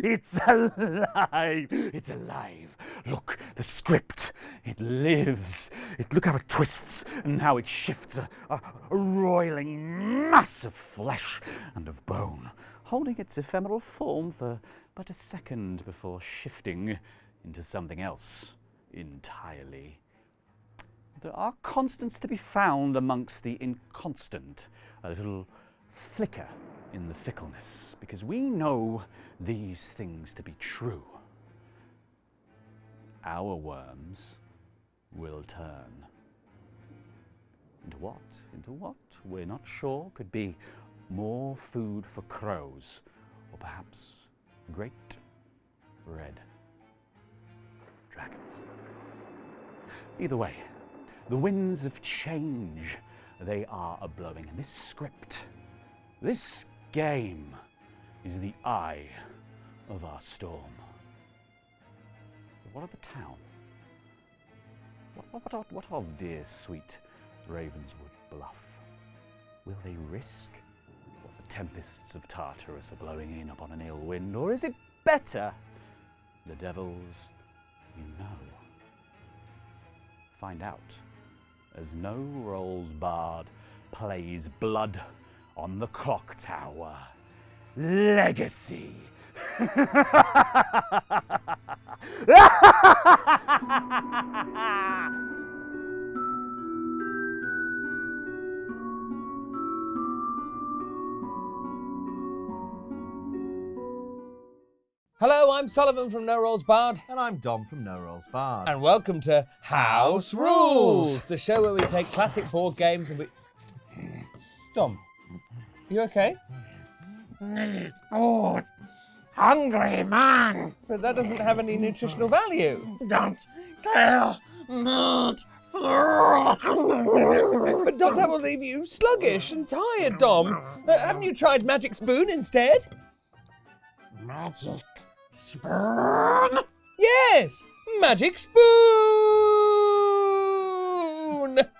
It's alive! It's alive! Look, the script. It lives. Look how it twists and how it shifts. A roiling mass of flesh and of bone, holding its ephemeral form for but a second before shifting into something else entirely. There are constants to be found amongst the inconstant, a little flicker in the fickleness, because we know these things to be true. Our worms will turn. Into what? Into what? We're not sure. Could be more food for crows, or perhaps great red dragons. Either way, the winds of change, they are a-blowing, and this script, this game, is the eye of our storm. But what of the town? What of dear sweet Ravenswood Bluff? Will they risk what the tempests of Tartarus are blowing in upon an ill wind, or is it better the devils you know? Find out as No Rolls Barred plays Blood on the Clocktower Legacy. Hello, I'm Sullivan from No Rolls Barred. And I'm Dom from No Rolls Barred. And welcome to House Rules, the show where we take classic board games and we... Dom, you okay? Need food. Hungry man. But that doesn't have any nutritional value. Don't care. Need food. But Dom, that will leave you sluggish and tired, Dom. Haven't you tried Magic Spoon instead? Magic spoon? Yes, Magic Spoon!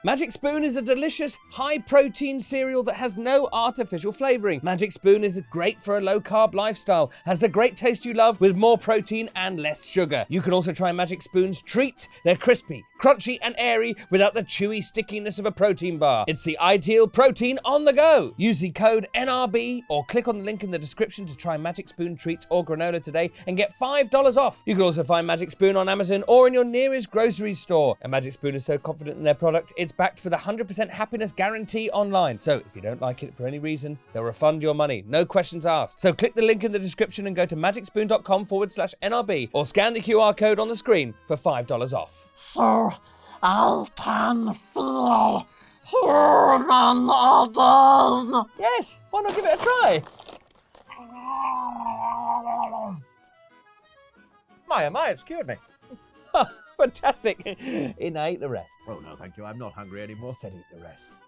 Magic Spoon is a delicious, high-protein cereal that has no artificial flavouring. Magic Spoon is great for a low-carb lifestyle, has the great taste you love with more protein and less sugar. You can also try Magic Spoon's Treat. They're crispy, crunchy and airy without the chewy stickiness of a protein bar. It's the ideal protein on the go. Use the code NRB or click on the link in the description to try Magic Spoon treats or granola today and get $5 off. You can also find Magic Spoon on Amazon or in your nearest grocery store. And Magic Spoon is so confident in their product, it's backed with a 100% happiness guarantee online. So if you don't like it for any reason, they'll refund your money. No questions asked. So click the link in the description and go to magicspoon.com/NRB or scan the QR code on the screen for $5 off. So I can feel human again. Yes, why not give it a try? Maya, it's cured me. Fantastic. In I ate the rest. Oh no, thank you. I'm not hungry anymore. Said eat the rest.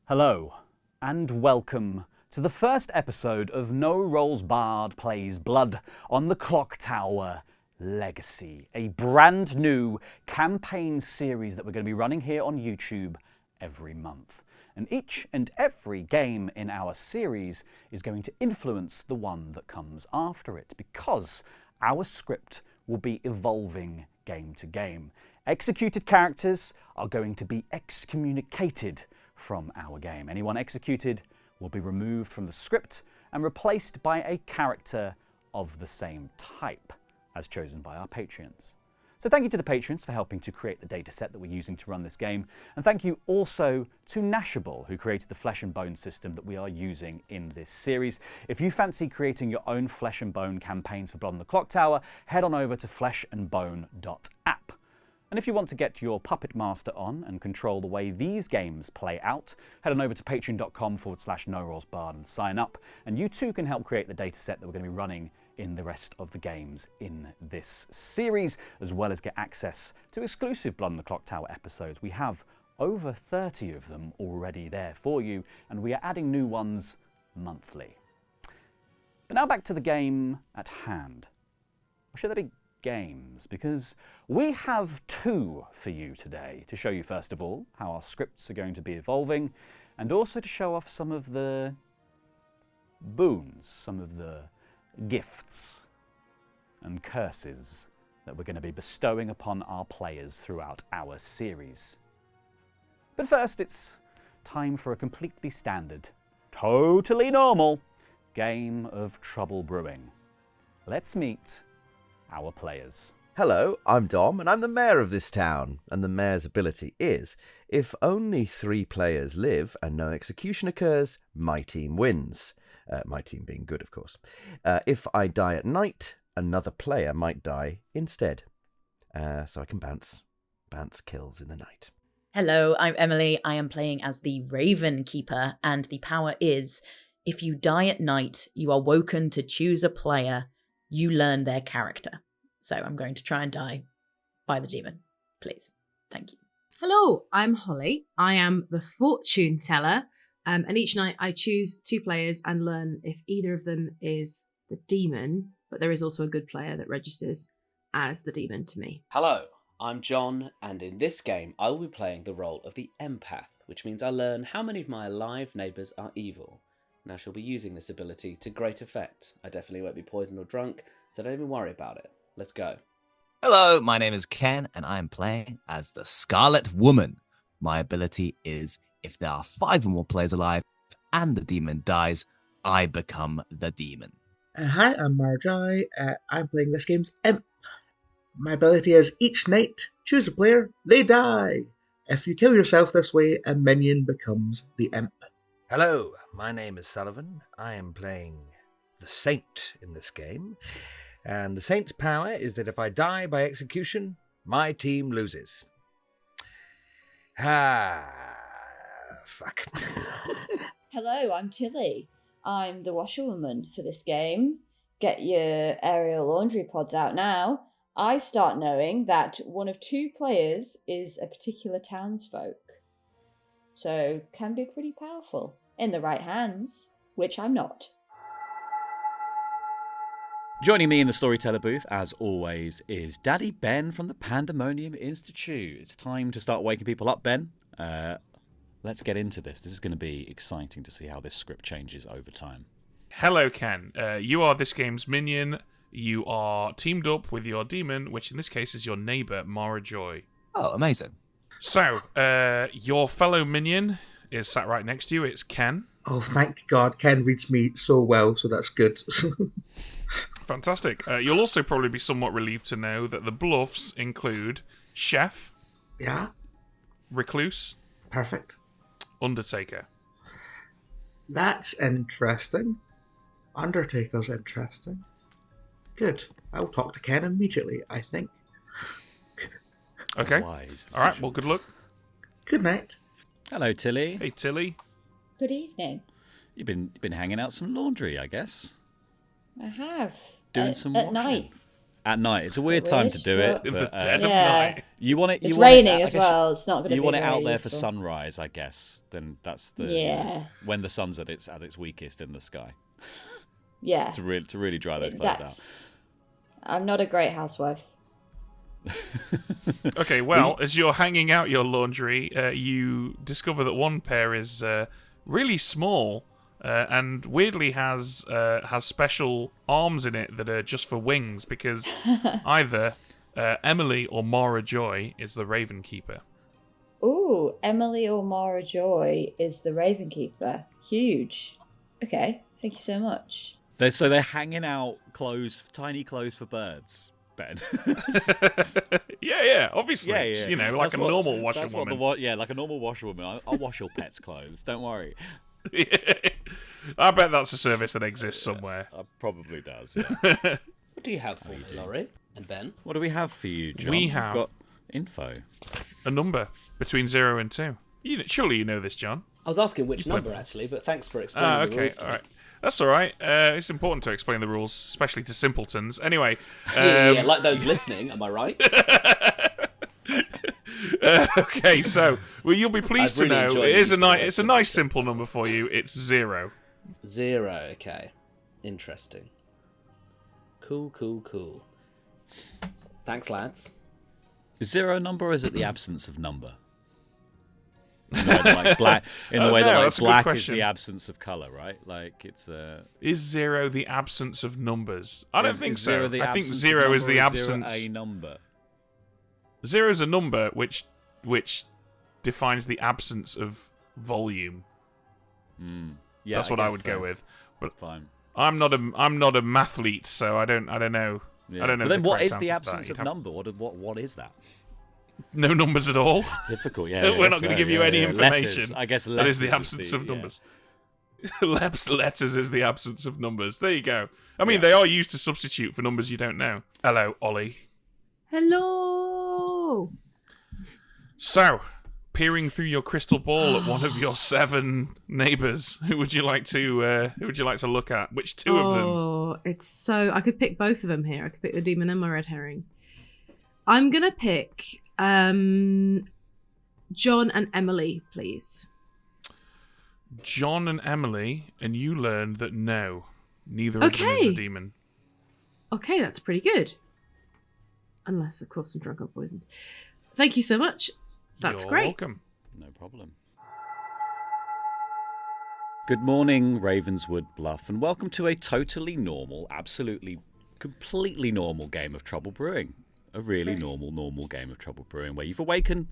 Hello, and welcome to the first episode of No Rolls Barred Plays Blood on the Clocktower Legacy, a brand new campaign series that we're going to be running here on YouTube every month. And each and every game in our series is going to influence the one that comes after it, because our script will be evolving game to game. Executed characters are going to be excommunicated from our game. Anyone executed will be removed from the script and replaced by a character of the same type, as chosen by our patrons. So thank you to the patrons for helping to create the data set that we're using to run this game, and thank you also to Nashable, who created the Flesh and Bone system that we are using in this series. If you fancy creating your own Flesh and Bone campaigns for Blood on the Clocktower, head on over to fleshandbone.app. And if you want to get your puppet master on and control the way these games play out, head on over to patreon.com/NoRollsBarred and sign up, and you too can help create the data set that we're going to be running in the rest of the games in this series, as well as get access to exclusive Blood on the Clocktower episodes. We have over 30 of them already there for you, and we are adding new ones monthly. But now back to the game at hand. Or should that be games, because we have 2 for you today, to show you first of all how our scripts are going to be evolving, and also to show off some of the boons, some of the gifts and curses that we're going to be bestowing upon our players throughout our series. But first, it's time for a completely standard, totally normal game of trouble brewing. Let's meet our players. Hello, I'm Dom, and I'm the mayor of this town. And the mayor's ability is, if only 3 players live and no execution occurs, my team wins. My team being good, of course. If I die at night, another player might die instead. So I can bounce kills in the night. Hello, I'm Emily. I am playing as the Raven Keeper, and the power is, if you die at night, you are woken to choose a player. You learn their character. So I'm going to try and die by the demon. Please. Thank you. Hello, I'm Holly. I am the fortune teller, and each night I choose 2 players and learn if either of them is the demon, but there is also a good player that registers as the demon to me. Hello, I'm John, and in this game I will be playing the role of the empath, which means I learn how many of my alive neighbours are evil. And I shall be using this ability to great effect. I definitely won't be poisoned or drunk, so don't even worry about it. Let's go. Hello, my name is Ken, and I am playing as the Scarlet Woman. My ability is, if there are 5 or more players alive and the demon dies, I become the demon. Hi, I'm Marjoy. I'm playing this game's Imp. My ability is, each night, choose a player, they die. If you kill yourself this way, a minion becomes the Imp. Hello, my name is Sullivan. I am playing the Saint in this game. And the Saint's power is that if I die by execution, my team loses. Fuck. Hello, I'm Tilly. I'm the washerwoman for this game. Get your aerial laundry pods out now. I start knowing that one of 2 players is a particular townsfolk. So, can be pretty powerful. In the right hands, which I'm not. Joining me in the storyteller booth, as always, is Daddy Ben from the Pandemonium Institute. It's time to start waking people up, Ben. Let's get into this. This is going to be exciting to see how this script changes over time. Hello, Ken. You are this game's minion. You are teamed up with your demon, which in this case is your neighbour, Mara Joy. Oh, amazing. So, your fellow minion is sat right next to you. It's Ken. Oh, thank God. Ken reads me so well, so that's good. Fantastic. You'll also probably be somewhat relieved to know that the bluffs include Chef. Yeah. Recluse. Perfect. Undertaker. That's interesting. Undertaker's interesting. Good. I'll talk to Ken immediately, I think. Okay. All right, well, good luck. Good night. Hello, Tilly. Hey, Tilly. Good evening. You've been hanging out some laundry, I guess. I have. Doing some at washing. Night. At night. It's a weird time to do it. In but, the dead of night. You want it. It's raining as well. It's not going to be. You want it very out there useful. for sunrise, I guess. Then that's the when the sun's at its weakest in the sky. Yeah. to really dry those clothes out. I'm not a great housewife. Okay, well, as you're hanging out your laundry, you discover that one pair is really small and weirdly has special arms in it that are just for wings, because either Emily or Mara Joy is the Raven Keeper. Ooh, Emily or Mara Joy is the Raven Keeper. Huge. Okay, thank you so much. They're hanging out tiny clothes for birds. Ben. yeah, obviously. Yeah. You know, like normal washerwoman. Like a normal washerwoman. I'll wash your pet's clothes. Don't worry. I bet that's a service that exists somewhere. Probably does. Yeah. What do you have for me, Laurie and Ben? What do we have for you, John? We've got info. A number between 0 and 2. Surely you know this, John. I was asking which number, actually, but thanks for explaining the rules to me. All right. That's all right. It's important to explain the rules, especially to simpletons. Anyway. Yeah, like those listening, am I right? Okay, so you'll be pleased to know it's a nice system. simple number for you. It's 0. 0, okay. Interesting. Cool. Thanks, lads. Is 0 a number, or is it the absence of number? In the way that, like, black, that's a good black is question. the absence of color, right? Like it's Is 0 the absence of numbers? I don't think is so. 0 the I think absence of 0 is number, the or is 0 absence. a number. 0 is a number which defines the absence of volume. Yeah, That's what I guess would so. go with. But Fine. I'm not a mathlete, so I don't know. Yeah. I don't know. But then, the what correct is the answer to that. absence You'd of have- number? What is that? No numbers at all. It's difficult. Yeah, We're not going to give you any information. Letters. I guess that is the letters absence of yeah. numbers. Letters is the absence of numbers. There you go. I mean, they are used to substitute for numbers you don't know. Hello, Ollie. Hello. So, peering through your crystal ball at one of your 7 neighbours, who would you like to look at? Which 2 of them? Oh, it's so... I could pick both of them here. I could pick the demon and my red herring. I'm going to pick John and Emily, please. John and Emily, and you learn that no, neither of them is a demon. Okay, that's pretty good. Unless, of course, I'm drunk or poisoned. Thank you so much. That's You're great. welcome. No problem. Good morning, Ravenswood Bluff, and welcome to a totally normal, absolutely, completely normal game of Trouble Brewing. A really normal game of Trouble Brewing, where you've awakened,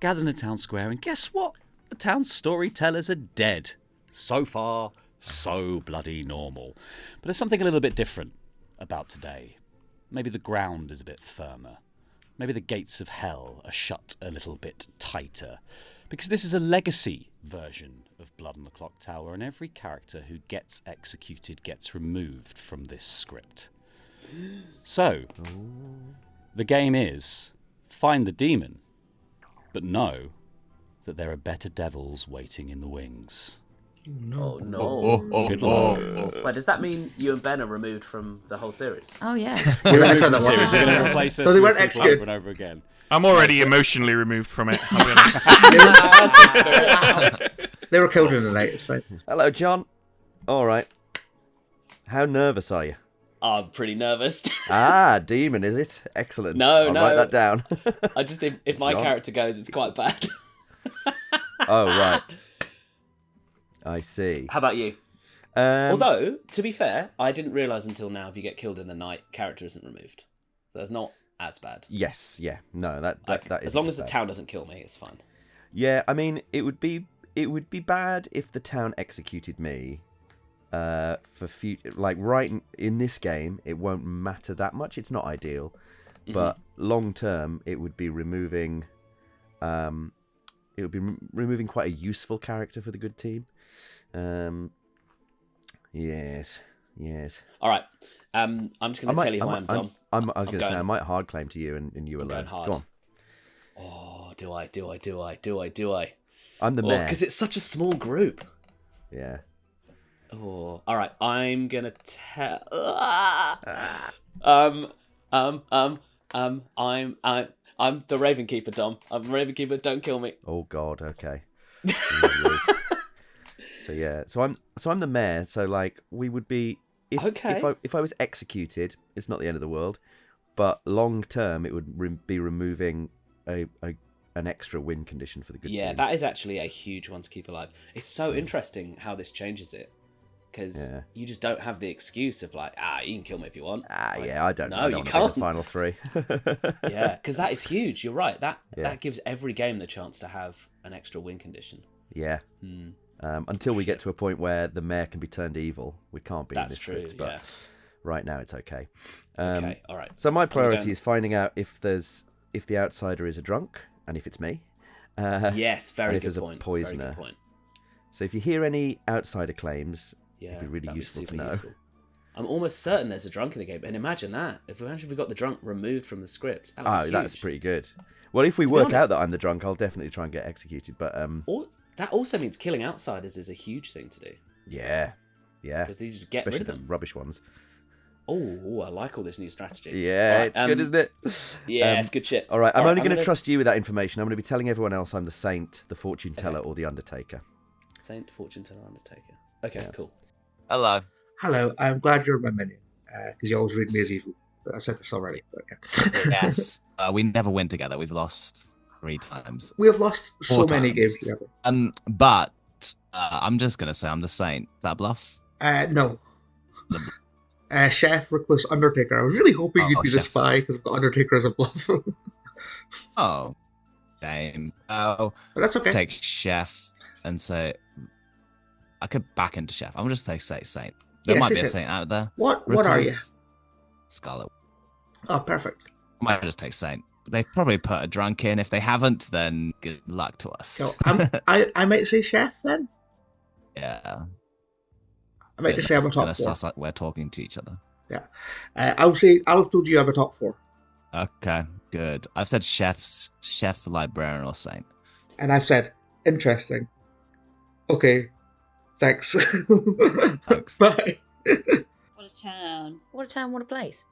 gathered in the town square, and guess what? The town's storytellers are dead. So far, so bloody normal. But there's something a little bit different about today. Maybe the ground is a bit firmer. Maybe the gates of hell are shut a little bit tighter. Because this is a legacy version of Blood on the Clocktower, and every character who gets executed gets removed from this script. So, the game is find the demon, but know that there are better devils waiting in the wings. No. Oh, no. Good luck. Wait, does that mean you and Ben are removed from the whole series? Oh, yeah. We're We're going going to replace us So they with weren't people executed. over and over again. I'm already emotionally removed from it. I'll be honest. They were killed in the night. It's fine. Hello, John. All right. How nervous are you? I'm pretty nervous. Demon, is it? Excellent. No, I'll no. write that down. I just, if my John? character goes, it's quite bad. Oh, right. I see. How about you? Although, to be fair, I didn't realise until now if you get killed in the night, character isn't removed. That's not as bad. Yes, yeah. No, that is as long as the town doesn't kill me, it's fine. Yeah, I mean, it would be bad if the town executed me. For future, like right in this game, it won't matter that much. It's not ideal, but long term, it would be removing. Removing quite a useful character for the good team. Yes. All right. I'm just going to tell you who I'm, Dom. I was going to say I might hard claim to you, and you alone. Going hard. Go on. Oh, do I? I'm the mayor. Because it's such a small group. Yeah. Oh, all right. I'm gonna tell. I'm the Raven Keeper, Dom. I'm the Raven Keeper. Don't kill me. Oh God. Okay. So yeah. So I'm the mayor. So like we would be if I was executed, it's not the end of the world, but long term it would be removing an extra win condition for the good team. Yeah, that is actually a huge one to keep alive. It's so interesting how this changes it. Because you just don't have the excuse of like, you can kill me if you want. Yeah, I don't know. No, you want to can't. be the final 3. Yeah, because that is huge. You're right. That gives every game the chance to have an extra win condition. Yeah. Until we get to a point where the mayor can be turned evil, we can't be in this true, script. But yeah. right now, it's okay. Okay, all right. So my priority is finding out if the outsider is a drunk, and if it's me. Yes, very and if good there's point. a poisoner. Very good point. So if you hear any outsider claims, Yeah, it'd be really that'd useful to super know. useful. I'm almost certain there's a drunk in the game, and imagine that. If we got the drunk removed from the script, that would be huge. That's pretty good. Well, if we To be work out honest- that I'm the drunk, I'll definitely try and get executed. But Or that also means killing outsiders is a huge thing to do. yeah, Because they just get especially rid of the them. rubbish ones. Oh, I like all this new strategy. Yeah, Alright, it's good, isn't it? Yeah, it's good shit. All right, I'm Alright, only going to gonna- trust you with that information. I'm going to be telling everyone else I'm the saint, the fortune teller, or the undertaker. Saint, Fortune Teller, Undertaker. Okay, cool. Hello. Hello, I'm glad you're my minion, because you always read me as evil. I've said this already. But Yes. We never win together. We've lost 3 times. We have lost so 4 many times. games together. But I'm just gonna say I'm the Saint. Is that bluff? No. Chef, Recluse, Undertaker. I was really hoping you'd be the Chef. spy because I've got Undertaker as a bluff. Oh, shame. Oh, But that's okay. take Chef and say I could back into Chef. I'm just say Saint. There Yeah, might say be a Saint. Saint out there. What are you? Recluse, Scarlet. Oh, perfect. I might just take Saint. They've probably put a drunk in. If they haven't, then good luck to us. So I might say Chef then. Yeah. I might just say I'm a It's gonna top 4. suss like we're talking to each other. Yeah. I'll have told you I'm a top 4. Okay, good. I've said chef, librarian, or Saint. And I've said, interesting. Okay. Thanks. Thanks. Bye. What a town. What a town, what a place.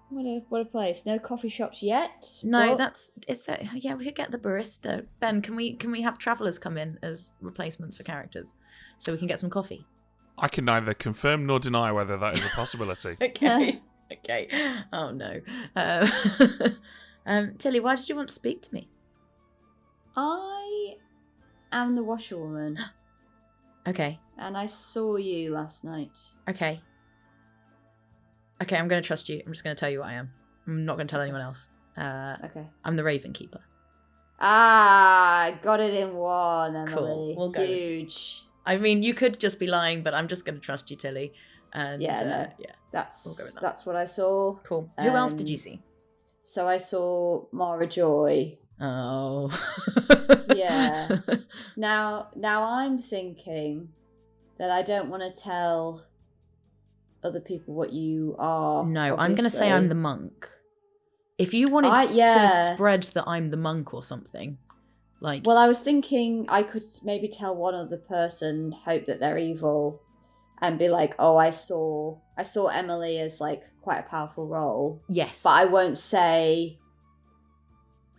What a place. No coffee shops yet. No, but- yeah, we could get the barista. Ben, can we have travellers come in as replacements for characters so we can get some coffee? I can neither confirm nor deny whether that is a possibility. Okay. Okay. Oh no. Tilly, why did you want to speak to me? I am the washerwoman, Okay. and I saw you last night. Okay. Okay, I'm going to trust you. I'm just going to tell you what I am. I'm not going to tell anyone else. Okay. I'm the Raven Keeper. Ah, got it in one, Emily. Cool, we'll go. Huge. I mean, you could just be lying, but I'm just going to trust you, Tilly. And Yeah, no. yeah. That's We'll go with that. that's what I saw. Cool. Who else did you see? So I saw Mara Joy. Oh. Yeah. Now I'm thinking that I don't want to tell other people what you are. No, I'm going to say I'm the monk. If you wanted to spread that I'm the monk or something, like... Well, I was thinking I could maybe tell one other person, hope that they're evil, and be like, oh, I saw Emily as, like, quite a powerful role. Yes. But I won't say...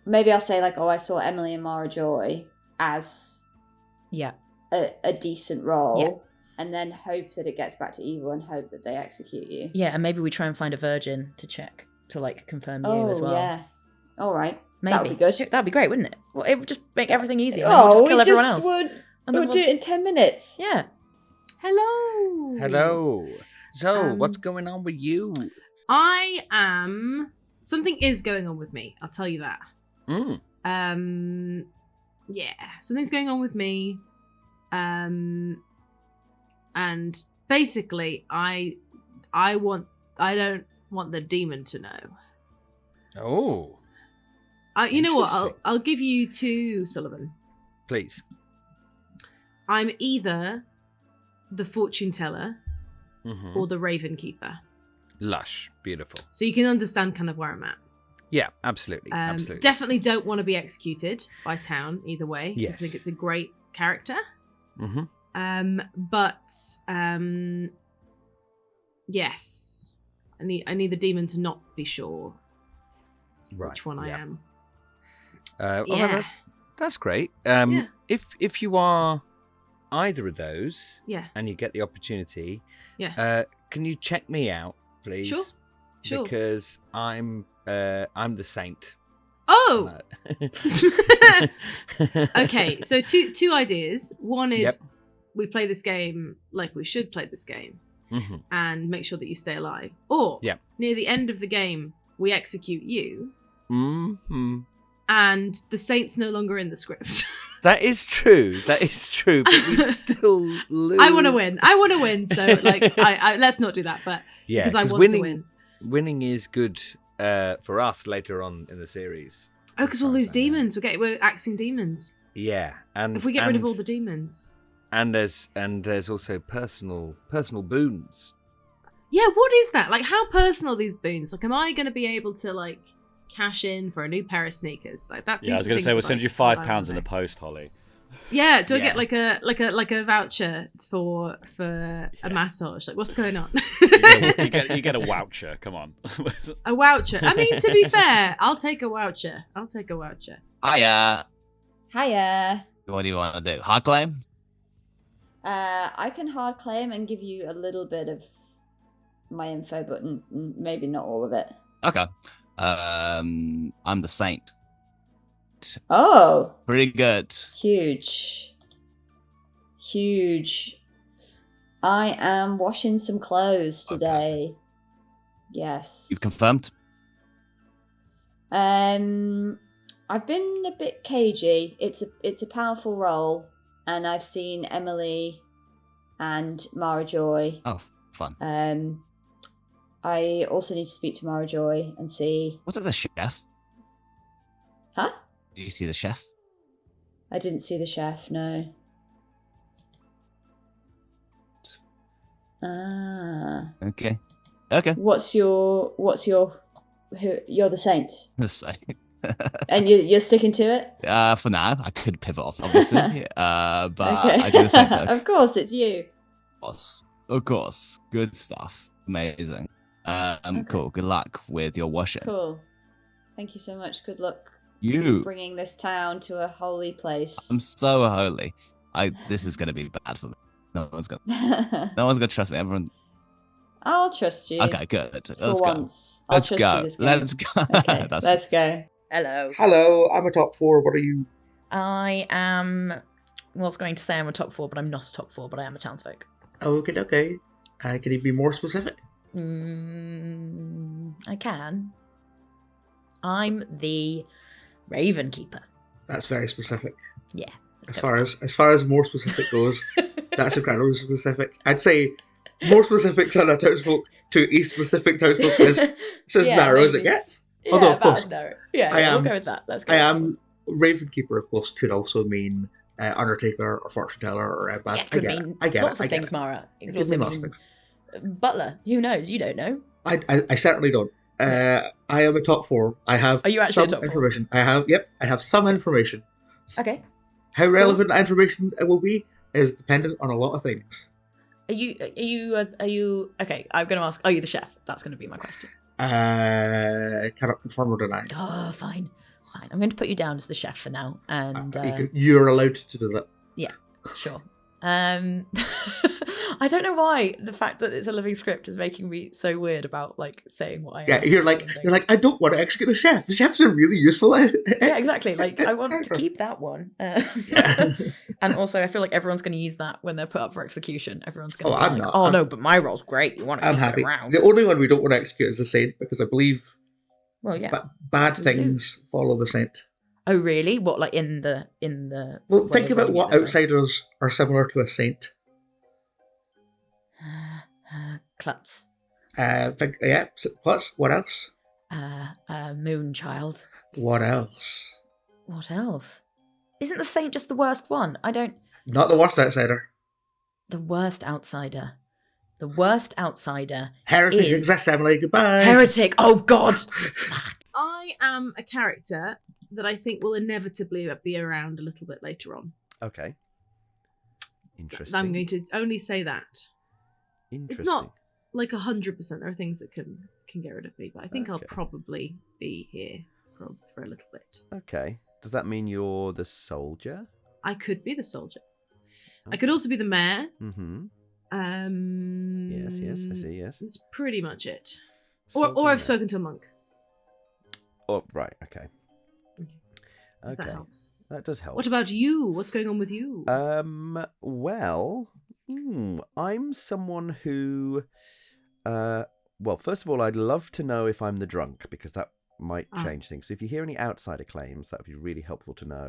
Maybe I'll say, like, oh, I saw Emily and Mara Joy as a decent role. Yeah. And then hope that it gets back to evil and hope that they execute you. Yeah, and maybe we try and find a virgin to check, to, like, confirm you as well. Oh, yeah. All right. Maybe. That would be good. That'd be great, wouldn't it? Well, it would just make everything easier. And then we'll just kill everyone else. We'll do it in 10 minutes. Yeah. Hello. Hello. So, what's going on with you? Something is going on with me. I'll tell you that. Yeah, something's going on with me. And basically, I don't want the demon to know. Oh. You know what? I'll give you 2, Sullivan. Please. I'm either the fortune teller or the raven keeper. Lush. Beautiful. So you can understand kind of where I'm at. Yeah, absolutely. Absolutely. Definitely don't want to be executed by town either way. Yes. I think it's a great character. Mm-hmm. Yes. I need the demon to not be sure which one I am. Well, that's great. If you are either of those, and you get the opportunity, can you check me out, please? Sure. Because I'm the saint. Oh. Okay, so two ideas. One is we play this game like we should play this game, and make sure that you stay alive. Or near the end of the game, we execute you. And the saint's no longer in the script. That is true. But we still lose. I want to win. So I let's not do that. But because I want to win. Winning is good for us later on in the series. Oh, because we'll lose demons. We're axing demons. Yeah, and if we get rid of all the demons. And there's also personal boons. Yeah, what is that? Like, how personal are these boons? Like, am I going to be able to like cash in for a new pair of sneakers? Like that's. Yeah, I was going to say we'll send you £5 in the post, Holly. Yeah, do I get like a voucher for a massage? Like, what's going on? you get a voucher. Come on. A voucher. I mean, to be fair, I'll take a voucher. Hiya. What do you want to do? Hard claim? I can hard claim and give you a little bit of my info, but maybe not all of it. Okay. I'm the saint. Oh, Pretty good. huge. I am washing some clothes today. Yes. You confirmed? I've been a bit cagey. It's a powerful role, and I've seen Emily and Mara Joy. Oh, fun. I also need to speak to Mara Joy and see. Was it the chef? Huh? Did you see the chef? I didn't see the chef. No. Ah. Okay. What's your you're the saint, The saint. and you're sticking to it. For now, I could pivot off, obviously. But Okay. I do the saint. Of course, it's you. Of course. Good stuff. Amazing. Cool. Good luck with your washing. Cool. Thank you so much. Good luck. You. Bringing this town to a holy place. I'm so holy. This is gonna be bad for me. No one's gonna trust me. Everyone. I'll trust you. Okay, good. For once. I'll trust you this game. Let's go. Okay, let's go. Hello. Hello, I'm a top 4. What are you? I am. Was going to say I'm a top 4, but I'm not a top 4, but I am a townsfolk. Okay. Can you be more specific? I can. I'm the Raven Keeper. That's very specific. Yeah. As far as more specific goes, that's incredibly specific. I'd say more specific than a townsfolk to a specific townsfolk is as narrow as it gets. Yeah, although, of course, we'll go with that. Let's go. I am Ravenkeeper, of course, could also mean Undertaker or Fortune Teller or Bad. Yeah, it could mean lots of things, Mara. It could also mean Butler. Who knows? You don't know. I certainly don't. I am a top 4. I have. Are you actually some a top 4? information. I have. Yep. I have some information. Okay. How relevant that information it will be is dependent on a lot of things. Are you? Okay, I'm going to ask. Are you the chef? That's going to be my question. Cannot confirm or deny. Oh, fine. I'm going to put you down as the chef for now, and you're allowed to do that. Yeah, sure. I don't know why the fact that it's a living script is making me so weird about like saying what I am. Yeah, you're like I don't want to execute the chef. The chef's a really useful. Yeah, exactly. Like I want to keep that one. And also, I feel like everyone's going to use that when they're put up for execution. Everyone's going to be I'm like, not. "Oh no, but my role's great. You want to I'm keep happy. it around." The only one we don't want to execute is the saint because I believe. Well, yeah. Bad things follow the saint. Oh really? What, like in the? Well, think about what outsiders are similar to a saint. Klutz. Klutz. What else? Moonchild. What else? What else? Isn't the saint just the worst one? I don't. Not the worst outsider. The worst outsider. The worst outsider. Heretic exists, Emily. Goodbye. Heretic. Oh God. I am a character that I think will inevitably be around a little bit later on. Okay. Interesting. I'm going to only say that. Interesting. It's not like 100%. There are things that can get rid of me, but I think I'll probably be here for a little bit. Okay. Does that mean you're the soldier? I could be the soldier. I could also be the mayor. Mm-hmm. Yes, I see, yes. That's pretty much it. Soldier Or I've mayor. spoken to a monk. Oh, right, okay. If that helps. That does help. What about you? What's going on with you? I'm someone who well, first of all, I'd love to know if I'm the drunk, because that might change things. So if you hear any outsider claims, that would be really helpful to know.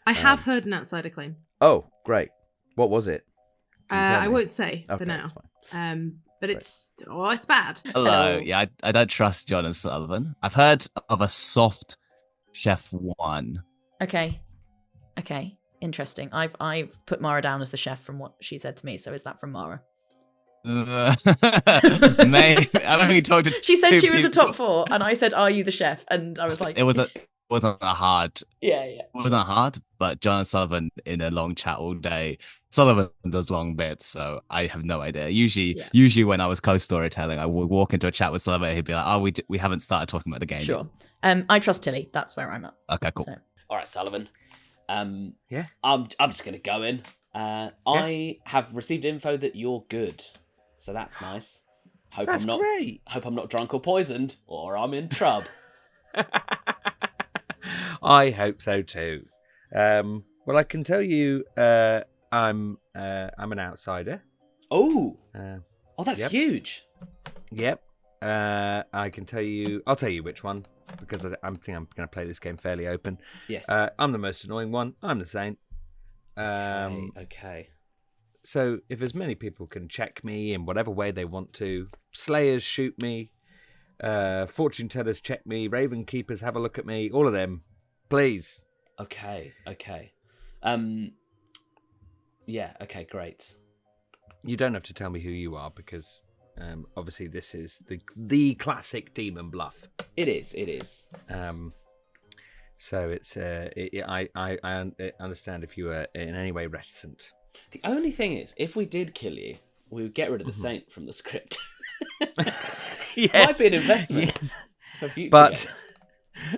I have heard an outsider claim. Oh, great. What was it? I won't say okay, for now. That's fine. But it's bad. Hello. Yeah, I don't trust John and Sullivan. I've heard of a soft chef 1. Okay. Interesting. I've put Mara down as the chef from what she said to me. So is that from Mara? Maybe. I've only talked to She said two she was a people. top 4, and I said, "Are you the chef?" And I was like, It wasn't a hard. Yeah. It wasn't hard, but John and Sullivan in a long chat all day. Sullivan does long bits, so I have no idea. Usually when I was co-storytelling, I would walk into a chat with Sullivan, and he'd be like, "Oh, we haven't started talking about the game." Sure. I trust Tilly. That's where I'm at. Okay, cool. So. All right, Sullivan. Yeah. I'm just gonna go in. I have received info that you're good, so that's nice. Hope That's I'm not great. Hope I'm not drunk or poisoned, or I'm in trouble. I hope so too. Well, I can tell you, I'm an outsider. Oh, that's Yep. huge. Yep. I can tell you. I'll tell you which one because I think I'm going to play this game fairly open. Yes. I'm the most annoying one. I'm the Saint. Okay. So if as many people can check me in whatever way they want to, Slayers shoot me, fortune tellers check me, Raven Keepers have a look at me, all of them, please. Okay. Yeah. Okay. Great. You don't have to tell me who you are because obviously this is the classic demon bluff. It is. So it's I understand if you were in any way reticent. The only thing is, if we did kill you, we would get rid of the Saint from the script. Yes. Might be an investment for future But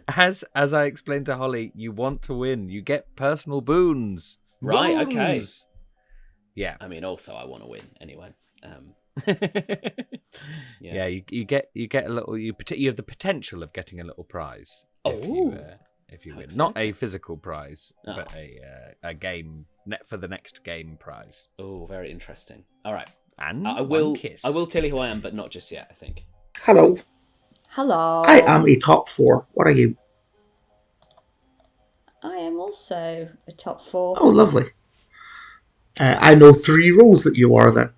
games. as I explained to Holly, you want to win. You get personal boons. Right, okay. Boons! Yeah. I mean, also, I want to win anyway. Yeah, you get a little. You have the potential of getting a little prize if you win. Not a physical prize, but a game for the next game prize. Oh, very interesting. All right, and I will one kiss. I will tell you who I am, but not just yet. I think. Hello. Hello. I am a top 4. What are you? I am also a top 4. Oh, lovely. I know 3 roles that you are then.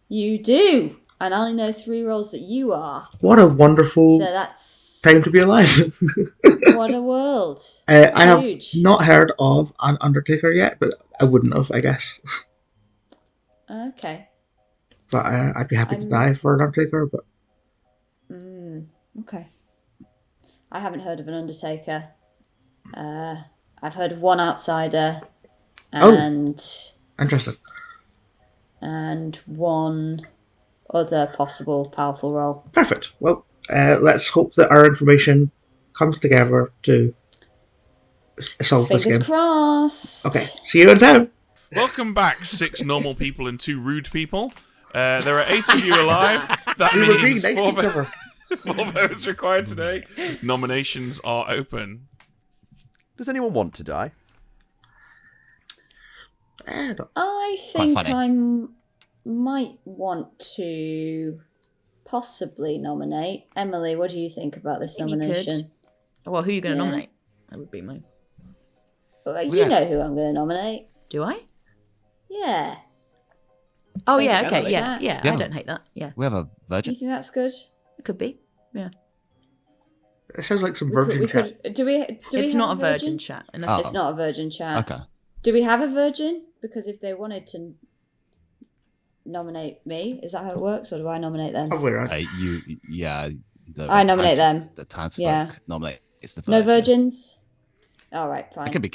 You do. And I only know 3 roles that you are. What a wonderful So that's time to be alive. what a world. I have Huge. not heard of an Undertaker yet, but I wouldn't have, I guess. Okay. But I'd be happy to die for an Undertaker, but... Okay. I haven't heard of an Undertaker. I've heard of one outsider and interesting. And one other possible powerful role. Perfect. Well, let's hope that our information comes together to solve this game. Fingers crossed. Okay, see you in town. Welcome back, 6 normal people and 2 rude people. There are 8 of you alive. That We were being means nice to each other. 4 votes required today. Nominations are open. Does anyone want to die? I think I might want to possibly nominate. Emily, what do you think about this nomination? Well, who are you going to nominate? That would be my... Well, you know who I'm going to nominate. Do I? Yeah. Oh, yeah, okay, Emily. yeah. Yeah. I don't hate that, yeah. We have a Do virgin. you think that's good? It could be, yeah. It sounds like some virgin chat. Do we It's have not a virgin chat. Oh. It's not a virgin chat. Okay. Do we have a virgin? Because if they wanted to nominate me, is that how it works, or do I nominate them? I nominate them. The townsfolk Yeah. nominate. It's the No virgin. virgins? All right, fine. It could be.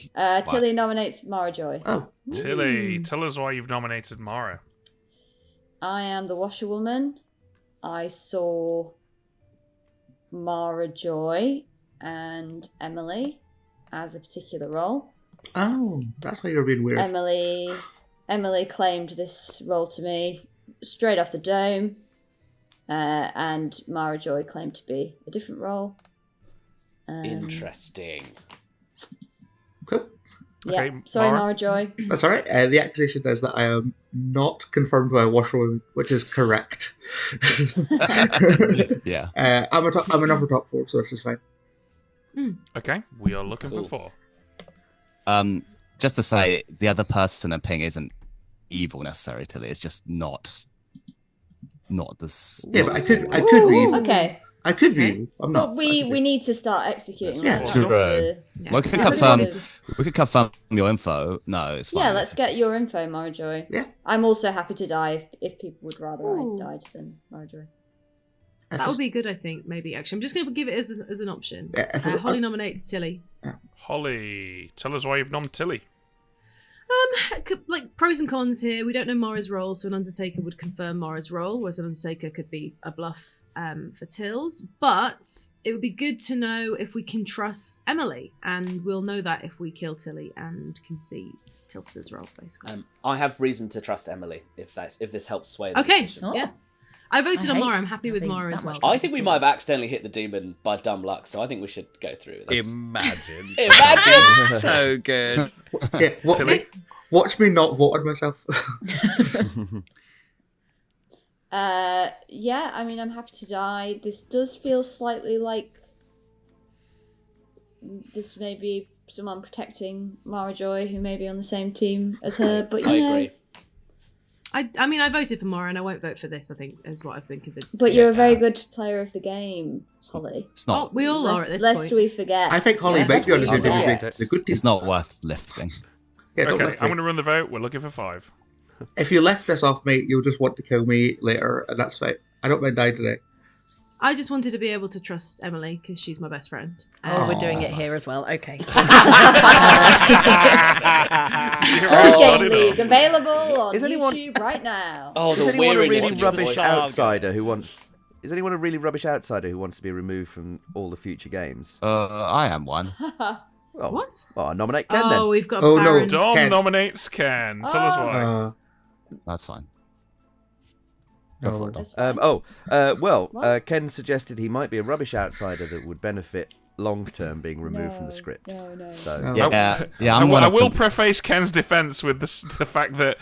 Tilly nominates Mara Joy. Oh. Tilly, tell us why you've nominated Mara. I am the washerwoman. I saw Mara Joy and Emily as a particular role. Oh, that's why you're being weird. Emily claimed this role to me straight off the dome, and Mara Joy claimed to be a different role. Interesting. Cool. Yeah, Okay, sorry, Mara? Mara Joy. That's all right. The accusation is that I am not confirmed by a washerwoman, which is correct. Yeah. I'm another top 4, so this is fine. Okay, we are looking for 4. Just to say, the other person I'm playing isn't evil necessarily. Tilly, it's just not this. Yeah, but I could be evil. Okay. I could be evil. I'm not. But we need to start executing. Yeah, this. true. The- Well, we could Yeah, confirm. this is- We could confirm your info. No, it's fine. Yeah, let's get your info, Mara Joy. Yeah. I'm also happy to die if people would rather I died than Mara Joy. That would be good, I think, maybe, actually. I'm just going to give it as an option. Yeah, Holly nominates Tilly. Holly, tell us why you've nominated Tilly. Like, pros and cons here. We don't know Mara's role, so an Undertaker would confirm Mara's role, whereas an Undertaker could be a bluff for Tills. But it would be good to know if we can trust Emily, and we'll know that if we kill Tilly and can see Tilster's role, basically. I have reason to trust Emily if this helps sway the Okay, decision. yeah. I voted on hate Mara. I'm happy with having Mara that as well. much I think we might have accidentally hit the demon by dumb luck, so I think we should go through with this. Imagine. Imagine! So good. Yeah, Tilly? watch me not vote on myself. Yeah, I mean, I'm happy to die. This does feel slightly like this may be someone protecting Mara Joy, who may be on the same team as her, but I you know. agree. I mean, I voted for Mara, and I won't vote for this. I think is what I've been convinced. But you're a very good player of the game, Holly. It's not. We all are at this Lest point. we forget. I think Holly Lest might be on we the good forget. team. The good team. It's not worth lifting. Yeah, don't Okay, lift I'm me. going to run the vote. We're looking for 5. If you left this off, mate, you'll just want to kill me later, and that's fine. I don't mind dying today. I just wanted to be able to trust Emily because she's my best friend. Oh, we're doing it here as well. Okay. Game League available on Is anyone- YouTube right now. Oh, Is the anyone a weariness really of your rubbish voice. outsider who wants? Is anyone a really rubbish outsider who wants to be removed from all the future games? I am one. Well, What? well, I nominate Ken Oh, then. we've got Oh, no. Baron. Dom Ken. nominates Ken. Tell us why. That's fine. Go No. for it, Dom. That's fine. Well, What? Ken suggested he might be a rubbish outsider that would benefit long term being removed from the script. No. So No. Yeah, I'm one I of will the- preface Ken's defense with the fact that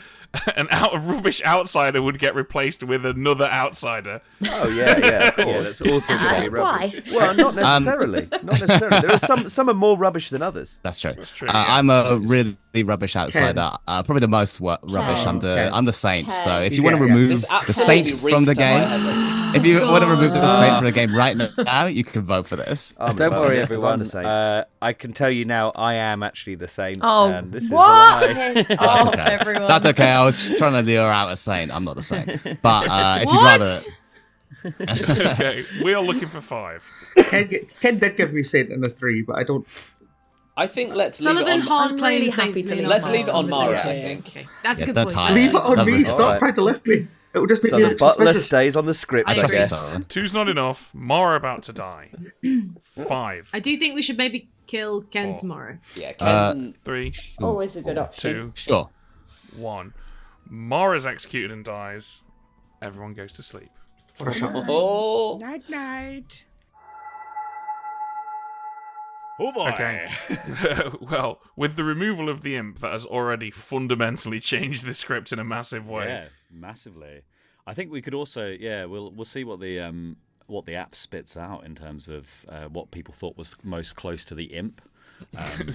an rubbish outsider would get replaced with another outsider. Oh yeah, of course. Yeah, that's also going to be rubbish. Why? Well, not necessarily. Not necessarily. There are some are more rubbish than others. That's true. That's true, yeah. I'm a really rubbish outsider. Probably the most rubbish. Ken. I'm the Saint. So Ken. if you want to Yeah, yeah. remove This the absolutely Saint from the reeks to my game, head. if you want to remove the God. Saint from the game right now, you can vote for this. I'm Don't a worry, rubbish 'cause I'm everyone. the same. I can tell you now, I am actually the Saint. Oh, and this what? is a lie. That's Oh, okay. everyone. That's okay. I was trying to lure out a Saint. I'm not the Saint. But if you'd What? rather, Okay, we are looking for 5. Ken did give me Saint in a 3, but I don't. I think let's leave Sullivan it on. Hahn I'm claims really Saints happy to mean leave Let's Mara. leave it on Mara, I Okay, think. okay. That's a Yeah, good don't point. tie it. Leave it on Lovely. me. Stop Alright. trying to lift me. It will just make So me the look butler suspicious. stays on the script, I I trust you, guess. Sullivan. 2's not enough. Mara about to die. 5, I do think we should maybe kill Ken 4, tomorrow. Yeah, Ken. 3, Always a good option. 2, Sure. 1. Mara's executed and dies. Everyone goes to sleep. What a shot. Oh, Night. Oh boy. Okay. Well, with the removal of the imp, that has already fundamentally changed the script in a massive way. Yeah, massively. I think we could also, we'll see what the app spits out in terms of what people thought was most close to the imp.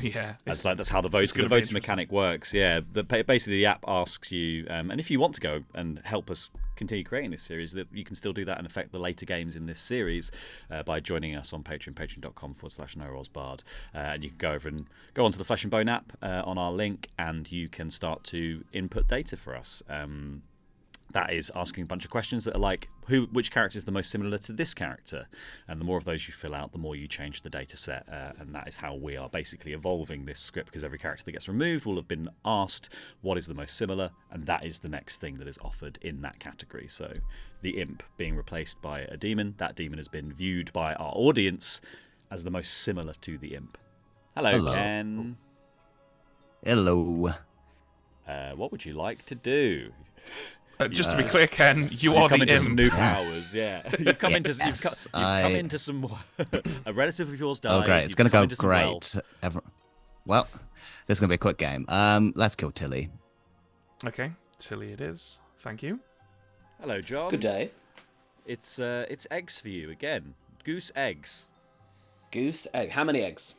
Yeah, That's how the it's voting gonna be mechanic works. Yeah, basically the app asks you, and if you want to go and help us continue creating this series, that you can still do that and affect the later games in this series by joining us on Patreon, patreon.com/NoRollsBard. And you can go over and go onto the Flesh and Bone app on our link, and you can start to input data for us. That is asking a bunch of questions that are like, which character is the most similar to this character? And the more of those you fill out, the more you change the data set. And that is how we are basically evolving this script, because every character that gets removed will have been asked what is the most similar, and that is the next thing that is offered in that category. So the imp being replaced by a demon, that demon has been viewed by our audience as the most similar to the imp. Hello. Ken. Hello. What would you like to do? Just to be clear, Ken, you are You've come the into some imp. new powers. Yeah, you've come into I- into some. A relative of yours died. Oh, great. It's you've going to come go into some wealth. great. Well, this is going to be a quick game. Let's kill Tilly. Okay, Tilly it is. Thank you. Hello, John. good day. It's eggs for you again. Goose eggs. Goose egg. How many eggs?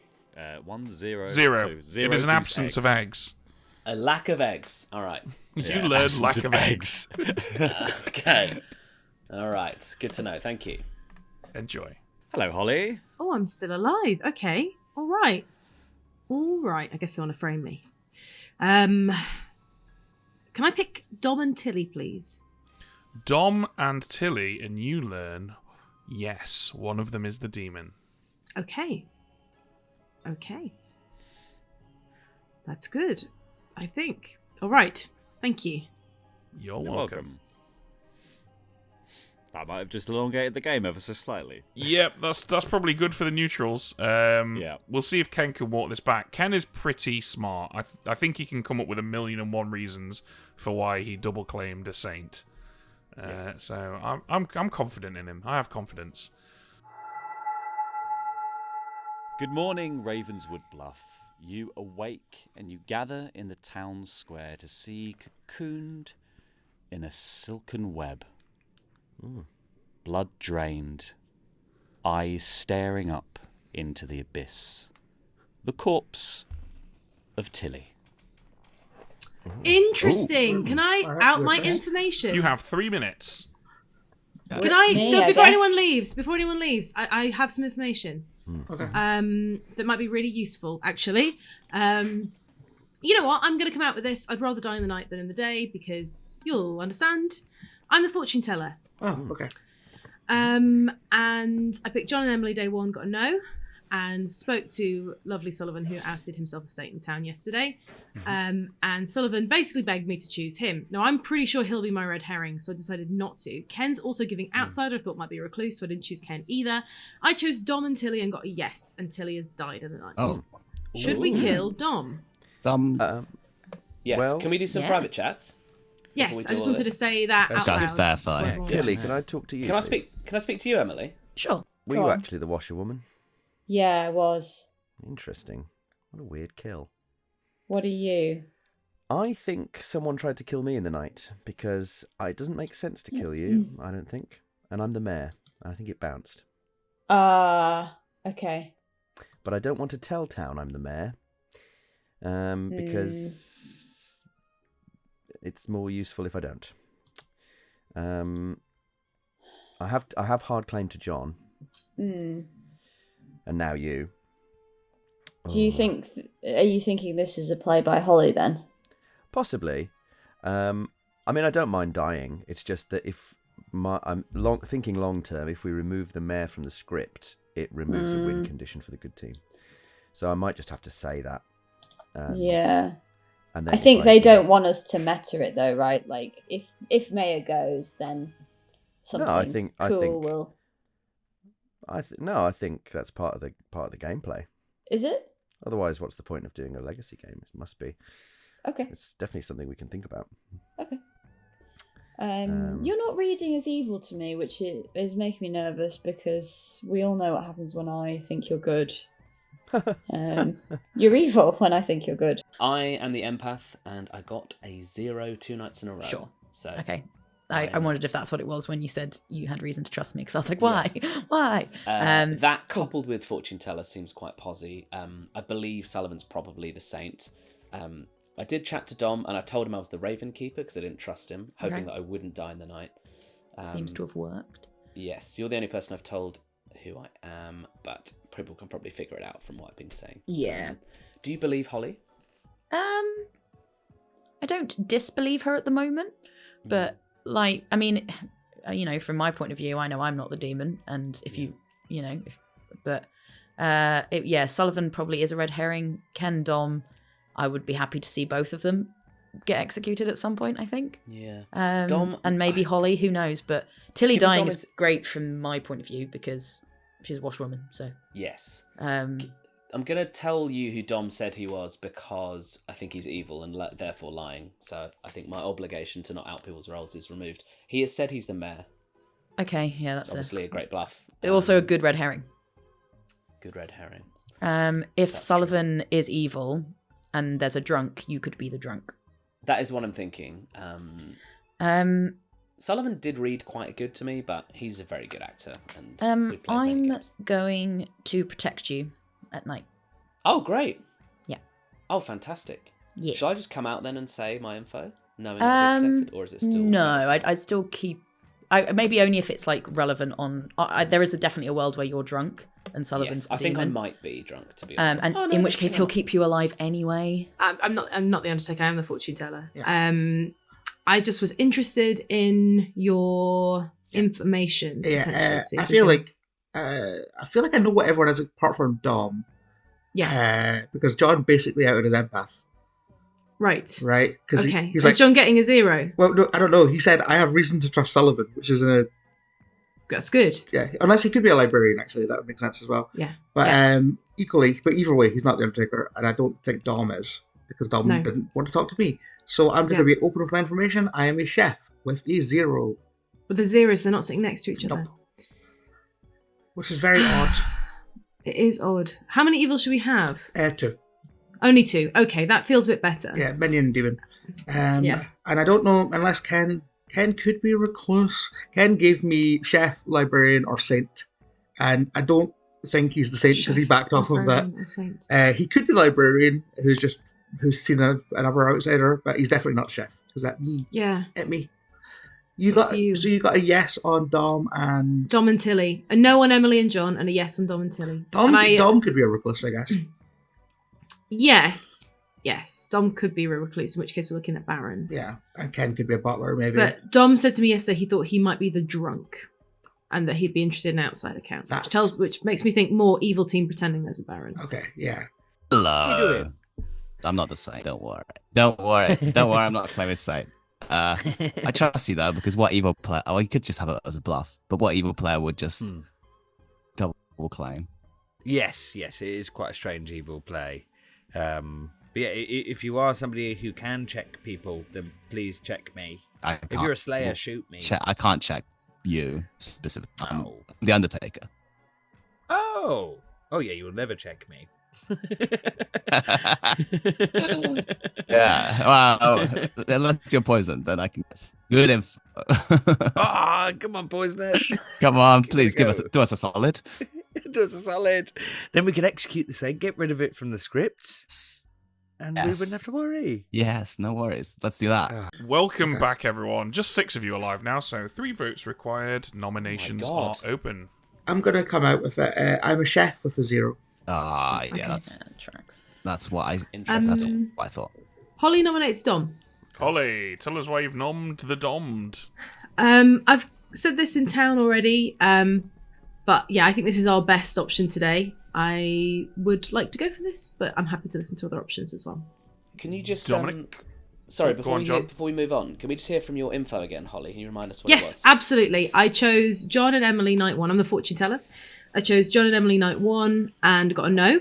1, 0, 0. 2, 0 It is an goose absence of eggs. eggs. A lack of eggs. All right. You learned lack of eggs. Okay. All right. Good to know. Thank you. Enjoy. Hello, Holly. Oh, I'm still alive. Okay. All right. All right. I guess they want to frame me. Can I pick Dom and Tilly, please? Dom and Tilly, and you learn, yes, one of them is the demon. Okay. Okay. That's good, I think. All right. Thank you. You're You're welcome. welcome. That might have just elongated the game ever so slightly. Yep, that's probably good for the neutrals. Yeah. We'll see if Ken can walk this back. Ken is pretty smart. I think he can come up with 1,000,001 reasons for why he double claimed a saint. So I'm confident in him. I have confidence. Good morning, Ravenswood Bluff. You awake and you gather in the town square to see cocooned in a silken web. Blood drained, eyes staring up into the abyss. The corpse of Tilly. Interesting. Can I out my information? You have 3 minutes. Can I? Me, Before I guess. anyone leaves, I have some information. Okay. That might be really useful, actually. You know what? I'm going to come out with this. I'd rather die in the night than in the day because you'll understand. I'm the fortune teller. Oh, okay. And I picked John and Emily day one, got a no, and spoke to lovely Sullivan, who outed himself as Satan Town yesterday. And Sullivan basically begged me to choose him. Now, I'm pretty sure he'll be my red herring, so I decided not to. Ken's also giving outsider, I thought might be a recluse, so I didn't choose Ken either. I chose Dom and Tilly and got a yes, and Tilly has died in the night. Oh. Should we kill Dom? Yes. Well, Can we do some yeah. private chats? Yes, Before we I do just all wanted to this? say that out Gotta loud. verify. for everyone. Tilly, can I talk to you? Can I please? speak to you, Emily? Sure. Were Go you on. actually the washerwoman? Yeah, I was. Interesting. What a weird kill. What are you? I think someone tried to kill me in the night because it doesn't make sense to kill you, I don't think. And I'm the mayor. I think it bounced. Okay. But I don't want to tell town I'm the mayor because it's more useful if I don't. I have hard claim to John. And now you. Do you think? Are you thinking this is a play by Holly then? Possibly. I mean, I don't mind dying. It's just that if I'm thinking long term, if we remove the mayor from the script, it removes a win condition for the good team. So I might just have to say that. Yeah. And then I think they don't want us to meta it though, right? Like if Maya goes, then something I think will. I think that's part of the gameplay. Is it? Otherwise, what's the point of doing a legacy game? It must be. Okay. It's definitely something we can think about. Okay. You're not reading as evil to me, which is making me nervous because we all know what happens when I think you're good. You're evil when I think you're good. I am the empath, and I got a 0 2 nights in a row. Sure. So Okay. I wondered if that's what it was when you said you had reason to trust me, because I was like, why? Why? That coupled with fortune teller seems quite posy. I believe Sullivan's probably the saint. I did chat to Dom, and I told him I was the Raven Keeper because I didn't trust him, hoping that I wouldn't die in the night. Seems to have worked. Yes, you're the only person I've told who I am, but people can probably figure it out from what I've been saying. Yeah. Do you believe Holly? I don't disbelieve her at the moment, but like, I mean, from my point of view, I know I'm not the demon, and if Sullivan probably is a red herring. Ken, Dom, I would be happy to see both of them get executed at some point, I think. Yeah. Dom, and maybe Holly, who knows? But Tilly Given dying Dom is great from my point of view because she's a washwoman. So yes. I'm going to tell you who Dom said he was because I think he's evil and therefore lying. So I think my obligation to not out people's roles is removed. He has said he's the mayor. Okay, yeah, that's obviously a great bluff. Also a good red herring. Good red herring. If That's Sullivan is evil and there's a drunk, you could be the drunk. That is what I'm thinking. Sullivan did read quite good to me, but he's a very good actor. And we've played many I'm games. going to protect you at night. Oh, great. Yeah. Oh, fantastic. Yeah. Shall I just come out then and say my info, knowing I'll be protected, or is it still? No, I'd still keep. Maybe only if it's like relevant on. There is definitely a world where you're drunk and Sullivan's Yes, the I think I demon. might be drunk to be honest. And in which case he'll keep you alive anyway. I'm not the Undertaker. I am the fortune teller. Yeah. I just was interested in your information. Yeah, See I if we feel can- like I know what everyone is apart from Dom. Yes. Because John basically outed his empath. Right. Right? Because Okay. he's Is like, John getting a 0? well, no, I don't know. He said, I have reason to trust Sullivan, which is That's good. yeah, unless he could be a librarian, actually, that would make sense as well. Yeah. But Yeah. but either way, he's not the Undertaker, and I don't think Dom is, because Dom No. didn't want to talk to me. So I'm going to be open with my information. I am a chef with a 0. But the zeros, they're not sitting next to each other. Nope. Which is very odd. It is odd. How many evils should we have? 2. Only 2. Okay, that feels a bit better. Yeah, minion and demon. Yeah. And I don't know, unless Ken could be recluse. Ken gave me chef, librarian, or saint. And I don't think he's the saint because he backed off of that. He could be librarian, who's seen another outsider, but he's definitely not chef. Is that me? Yeah. At me. So you got a yes on Dom and Tilly. A no on Emily and John, and a yes on Dom and Tilly. Dom could be a recluse, I guess. Yes. Dom could be a recluse, in which case we're looking at Baron. Yeah, and Ken could be a butler, maybe. But Dom said to me yesterday he thought he might be the drunk, and that he'd be interested in outside account. Which makes me think more evil team pretending there's a Baron. Okay, yeah. Hello. I'm not the same. Don't worry. I'm not playing with Saint. I trust you though, because what evil player? Oh, you could just have it as a bluff, but what evil player would just double claim? Yes, it is quite a strange evil play. But yeah, if you are somebody who can check people, then please check me. If you're a slayer, shoot me. I can't check you specifically. I'm the Undertaker. Oh yeah, you will never check me. Yeah, well, unless you're poisoned, then I can get good info. Come on, poisoner. Come on, please do us a solid. Do us a solid. Then we can execute the same, get rid of it from the script, and we wouldn't have to worry. Yes, no worries. Let's do that. Welcome back, everyone. Just 6 of you alive now, so 3 votes required. Nominations are open. I'm going to come out with it. I'm a chef with a 0. Yeah, that's what I thought. Holly nominates Dom. Holly, tell us why you've nommed the dommed. I've said this in town already, but yeah, I think this is our best option today. I would like to go for this, but I'm happy to listen to other options as well. Can you just Dominic? Sorry, Before we move on, can we just hear from your info again, Holly? Can you remind us what Yes, it was? absolutely. I chose John and Emily night 1. I'm the fortune teller. I chose John and Emily night 1 and got a no.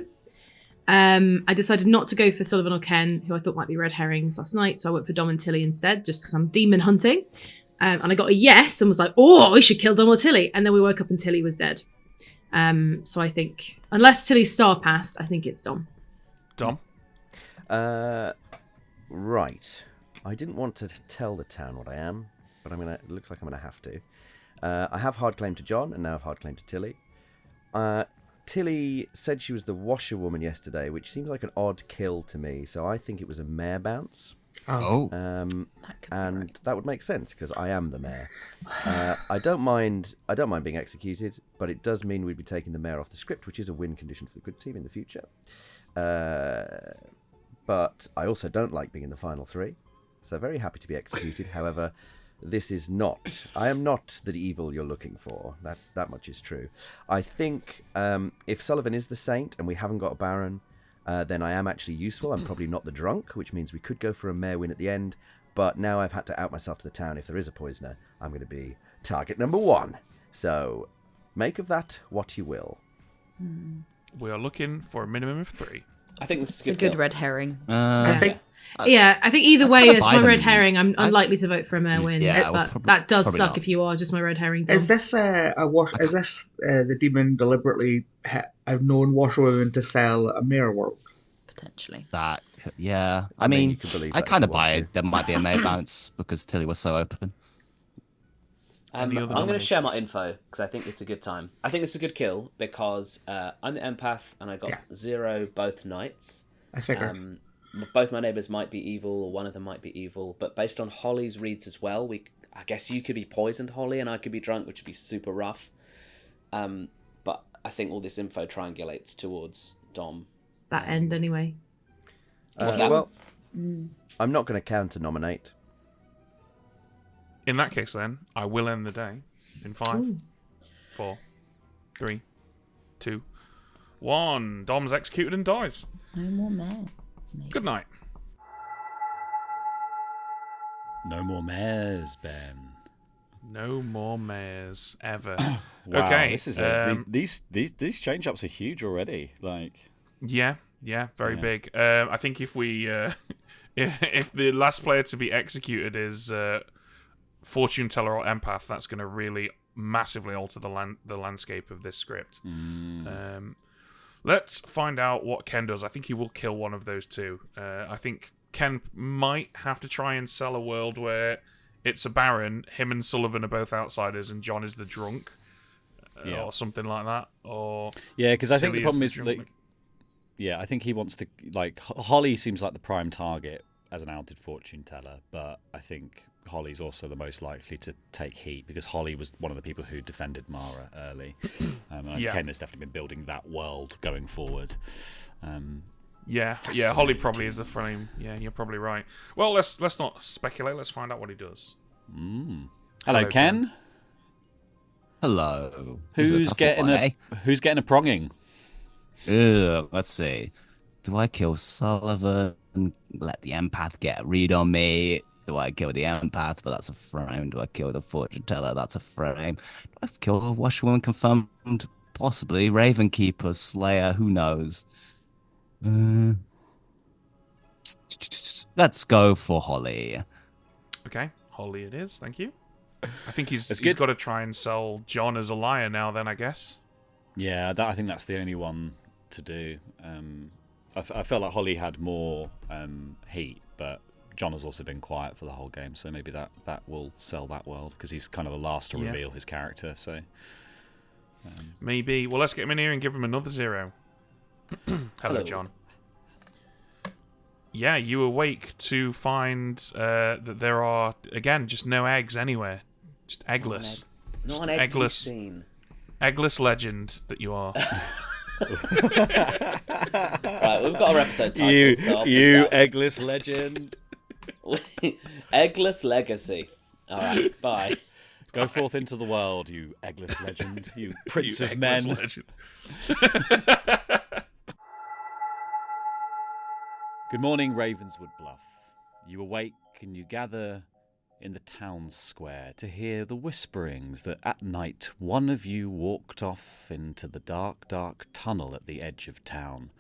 I decided not to go for Sullivan or Ken, who I thought might be red herrings last night, so I went for Dom and Tilly instead, just because I'm demon hunting. And I got a yes and was like, we should kill Dom or Tilly. And then we woke up and Tilly was dead. So I think, unless Tilly's star passed, I think it's Dom. Dom? Right. I didn't want to tell the town what I am, but it looks like I'm going to have to. I have hard claim to John, and now I have hard claim to Tilly. Tilly said she was the washerwoman yesterday, which seems like an odd kill to me, so I think it was a mare bounce. And that would make sense because I am the mayor. I don't mind being executed, but it does mean we'd be taking the mayor off the script, which is a win condition for the good team in the future. But I also don't like being in the final 3, so very happy to be executed. However, this is not. I am not the evil you're looking for. That much is true. I think if Sullivan is the saint and we haven't got a Baron, then I am actually useful. I'm probably not the drunk, which means we could go for a mayor win at the end. But now I've had to out myself to the town. If there is a poisoner, I'm going to be target number 1. So make of that what you will. We are looking for a minimum of 3. I think this is a good red herring. I think either way, as my red herring, I'm unlikely to vote for a mayor win. But that does suck not. if you are just my red herring. Is this Is this the demon deliberately have known washerwomen to sell a mayor work? Potentially. I mean, I kind of buy want it. There might be a May bounce because Tilly was so open. I'm going to share my info because I think it's a good time. I think it's a good kill because I'm the empath and I got 0 both nights. I figure. Both my neighbours might be evil or one of them might be evil, but based on Holly's reads as well, I guess you could be poisoned, Holly, and I could be drunk, which would be super rough. But I think all this info triangulates towards Dom. That end anyway. Well, I'm not going to counter-nominate. In that case, then, I will end the day in 5, 4, 3, 2, 1. Dom's executed and dies. No more mares. Maybe. Good night. No more mares, Ben. No more mares ever. Wow, okay. This is these change ups are huge already. Like. Yeah, very big. I think if we if the last player to be executed is fortune teller or empath, that's going to really massively alter the landscape of this script. Let's find out what Ken does. I think he will kill one of those two. I think Ken might have to try and sell a world where it's a baron, him and Sullivan are both outsiders, and John is the drunk, or something like that. Or because I think the Tilly problem the is drunk. I think he wants to, like, Holly seems like the prime target as an outed fortune teller, but I think Holly's also the most likely to take heat because Holly was one of the people who defended Mara early. Ken has definitely been building that world going forward. Holly probably is the frame. Yeah, you're probably right. Well, let's not speculate. Let's find out what he does. Hello, Ken. Hello. Who's getting a pronging? Let's see. Do I kill Sullivan? Let the empath get a read on me? Do I kill the empath? But that's a frame. Do I kill the fortune teller? That's a frame. Do I kill a washerwoman confirmed? Possibly. Ravenkeeper, Slayer, who knows? Let's go for Holly. Okay, Holly it is. Thank you. I think he's good. got to try and sell John as a liar now then, I guess. Yeah, I think that's the only one to do. I felt like Holly had more heat, but John has also been quiet for the whole game, so maybe that will sell that world, because he's kind of the last to reveal his character. So maybe. Well, let's get him in here and give him another 0. Hello, John. Yeah, you awake to find that there are, again, just no eggs anywhere. Just eggless. Not an egg scene. Eggless legend that you are. Right, we've got our episode title. You eggless legend. Eggless legacy. All right, bye. Go forth into the world, you eggless legend, you prince You of men. legend. Good morning, Ravenswood Bluff. You awake and you gather in the town square to hear the whisperings that at night one of you walked off into the dark, dark tunnel at the edge of town,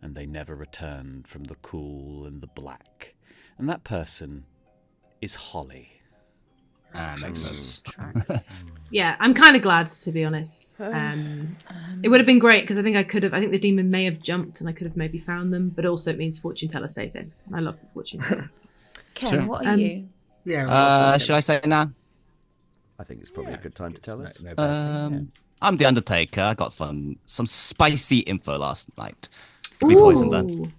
and they never returned from the cool and the black. And that person is Holly. Makes sense. Yeah, I'm kind of glad, to be honest. It would have been great because I think the demon may have jumped and I could have maybe found them, but also it means fortune teller stays in. And I love the fortune teller. Ken, what are you? Yeah. Should I say it now? I think it's probably a good time to tell us. I'm the Undertaker. I got some spicy info last night. We poisoned them.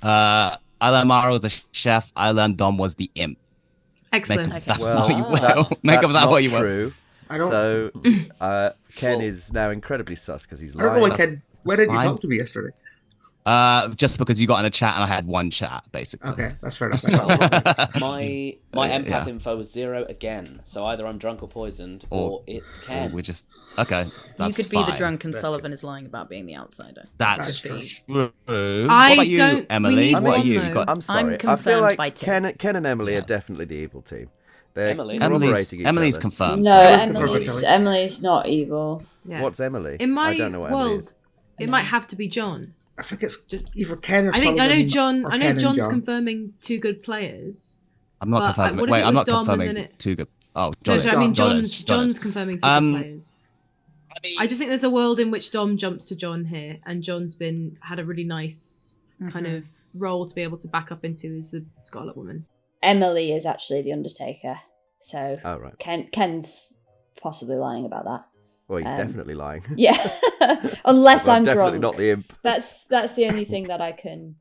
I learned Mara was the chef. I learned Dom was the imp. Excellent. Make of that what you will. I don't. So Ken is now incredibly sus because he's I don't know lying. why Ken. Why didn't you talk to me yesterday? Just because you got in a chat and I had one chat, basically. Okay, that's fair enough. My empath info was 0 again, so either I'm drunk or poisoned, or it's Ken. We're just okay. That's you could be the fine. drunk and Sullivan is lying about being the outsider. That's true. What I about you, don't- we Emily? need What one, are you? though. You got I'm sorry. I confirmed feel like by Tim. Ken and Emily are definitely the evil team. They're Emily? corroborating each Emily's other. confirmed. No, so- Emily's not evil. Yeah. What's Emily? In my I don't know what Emily world, is. it might have to be John. I think it's just either Ken or I know Sullivan John. or I know Ken and John's John. confirming 2 good players. I'm not But, confirming. what if Wait, it I'm was not Dom and confirming then it- too good. Oh, No, John. sorry, I mean John John's confirming 2 good players. I just think there's a world in which Dom jumps to John here, and John's had a really nice kind of role to be able to back up into as the Scarlet Woman. Emily is actually the Undertaker, so Oh, right. Ken's possibly lying about that. Well, he's definitely lying. Yeah, unless Well, I'm definitely drunk. not the imp. That's the only thing that I can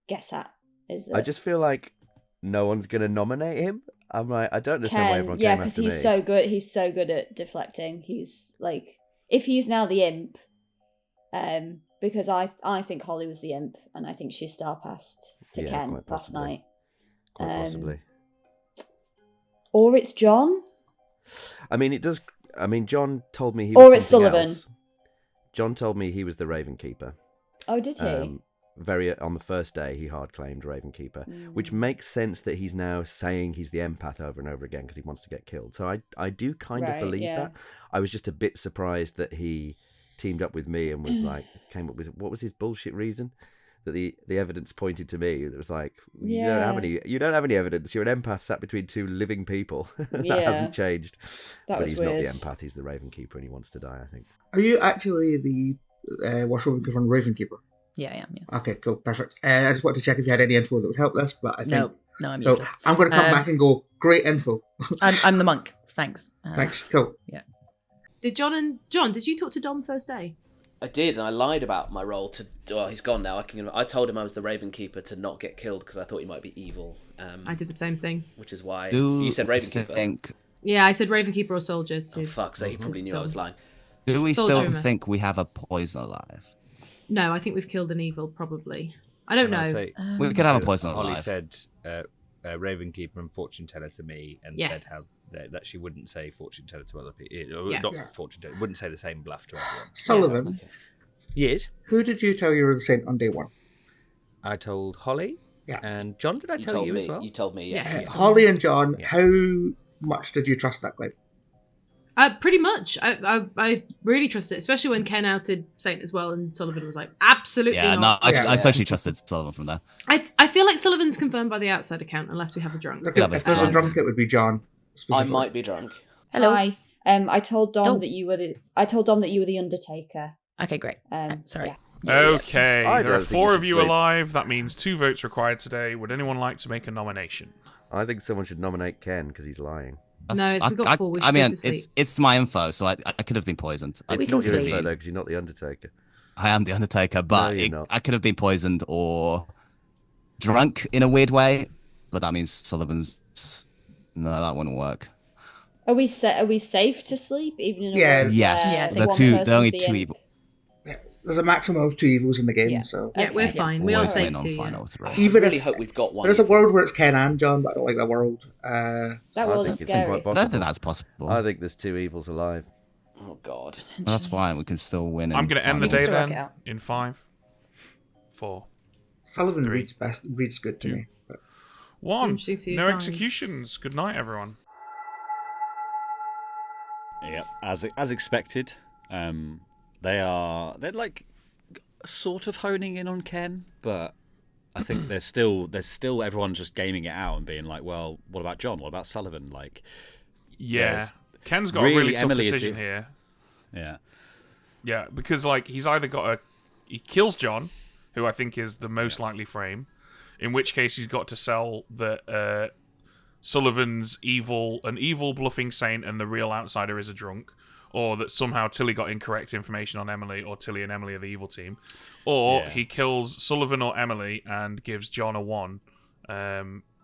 guess at. Is that I just feel like no one's going to nominate him. I'm like, I don't understand why Ken, everyone yeah, came because after me. he's so good. He's so good at deflecting. He's like, if he's now the imp, because I think Holly was the imp, and I think she star passed to Yeah, Ken quite last possibly. night. Quite possibly. Or it's John. I mean, it does. I mean, John told me he Or was it's something Sullivan. else. John told me he was the Ravenkeeper. Oh, did he? On the first day, he hard claimed Ravenkeeper, which makes sense that he's now saying he's the empath over and over again because he wants to get killed. So I do kind of believe that. I was just a bit surprised that he teamed up with me and was like, came up with, what was his bullshit reason? that the evidence pointed to me. It was like, you Yeah. don't have any evidence. You're an empath sat between two living people. That Yeah. hasn't changed. That But was he's weird. not the empath. He's the Raven Keeper, and he wants to die, I think. Are you actually the Washerwoman from Ravenkeeper? Yeah, I am. Yeah. Okay, cool, perfect. I just wanted to check if you had any info that would help this, but I think No, I'm so. useless. I'm going to come back and go, great info. I'm the monk. Thanks. Thanks, cool. Yeah. Did John, did you talk to Dom first day? I did, and I lied about my role to. Well, he's gone now. I told him I was the Raven Keeper to not get killed because I thought he might be evil. I did the same thing. Which is why Do you said Raven Keeper. think, Yeah, I said Ravenkeeper or Soldier too. Oh fuck! So he probably knew I was lying. do we Soldier, still man. think we have a poison alive? No, I think we've killed an evil, probably. I don't Can I know. say- We could have a So poison Holly alive. said Raven Keeper and Fortune Teller to me, and Yes. said how that she wouldn't say Fortune Teller to other people. Yeah. Not Yeah. Fortune Teller. Wouldn't say the same bluff to everyone. Sullivan, Okay. Yes. who did you tell you were the saint on day one? I told Holly. Yeah. And John, did I You tell told you me. as well? You told me. Yeah. Yeah. Holly and John, Yeah. how much did you trust that claim? Pretty much. I really trust it, especially when Ken outed Saint as well, and Sullivan was like, absolutely Yeah, no, not. I Yeah. totally trusted Sullivan from there. I feel like Sullivan's confirmed by the outside account, unless we have a drunk. Look, Yeah, if but there's a John- drunk, it would be John. I specifically. might be drunk. Hello. Hi. I told Dom Oh. that you were the. I told Dom that you were the Undertaker. Okay, great. Sorry. Yeah. Okay, I there don't are think 4 you of should you sleep. alive. That means 2 votes required today. Would anyone like to make a nomination? I think someone should nominate Ken because he's lying. No, if we've got 4, we should I mean, go to sleep. it's my info, so I could have been poisoned. We It's can not your sleep. info though, because you're not the Undertaker. I am the Undertaker, but you're not. I could have been poisoned or drunk in a weird way. But that means Sullivan's. No, that wouldn't work. Are we safe to sleep even in a Yeah. world Yes, where Yeah, the the one two. person's They're only the two imp? evil. There's a maximum of 2 evils in the game, Yeah. so Yeah, we're Okay. fine. We are Always safe win on too. final Yeah. three. even I really if hope we've got one. there's a world where it's Ken and John, but I don't like that world. That I world think is it's scary. quite I don't possible. think that's possible. I think there's 2 evils alive. Oh god. Well, that's fine. We can still win. I'm going to end the We can day still work it then out. in 5, 4, Sullivan 3, reads good to 2. me. But 1. Interesting to see who No dies. executions. Good night, everyone. Yeah, as expected, they're like sort of honing in on Ken, but I think there's still everyone just gaming it out and being like, well, what about John? What about Sullivan? Like, Yeah. Yes. Ken's got Really, a really tough Emily is decision the- here. yeah, Yeah, because like he's either he kills John, who I think is the most likely frame, in which case he's got to sell that Sullivan's an evil bluffing saint, and the real outsider is a drunk, or that somehow Tilly got incorrect information on Emily, or Tilly and Emily are the evil team, or Yeah. he kills Sullivan or Emily and gives John a 1,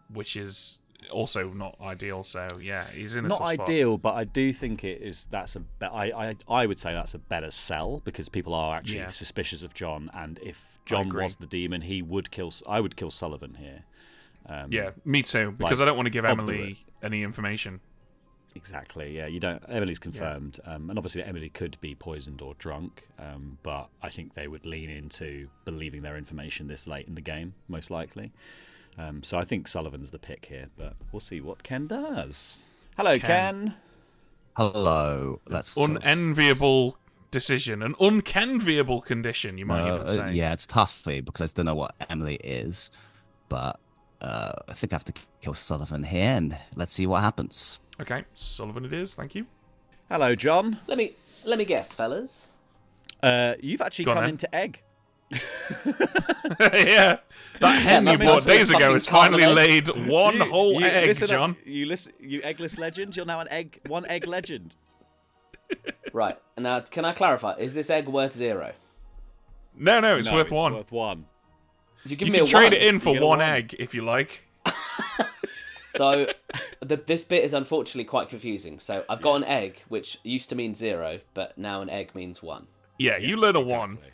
which is also not ideal. So yeah, he's in a not tough spot. ideal, but I do think I would say that's a better sell because people are actually Yeah. suspicious of John, and if John agree. was the demon, I would kill Sullivan here. Yeah, me too, because like, I don't want to give of the Emily any information. Exactly. Yeah, you don't. Emily's confirmed, and obviously Emily could be poisoned or drunk. But I think they would lean into believing their information this late in the game, most likely. So I think Sullivan's the pick here, but we'll see what Ken does. Hello, Ken. Hello. Let's Unenviable decision, an uncanviable condition, you might even say. Yeah, it's tough for me because I still know what Emily is, but I think I have to kill Sullivan here, and let's see what happens. Okay, Sullivan it is. Thank you. Hello, John. Let me guess, fellas. You've actually Go on, come then. into egg. Yeah, that hen you that bought means days a ago fucking has finally carton of laid one whole egg, listen up, John. you eggless legend. You're now one egg legend. Right, now can I clarify? Is this egg worth 0? No, it's No, worth 1. Worth 1. You give You me can a trade 1. it in for You get a 1 1. egg if you like. So this bit is unfortunately quite confusing. So I've got an egg, which used to mean 0, but now an egg means 1. Yeah, you learn a 1. Exactly.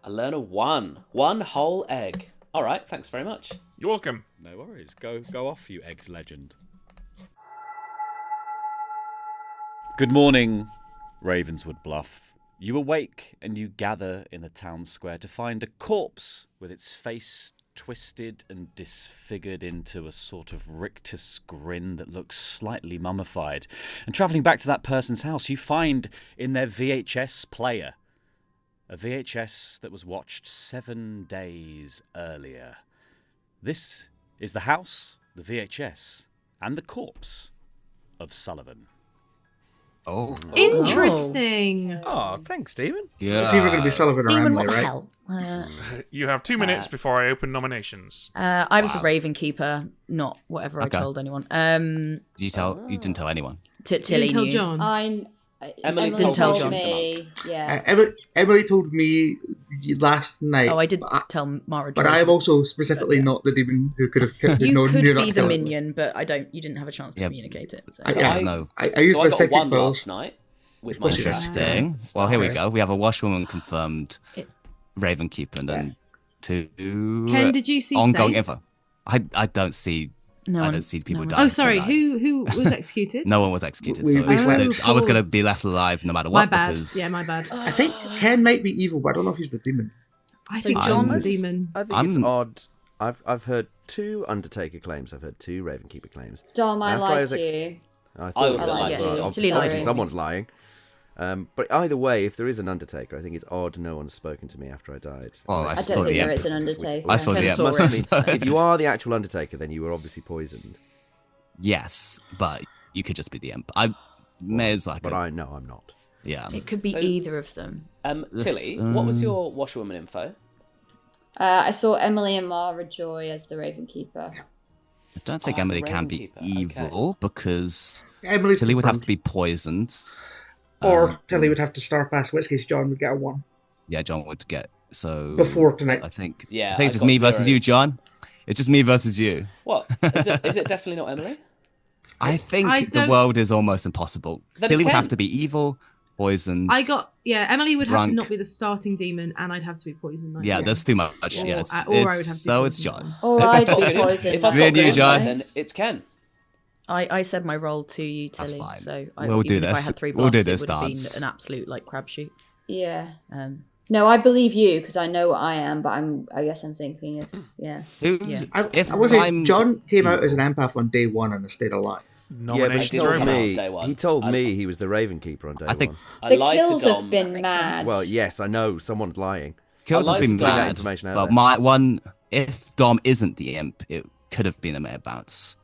I learn a 1. 1 whole egg. All right, thanks very much. You're welcome. No worries. Go off, you eggs legend. Good morning, Ravenswood Bluff. You awake and you gather in the town square to find a corpse with its face twisted and disfigured into a sort of rictus grin that looks slightly mummified. And travelling back to that person's house, you find in their VHS player A VHS that was watched 7 days earlier. This is the house, the VHS, and the corpse of Sullivan. Oh. Interesting. Oh, thanks, Stephen. Yeah. It's either going to be Sullivan or Demon, Emily, what the right? hell? You have 2 minutes before I open nominations. I was the Raven Keeper, not whatever I told anyone. You didn't tell anyone. Tilly You tell knew. John. Emily didn't tell told John. me. Yeah. Emily told me last night. Oh, I did tell Mara. But I'm also specifically not the demon who could have You known. could knew not be to the kill minion, but you didn't have a chance to communicate it. So. I used So my I got psychic one powers. last night with my Interesting. Well, here we go. We have a washwoman confirmed, Raven Keeper, and then 2. Ken, did you see ongoing Saved? info? I don't see. I don't see people die. Oh, sorry. Who was executed? No one was executed. We So slept. I was going to be left alive no matter what. My bad. Because Yeah, my bad. I think Ken might be evil, but I don't know if he's the demon. I think John's the demon. I think it's odd. I've heard 2 Undertaker claims. I've heard 2 Ravenkeeper claims. Dom, I After liked was you. I I thought also liked you. obviously someone's lying. But either way, if there is an Undertaker, I think it's odd no one's spoken to me after I died. Oh, I don't think there is an Undertaker. I saw the Ken saw Emp. it. If you are the actual Undertaker, then you were obviously poisoned. Yes, but you could just be the Emp. Mayor's like. But I know I'm not. Yeah. It could be either of them. Tilly, what was your washerwoman info? I saw Emily and Mara Joy as the Raven Keeper. I don't think as Emily a can be Ravenkeeper, evil because Emily's Tilly would have confirmed. to be poisoned. Or Tilly would have to star past, in which case John would get a 1. Yeah, John would get so Before tonight. I think. Yeah, I think it's I just me got versus you, zeros. John. It's just me versus you. What? Is it definitely not Emily? I think I the don't- world is almost impossible. Then Tilly it's would have Ken. to be evil, poisoned. Emily would have to Drunk. not be the starting demon, and I'd have to be poisoned. Yeah, there's too much. Or- Yeah, it's, or I would have to be so it's poisoned. John. Or If I'd I've got be good- poisoned. If I've Me got and you, good info, John. then it's Ken. I said my role to you, That's Tilly. fine. So We'll do even if I this. had 3 We'll do bluffs, this it would have dance. been an absolute crapshoot. Yeah. No, I believe you because I know what I am, but I guess I'm thinking of I will say John came out as an empath on day 1 and has stayed alive. Nominations he are told open. me. Day one. He told me he was the Ravenkeeper on day 1. The kills have been mad. Well, yes, I know someone's lying. Kills have been Put that mad, information out but there. if Dom isn't the imp, it could have been a mayor bounce.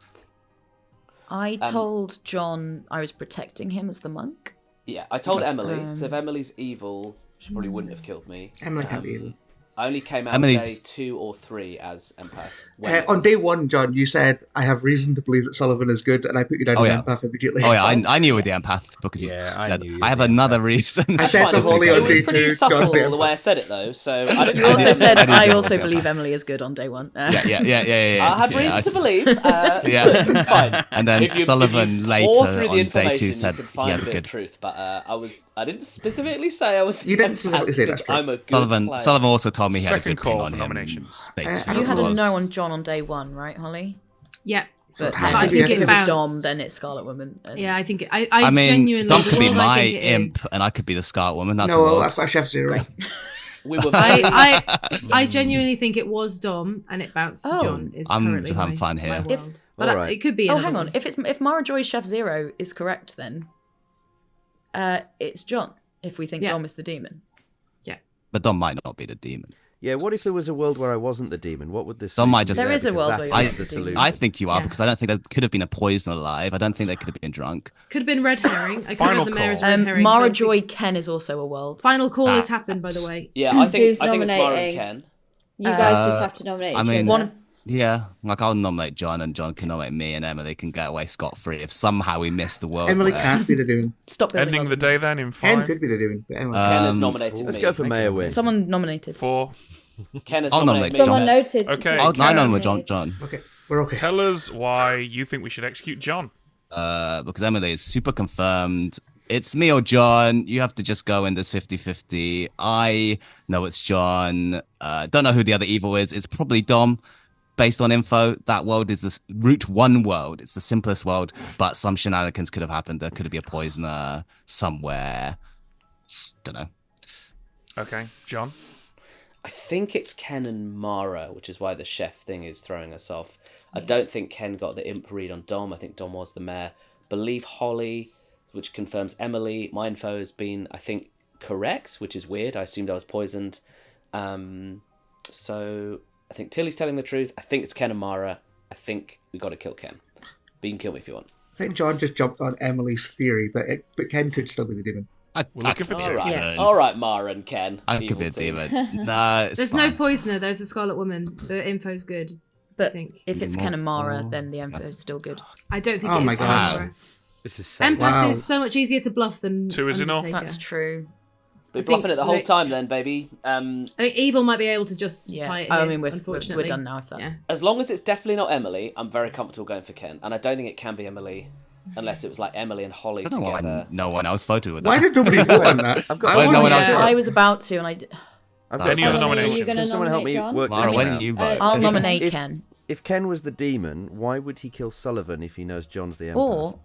I told John I was protecting him as the monk. Yeah, I told Emily. So if Emily's evil, she probably wouldn't have killed me. Emily can't be evil. I only came out Emily's- day 2 or 3 as empath. When it On was- day 1, John, you said, I have reason to believe that Sullivan is good, and I put you down Oh, as yeah. empath immediately. Oh yeah, I knew you were the empath because you said I have another reason. I said Fine, to it was- Holly it on was day pretty 2, subtle John, the way I said it though, so I didn't You also said I did I say also that. believe Emily is good on day 1. yeah. I had reason I to s- believe. Yeah. Fine. And then If you Sullivan pour later through the on day information, 2 you said could he find has a a bit good. of truth, but I didn't specifically say I was. You didn't empath specifically say because that's true. I'm a good Sullivan player. also told me he had a Second good ping call on for him. nominations. Day You two You had a was- no on John on day 1, right, Holly? Yeah. But How then could if we it's have with bounced? Dom, then it's Scarlet Woman. and- Yeah, I think I I mean, genuinely. Dom the could be world I my think it imp, is- and I could be the Scarlet Woman. That's No, wild. I've got Chef Zero. We were very... I genuinely think it was Dom and it bounced to Oh. John. Is I'm currently just having my- fun my here. world. But Alright. it could be. Oh, another hang on. one. If Mara Joy's Chef Zero is correct, then it's John. If we think Yeah. Dom is the demon. But Dom might not be the demon. Yeah, what if there was a world where I wasn't the demon? What would this Dom might solution just- be There is a Because world that where is you're the not the demon. solution. I think you are Yeah. because I don't think there could have been a poison alive. I don't think they could have been drunk. Could have been red herring. I could Final have the mayor as call. red herring. Mara so I Joy think- Ken is also a world. Final call has happened, by the way. Yeah, I think Who's it's Mara and nominating? Ken. You guys just Uh, have to nominate I each mean- other. Yeah, like I'll nominate John, and John can nominate me, and Emily can get away scot free if somehow we miss the world. Emily where- can't be the demon. Stop building Ending the husbands. day then in Ken 5, could be the demon, but Emily Ken has Um, nominated Let's me. go for Mayor win. Someone nominated. 4. Ken has I'll nominated nominate me. Someone noted. Okay. someone I know with nominated. John. Okay, we're okay. Tell us why you think we should execute John. Because Emily is super confirmed. It's me or John. You have to just go in this 50-50. I know it's John. Don't know who the other evil is. It's probably Dom. Based on info, that world is this Route 1 world. It's the simplest world, but some shenanigans could have happened. There could be a poisoner somewhere. Don't know. Okay, John. I think it's Ken and Mara, which is why the chef thing is throwing us off. I don't think Ken got the imp read on Dom. I think Dom was the mayor. Believe Holly, which confirms Emily. My info has been, I think correct, which is weird. I assumed I was poisoned. So I think Tilly's telling the truth. I think it's Ken and Mara. I think we got to kill Ken. But you can kill me if you want. I think John just jumped on Emily's theory, but Ken could still be the demon. We're looking for two. All right, Mara and Ken. I could be a demon. No, it's There's fine. no poisoner. There's a Scarlet Woman. The info's good. But I think. if it's Ken and Mara, then the info is still good. I don't think Oh it my is God. Mara. This is so Empath Wow. is so much easier to bluff than 2 is enough. Undertaker. That's true. We're I think bluffing it the whole they- time then, baby. I mean, Evil might be able to just tie it in. I mean, we're unfortunately. done now if that's. As long as it's definitely not Emily, I'm very comfortable going for Ken. And I don't think it can be Emily unless it was like Emily and Holly I don't know why together. no one else voted with that. Why did nobody vote on that? I've got I no one wasn't else there. I was about to, and I. I've That's Any other fine. nomination? You're gonna Can someone help me nominate John? work Mara, this why one didn't you out? vote? I'll If- nominate if- Ken. If Ken was the demon, why would he kill Sullivan if he knows John's the empath? Or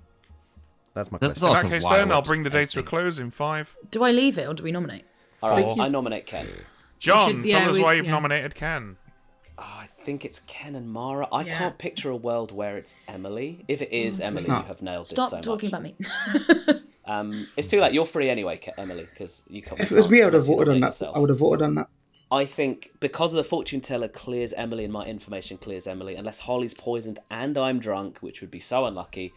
That's my There's question. In lots that of case, wild then I'll bring the day to a endings. close in 5. do I leave it or do we nominate? All right, Four. I nominate Ken. John, yeah, tell us we- why you've yeah. nominated Ken. Oh, I think it's Ken and Mara. I Yeah. can't picture a world where it's Emily. If it is Emily, you not. have nailed this Stop so talking much. about me. It's too late. You're free anyway, Emily, because you can't. If it was me, I would have unless you voted on nominate that. yourself. I would have voted on that. I think because of the fortune teller clears Emily and my information clears Emily, unless Holly's poisoned and I'm drunk, which would be so unlucky,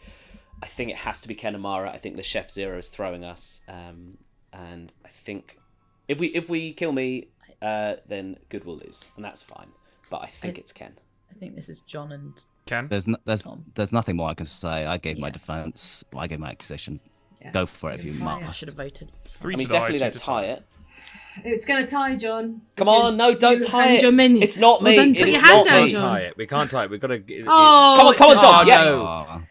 I think it has to be Ken and Mara. I think the Chef Zero is throwing us, and I think if we kill me, then good will lose, and that's fine. But I think it's Ken. I think this is John and Ken? There's nothing more I can say. I gave my Yeah. defense. I gave my accusation. Yeah. Go for it if you I must. should have voted. 3 I mean, to die, definitely 2 don't to tie it. It's going to tie, John. Come on, because no, don't you tie hand it. your minion. It's not Well, me. then It put is your hand not down, me. We can't John. tie it. We can't tie it. We've got to. Oh, Come on, it's come on, not. Dom. Yes. Oh.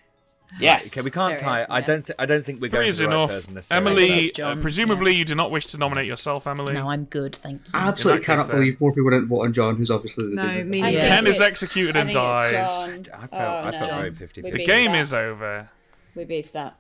Yes. Okay, we can't There tie it it. is, I don't think we're 3 going is to the right enough. person necessarily. Emily, That's John, presumably you do not wish to nominate yourself, Emily. No, I'm good, thank you. I absolutely In that case, cannot then. believe more people didn't vote on John, who's obviously the No, demon. me I neither. think Ken is it's- executed I and think it's dies. John. I felt Oh, very no. 50-50. We The beefed game that. is over. We beefed that.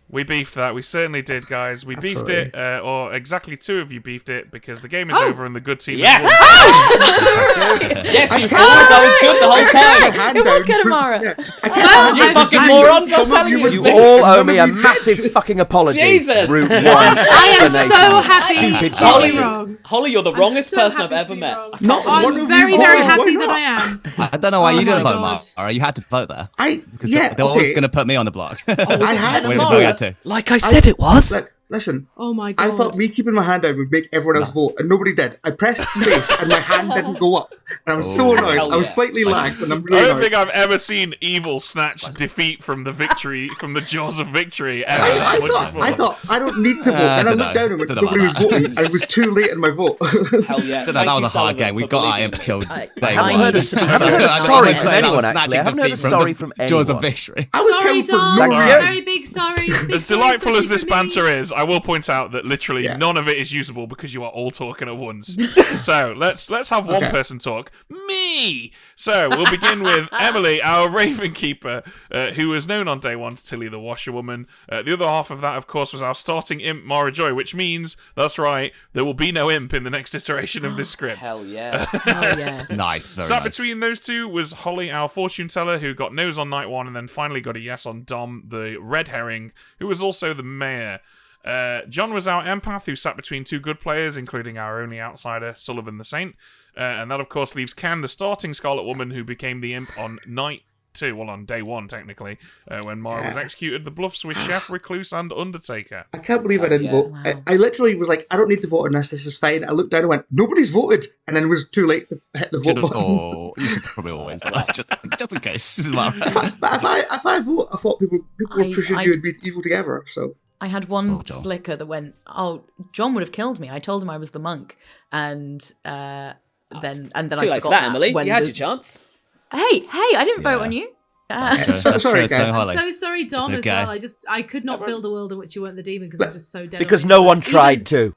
We beefed that. We certainly did, guys. We beefed Absolutely. it, or exactly 2 of you beefed it, because the game is Oh. over and the good team Yes. has won. Yes, you fools! I was good the whole time. Hand It was down. Ken and Mara. Yeah. Well, You I'm- fucking I'm- morons! I'm some of telling you you. would it's You me. all owe None me of a you did. massive fucking apology. Jesus. Route 1. I am so explanation. happy Stupid to Holly, be wrong. Holly, you're the I'm wrongest so person happy I've to ever be met. wrong. Not one I'm of very, you very voted. happy Why that not? I am. I don't know why Oh you didn't my vote, God. Mara. You had to vote there. Because They're always going to put me on the block. I had we, to we vote. had to. Like I said, it was. Look, listen. Oh my I god. thought me keeping my hand out would make everyone else vote, and nobody did. I pressed space, and my hand didn't go up. And I was so Oh, annoyed. hell I was yeah. slightly lagged, and I'm I really don't annoyed. think I've ever seen Evil snatch defeat from the victory, from the jaws of victory ever. I that much before. thought I don't need to vote. Then I dunno. looked down and went, Dunno nobody was about that. voting. I was too late in my vote. Hell yeah. That Thank was you, a hard Sullivan, game. We for got our believing imp in me. killed I day haven't one. heard a sorry I haven't heard a I sorry wouldn't from say that anyone, was actually. I snatching haven't heard a defeat from sorry the from jaws of anyone. victory. I was Sorry, coming from Dom. nowhere. you. Very big sorry. Big As sorry, delightful as especially this for me. banter is, I will point out that literally Yeah. none of it is usable because you are all talking at once. So let's have one Okay. person talk. Me. So we'll begin with Emily, our Raven Keeper, who was known on day 1 to Tilly the Washerwoman. The other half of that, of course, was our starting imp Mara Joy, which means that's right. There will be no imp in the next iteration of this script. Hell yeah. Oh, yeah. Nice, very Sat nice. between those two was Holly, our fortune teller, who got no's on night 1 and then finally got a yes on Dom, the red herring, who was also the mayor. John was our empath, who sat between 2 good players, including our only outsider, Sullivan the Saint. And that, of course, leaves Ken, the starting Scarlet Woman, who became the imp on night 2, well, on day 1, technically, when Mara was executed. The bluffs with Chef, Recluse, and Undertaker. I can't believe I didn't yeah. vote. Wow. I literally was like, I don't need to vote on this. This is fine. I looked down and went, nobody's voted. And then it was too late to hit the vote Should've- button. oh, you should probably always just in case. But if I vote, I thought people would presume I- you would be evil together. So I had one Oh, John. flicker that went, oh, John would have killed me. I told him I was the monk. And then Too I late forgot for that, Emily. when You had the- your chance. Hey, I didn't vote Yeah. on you. So sorry, true, Ken. I'm Holly. so sorry, Dom, It's as okay. well. I could not build a world in which you weren't the demon because I'm just so dead. Because on no it. one Even- tried to.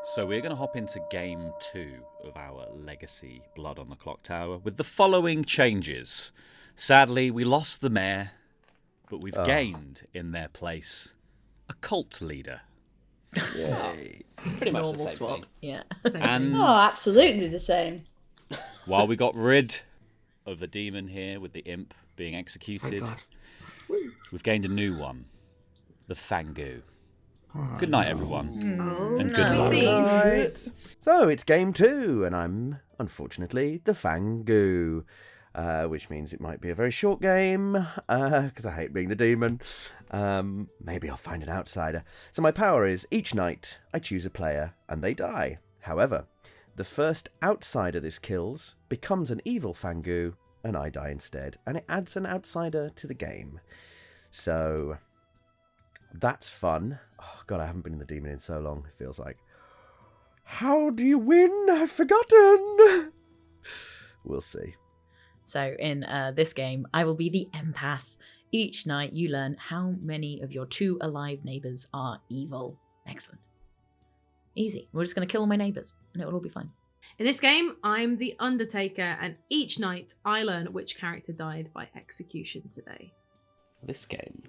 So we're going to hop into game 2 of our legacy Blood on the Clocktower with the following changes. Sadly, we lost the mayor, but we've gained in their place a cult leader. Yay. Pretty much the Normal same swap. thing. Yeah. Same And thing. Oh, absolutely the same. while we got rid of the demon here with the imp being executed, God. we've gained a new one, the Fangu. Good night, everyone. Oh, And good sweet luck. beans. So it's game 2, and I'm, unfortunately, the Fangu. Which means it might be a very short game, because I hate being the demon. Maybe I'll find an outsider. So my power is, each night, I choose a player, and they die. However, the first outsider this kills becomes an evil Fangu, and I die instead, and it adds an outsider to the game. So, that's fun. Oh god, I haven't been in the demon in so long, it feels like. How do you win? I've forgotten! We'll see. So in this game, I will be the empath. Each night you learn how many of your 2 alive neighbours are evil. Excellent. Easy. We're just going to kill all my neighbours and it will all be fine. In this game, I'm the Undertaker, and each night I learn which character died by execution today. This game,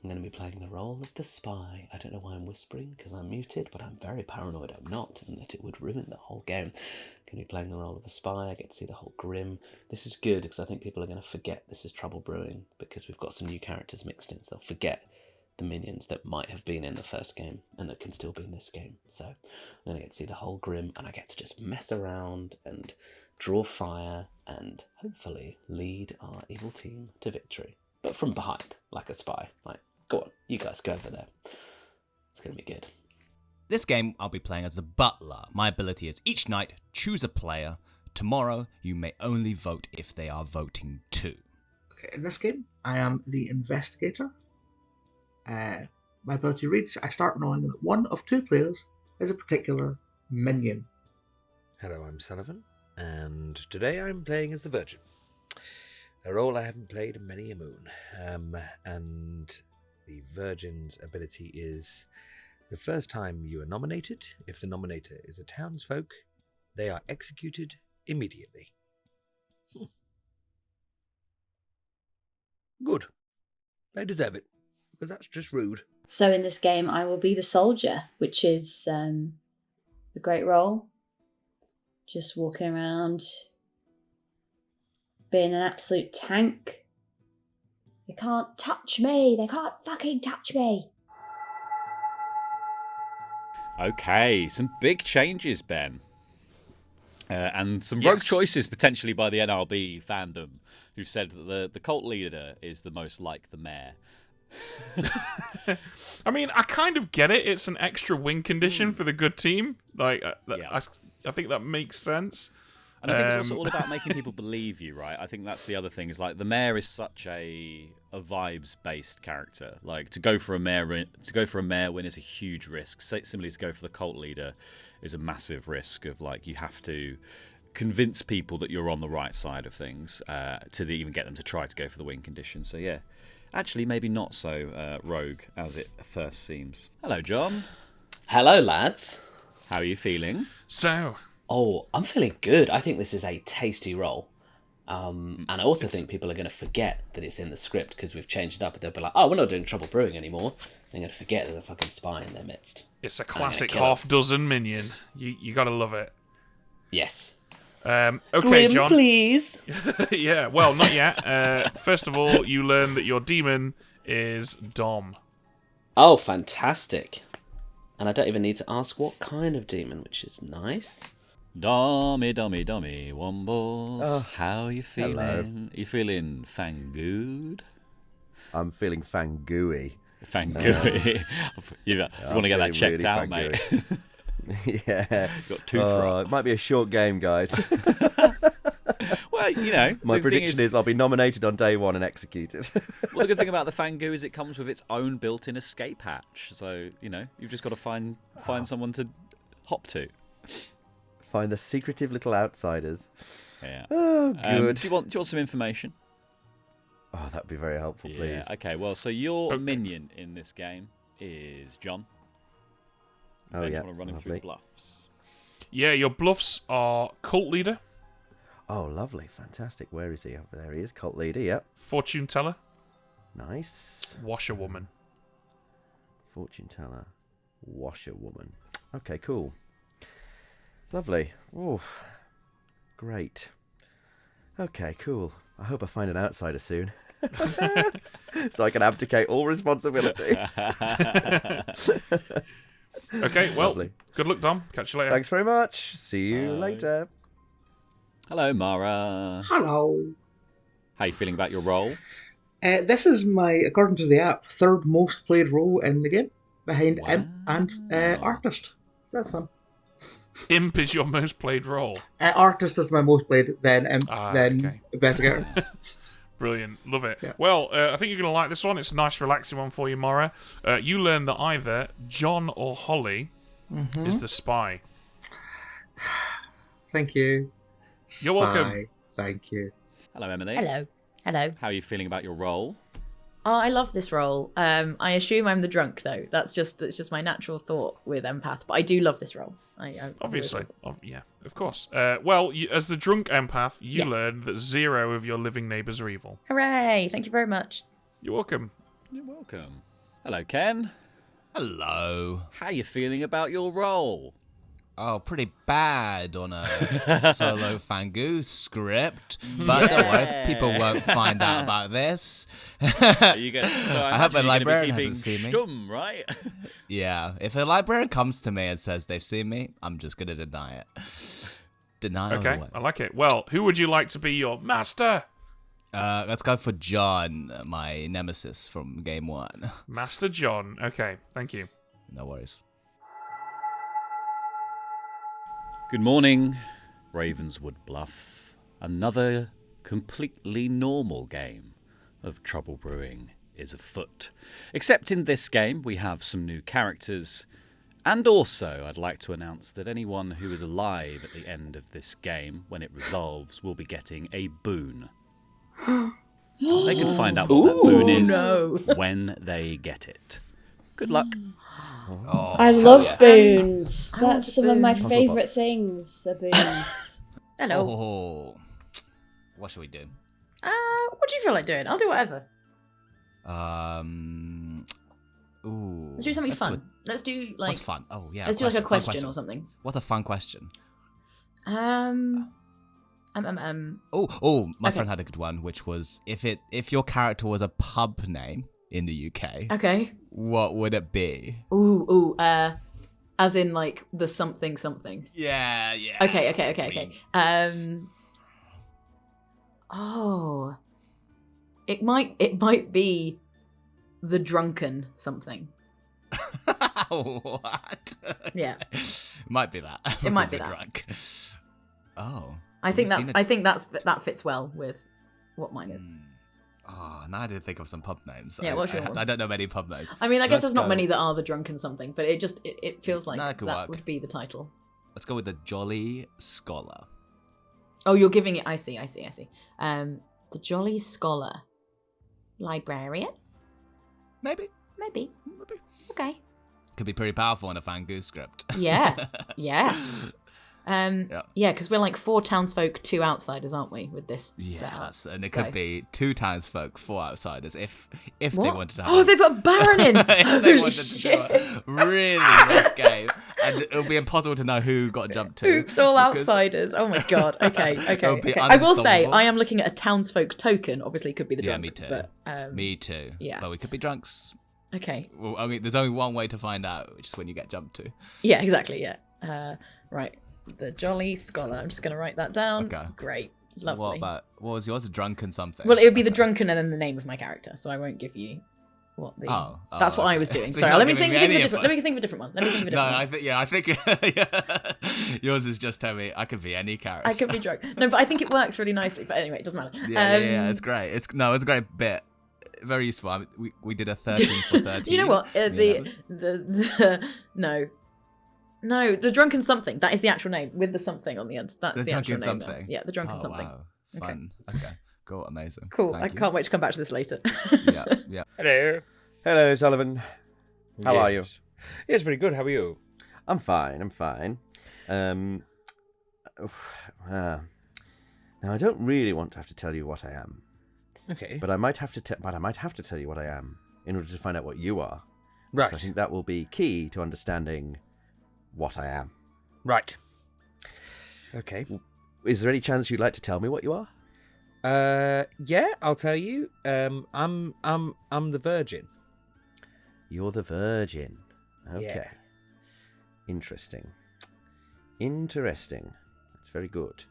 I'm going to be playing the role of the spy. I don't know why I'm whispering, because I'm muted, but I'm very paranoid I'm not, and that it would ruin the whole game. I'm going to be playing the role of the spy. I get to see the whole Grim. This is good, because I think people are going to forget this is Trouble Brewing, because we've got some new characters mixed in, so they'll forget the minions that might have been in the first game, and that can still be in this game. So I'm going to get to see the whole Grim, and I get to just mess around, and draw fire, and hopefully lead our evil team to victory. But from behind, like a spy. Like, go on, you guys go over there. It's going to be good. This game, I'll be playing as the butler. My ability is each night, choose a player. Tomorrow, you may only vote if they are voting too. Okay, in this game, I am the investigator. My ability reads, I start knowing that one of 2 players is a particular minion. Hello, I'm Sullivan, and today I'm playing as the Virgin. A role I haven't played in many a moon. And the Virgin's ability is, the first time you are nominated, if the nominator is a townsfolk, they are executed immediately. Good. They deserve it, because that's just rude. So in this game, I will be the soldier, which is a great role. Just walking around, being an absolute tank. They can't touch me. They can't fucking touch me. Okay, some big changes, Ben. And some rogue choices potentially by the NRB fandom, who said that the cult leader is the most like the mayor. I mean, I kind of get it. It's an extra win condition for the good team. Like, I think that makes sense. And I think it's also all about making people believe you, right? I think that's the other thing. Is like the mayor is such a vibes-based character. Like to go for a mayor win is a huge risk. Similarly, to go for the cult leader is a massive risk. Of like you have to convince people that you're on the right side of things to even get them to try to go for the win condition. So yeah, actually maybe not so rogue as it first seems. Hello, John. Hello, lads. How are you feeling? Oh, I'm feeling good. I think this is a tasty roll. And I also think people are going to forget that it's in the script because we've changed it up. And they'll be like, oh, we're not doing Trouble Brewing anymore. They're going to forget there's a fucking spy in their midst. It's a classic half-dozen minion. You got to love it. Yes. Okay, Grim, John. please. Yeah, well, not yet. First of all, you learn that your demon is Dom. Oh, fantastic. And I don't even need to ask what kind of demon, which is nice. Dommy, Wombles. How you feeling? Hello. You feeling fangooed? I'm feeling fangooey. Fangooey. You want to get that checked really out, mate. Yeah. Got tooth rot. It might be a short game, guys. Well, you know. My prediction is I'll be nominated on day 1 and executed. Well, the good thing about the Fangoo is it comes with its own built-in escape hatch. So, you know, you've just got to find someone to hop to. Find the secretive little outsiders. Yeah. Oh, good. Do you want some information? Oh, that'd be very helpful, please. Yeah. Okay. Well, so your minion in this game is John. Oh, yeah. Want to run him through the bluffs? Yeah, your bluffs are cult leader. Oh, lovely. Fantastic. Where is he? Over there he is. Cult leader, yep. Fortune teller. Nice. Washerwoman. Fortune teller. Washerwoman. Okay, cool. Lovely. Oof. Great. Okay, cool. I hope I find an outsider soon. So I can abdicate all responsibility. Okay, well, Lovely. Good luck, Dom. Catch you later. Thanks very much. See you later. Hello, Mara. Hello. How you feeling about your role? This is my, according to the app, third most played role in the game, behind Imp and Artist. That's fun. Imp is your most played role. Artist is my most played, then Imp, then okay. Investigator. Brilliant. Love it. Yeah. Well, I think you're going to like this one. It's a nice, relaxing one for you, Mara. You learn that either John or Holly is the spy. Thank you. You're welcome. Spy. Thank you. Hello, Emily. Hello. Hello. How are you feeling about your role? Oh, I love this role. I assume I'm the drunk though. That's just my natural thought with empath. But I do love this role. I Obviously. Yeah, of course. Well, as the drunk empath, you learn that 0 of your living neighbours are evil. Hooray! Thank you very much. You're welcome. You're welcome. Hello, Ken. Hello. How you feeling about your role? Oh, pretty bad on a solo Fangoose script, but don't worry, people won't find out about this. I hope a librarian hasn't seen me. Stum, right? Yeah, if a librarian comes to me and says they've seen me, I'm just gonna deny it. Deny. Okay, I like it. Well, who would you like to be your master? Let's go for John, my nemesis from game 1. Master John. Okay, thank you. No worries. Good morning, Ravenswood Bluff. Another completely normal game of Trouble Brewing is afoot. Except in this game, we have some new characters. And also, I'd like to announce that anyone who is alive at the end of this game, when it resolves, will be getting a boon. They can find out what that boon is when they get it. Good luck. Oh, I love boons. That's some of my favourite things, are boons. Hello. Oh, what should we do? What do you feel like doing? I'll do whatever. Ooh. Let's do something fun. Let's do like. What's fun? Oh yeah. Let's do like a question or something. What's a fun question? Oh, my friend had a good one, which was if your character was a pub name in the UK. Okay. What would it be? As in like the something something. Yeah. Okay. It might be the drunken something. What? Yeah. It might be that. It might be that. Drunk. Oh. I think that fits well with what mine is. Oh, now I did think of some pub names. Yeah, what's your one? I don't know many pub names. I mean, I guess there's not many that are the drunken something, but it feels like that would be the title. Let's go with the Jolly Scholar. Oh, you're giving it. I see. The Jolly Scholar. Librarian? Maybe. Okay. Could be pretty powerful in a Fangoose script. Yeah. Yeah, because we're like 4 townsfolk, 2 outsiders, aren't we? With this setup. And it could be 2 townsfolk, 4 outsiders if they wanted to have. Oh, they put a Baron in. If they wanted to do a really rough game, and it'll be impossible to know who got jumped to. Oops, all outsiders. Oh my god. Okay. I will say I am looking at a townsfolk token. Obviously, it could be the drunk. Yeah, me too. But, me too. Yeah, but we could be drunks. Okay. Well, there's only one way to find out, which is when you get jumped to. Yeah, exactly. Yeah. Right. The Jolly Scholar. I'm just going to write that down. Okay. Great. Lovely. What was yours? Drunken something? Well, it would be the drunken and then the name of my character, so I won't give you what the... That's what I was doing. So Sorry, let me think of a different one. No, I think yours is just tell me I could be any character. I could be drunk. No, but I think it works really nicely. But anyway, it doesn't matter. Yeah, it's great. It's a great bit. Very useful. I mean, we did a 13 for 13. You know what? No, the drunken something. That is the actual name with the something on the end. That's the actual name. Something. Yeah, the drunken something. Wow. Fun. Okay. Cool. Amazing. Cool. I can't wait to come back to this later. Yeah. Hello, Sullivan. How are you? Yes, very good. How are you? I'm fine. Now, I don't really want to have to tell you what I am. Okay. But I might have to tell you what I am in order to find out what you are. Right. So I think that will be key to understanding what I am. Right. Okay. Is there any chance you'd like to tell me what you are? Yeah, I'll tell you. I'm the Virgin. You're the Virgin. Okay. Yeah. Interesting. That's very good.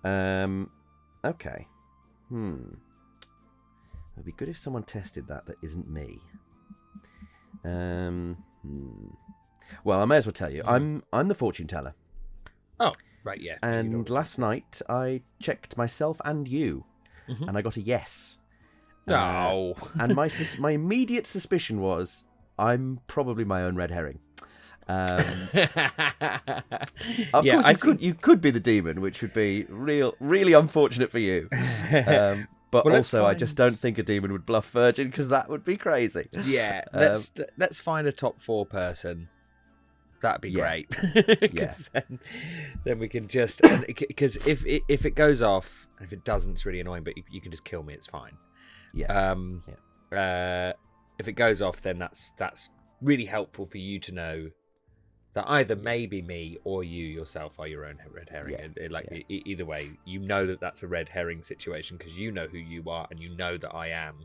Okay. It'd be good if someone tested that isn't me. Well, I may as well tell you. I'm the fortune teller. Oh, right, yeah. And last night I checked myself and you, and I got a yes. Oh. And my immediate suspicion was I'm probably my own red herring. Of course, you could be the demon, which would be really unfortunate for you. But well, also, I just don't think a demon would bluff Virgin because that would be crazy. Yeah, let's find a top 4 person. That'd be great. Then we can just because if it goes off, if it doesn't, it's really annoying. But you can just kill me. It's fine. Yeah. If it goes off, then that's really helpful for you to know that either maybe me or you yourself are your own red herring. Either way, you know that that's a red herring situation because you know who you are and you know that I am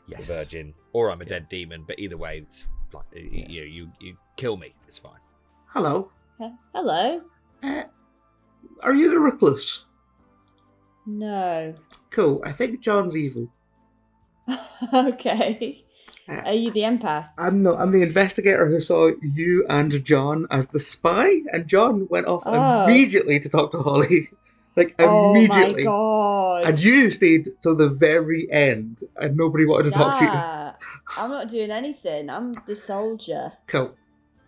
the Virgin or I'm a dead demon. But either way, it's like you kill me. It's fine. Hello. Hello. Are you the recluse? No. Cool. I think John's evil. Okay. Are you the empath? I'm not. I'm the investigator who saw you and John as the spy, and John went off immediately to talk to Holly. Immediately. Oh my god. And you stayed till the very end, and nobody wanted to talk to you. I'm not doing anything. I'm the soldier. Cool.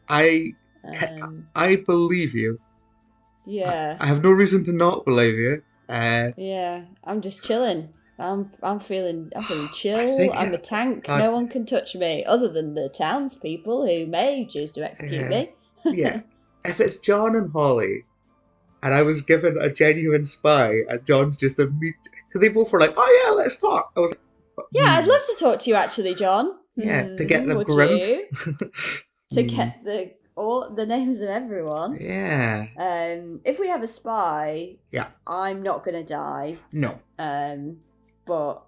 I believe you. Yeah. I have no reason to not believe you. Yeah. I'm just chilling. I'm feeling chill. I'm a tank. No one can touch me, other than the townspeople who may choose to execute me. Yeah. If it's John and Holly, and I was given a genuine spy, and John's just because they both were like, "Oh yeah, let's talk." I was like, "Yeah, I'd love to talk to you, actually, John." Yeah, to get them would grim. You? To get the names of everyone. Yeah. If we have a spy, yeah, I'm not gonna die. No. But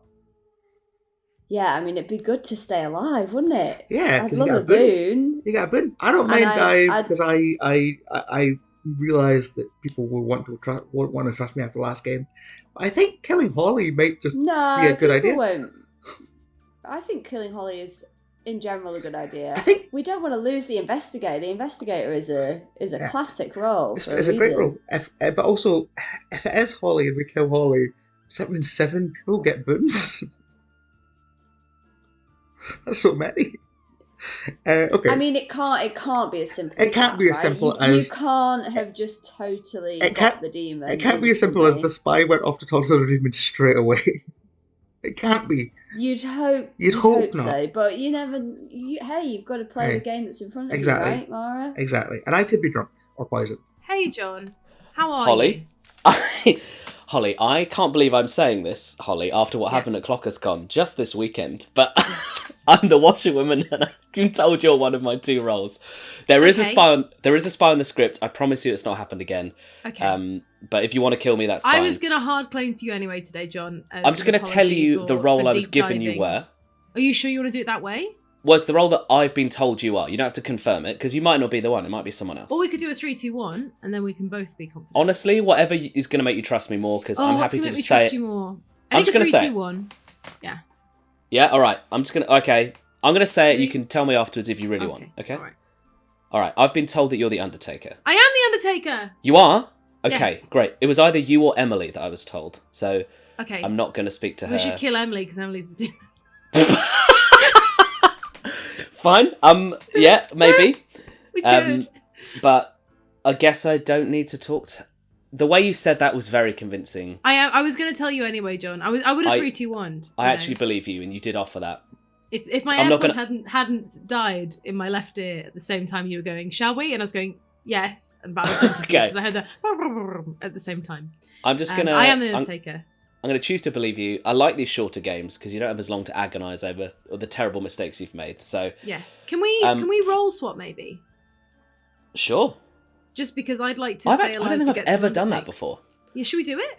yeah, I mean, it'd be good to stay alive, wouldn't it? Yeah, I'd love a boon. You got a boon. I don't mind dying because I realised that people will won't want to trust me after the last game. I think killing Holly might just be a good idea. Won't. I think killing Holly is, in general, a good idea. I think we don't want to lose the investigator. The investigator is a classic role. It's a great role. But also, if it is Holly and we kill Holly, does that mean 7 people get boons? That's so many. Okay. I mean, it can't be as simple. It can't be as simple as you can't have just totally got the demon. It can't be as simple as the spy went off to talk to the demon straight away. It can't be. You'd hope not. So, but you never. You've got to play the game that's in front of you, right, Mara? Exactly, and I could be drunk or poisoned. Hey, John, how are you? Holly, I can't believe I'm saying this, Holly, after what happened at ClockersCon just this weekend, but I'm the washerwoman and I've been told you're one of my 2 roles. There is a spy on the script. I promise you it's not happened again. Okay. But if you want to kill me, that's fine. I was going to hard claim to you anyway today, John. I'm just going to tell you the role I was given you were. Are you sure you want to do it that way? Was the role that I've been told you are. You don't have to confirm it, because you might not be the one. It might be someone else. Or we could do a 3-2-1, and then we can both be confident. Honestly, whatever is going to make you trust me more, because I'm happy to just say it. You more? I'm just going to say 3-2-1. Yeah. Yeah, alright. I'm just going to... Okay. I'm going to say it. You can tell me afterwards if you really want. Okay? Alright. I've been told that you're the Undertaker. I am the Undertaker! You are? Okay, yes. Great. It was either you or Emily that I was told. So okay. I'm not going to speak to her. So we should kill Emily, because Emily's the demon. Fine. Yeah, maybe. We could. But I guess I don't need to talk to... The way you said that was very convincing. I was going to tell you anyway, John. I would have 3-2-1'd. I actually believe you, and you did offer that. If my AirPod hadn't died in my left ear at the same time you were going, shall we? And I was going, yes. And I was because I heard the at the same time. I'm just going to... I am the Undertaker. I'm going to choose to believe you. I like these shorter games because you don't have as long to agonise over the terrible mistakes you've made. So yeah, can we roll swap maybe? Sure. Just because I'd like to say I don't think I've ever done that before. Yeah, should we do it?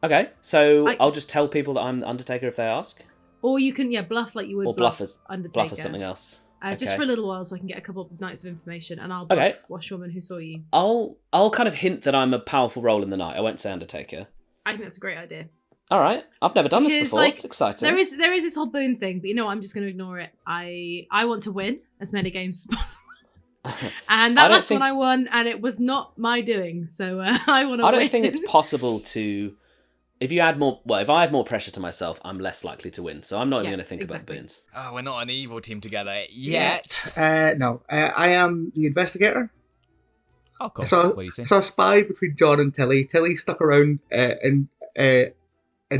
Okay, so I- I'll just tell people that I'm the Undertaker if they ask. Or you can, bluff like you would Or bluff as Undertaker. bluff as something else. Just Okay. for a little while so I can get a couple of nights of information, and I'll Okay. bluff Washwoman who saw you. I'll kind of hint that I'm a powerful role in the night. I won't say Undertaker. I think that's a great idea. All right, I've never done this Because, before. It's exciting. There is this whole boon thing, but you know what? I'm just going to ignore it. I want to win as many games as possible. And that last one I won, and it was not my doing, so I want to win. I don't think it's possible to... If I add more pressure to myself, I'm less likely to win. So I'm not even going to think about boons. Oh, we're not an evil team together yet. No, I am the investigator. Oh, cool. So, What are you saying? so I spied between John and Tilly. Tilly stuck around in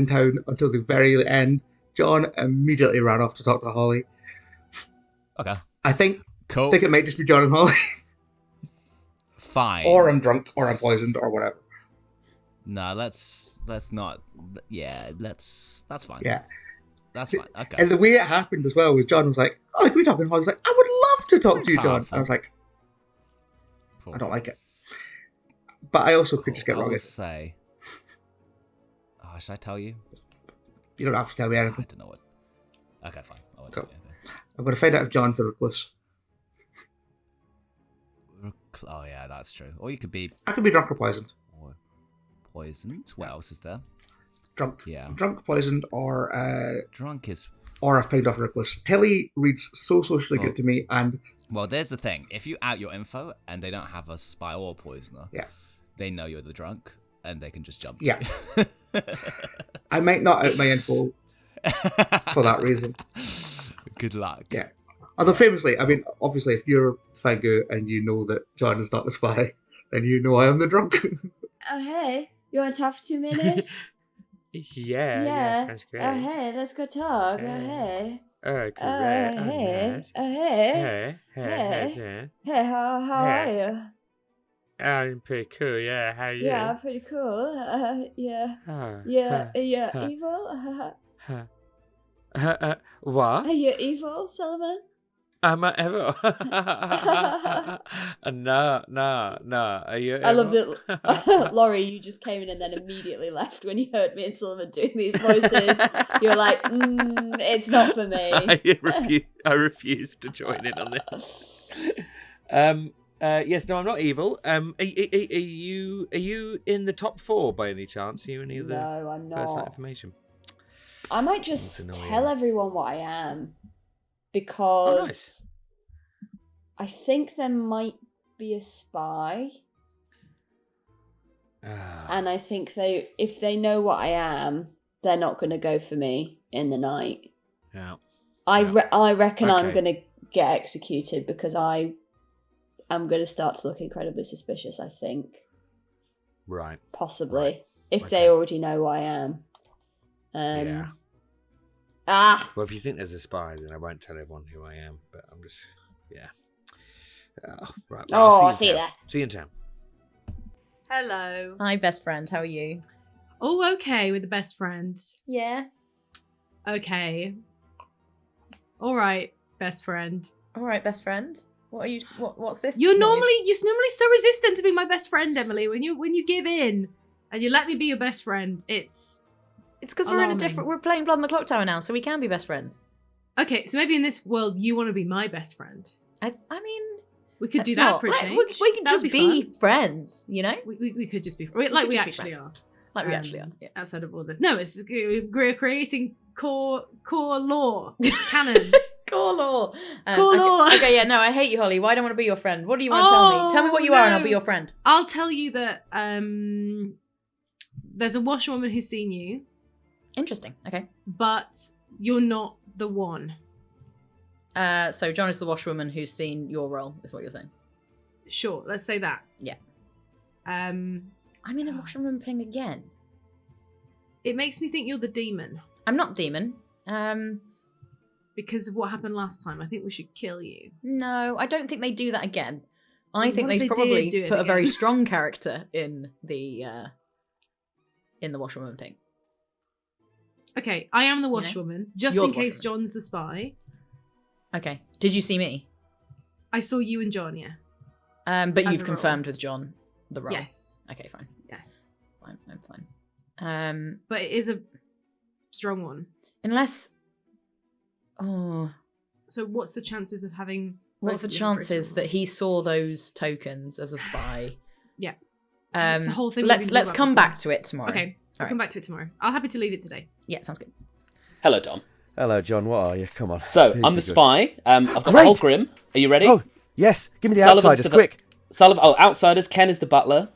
town until the very end. John immediately ran off to talk to Holly. Okay. I think Cool. it might just be John and Holly. Fine. Or I'm drunk, or I'm poisoned, or whatever. No, let's not. Yeah, that's fine. Yeah. That's fine. Okay. And the way it happened as well was John was like, "Oh, can we talk?" And Holly was like, "I would love to talk to you, John." powerful. I was like, Cool. "I don't like it," but I also could Cool. just get I will rugged. say. Oh, should I tell you? You don't have to tell me I anything. don't know what. Okay, fine. I won't Cool. tell you anything. I'm going to find out if John's the recluse. Oh yeah, that's true. Or you could be I could be drunk or poisoned. poisoned. What else is there? Drunk. Yeah. Drunk, poisoned, or Drunk is. I've pinged off a recluse. Tilly reads so socially Oh. good to me, and Well, there's the thing. If you out your info and they don't have a spy or a poisoner, yeah, they know you're the drunk and they can just jump. Yeah. You. I might not out my info for that reason. Good luck. Yeah. Although famously, I mean, obviously, if you're Fangu and you know that John is not the spy, then you know I am the drunk. Oh, hey. You want to talk for 2 minutes? Yeah, sounds great. Oh, hey, let's go talk. Oh, hey. Oh, great. Oh, hey. Nice. Oh, hey. Hey, Hey. Hey, how are you? I'm pretty cool, yeah. How are you? Yeah, pretty cool. Yeah. Oh, Yeah, huh, yeah, huh, evil? huh. What? Are you evil, Solomon? Am I ever? No. Are you ever? I love that, Laurie, you just came in and then immediately left when you heard me and Solomon doing these voices. You were like, it's not for me. I refuse to join in on this. Yes, no, I'm not evil. Are you in the top 4 by any chance? Are you any of the No, I'm first not. information? I might just That's annoying. tell everyone what I am because Oh, nice. I think there might be a spy, and I think if they know what I am, they're not going to go for me in the night. Yeah. I reckon I'm Okay. going to get executed because I am going to start to look incredibly suspicious. I think Right. possibly Right. if Okay. they already know who I am. Yeah. Well, if you think there's a spy, then I won't tell everyone who I am. But I'm just, yeah. Right. Well, Oh, I'll see you in there. town. See you in town. Hello. Hi, best friend. How are you? Oh, okay, with the best friend. Yeah. Okay. All right, best friend. All right, best friend. What are you? What's this? You're noise? normally so resistant to being my best friend, Emily. When you give in and you let me be your best friend, it's because we're in a alarming. different. We're playing Blood on the Clocktower now, so we can be best friends. Okay, so maybe in this world you want to be my best friend. I mean, we could do let's that not. for a change. We could That'd just be fun. friends, you know? We could just be like we could just be actually friends. are. Like we actually are. Yeah. Outside of all this, no, it's we're creating core law canon. Core law. Core law. Okay, yeah, no, I hate you, Holly. Why don't I want to be your friend? What do you want to tell me? Tell me what you are and I'll be your friend. I'll tell you that there's a washerwoman who's seen you. Interesting. Okay. But you're not the one. So John is the washerwoman who's seen your role, is what you're saying. Sure, let's say that. Yeah. I'm in a washerwoman ping again. It makes me think you're the demon. I'm not demon. Because of what happened last time. I think we should kill you. No, I don't think they do that again. I What think if they've they probably did do it put a very again? strong character in the washerwoman ping. Okay, I am the You know? washerwoman, just You're in the case washerwoman. John's the spy. Okay. Did you see me? I saw you and John, yeah. But As you've a confirmed with John the role. Yes. Okay, fine. Yes. Fine. But it is a strong one. Unless... Oh... So what's the chances of having... What's the chances that he saw those tokens as a spy? Yeah. That's the whole thing. Let's come back to it tomorrow. Okay, we'll come back to it tomorrow. I'm happy to leave it today. Yeah, sounds good. Hello, Dom. Hello, John. What are you? Come on. So, Please I'm be the good. spy. I've got the Great. whole grim. Are you ready? Oh, yes. Give me the Sullivan's outsiders, quick. Outsiders. Ken is the butler.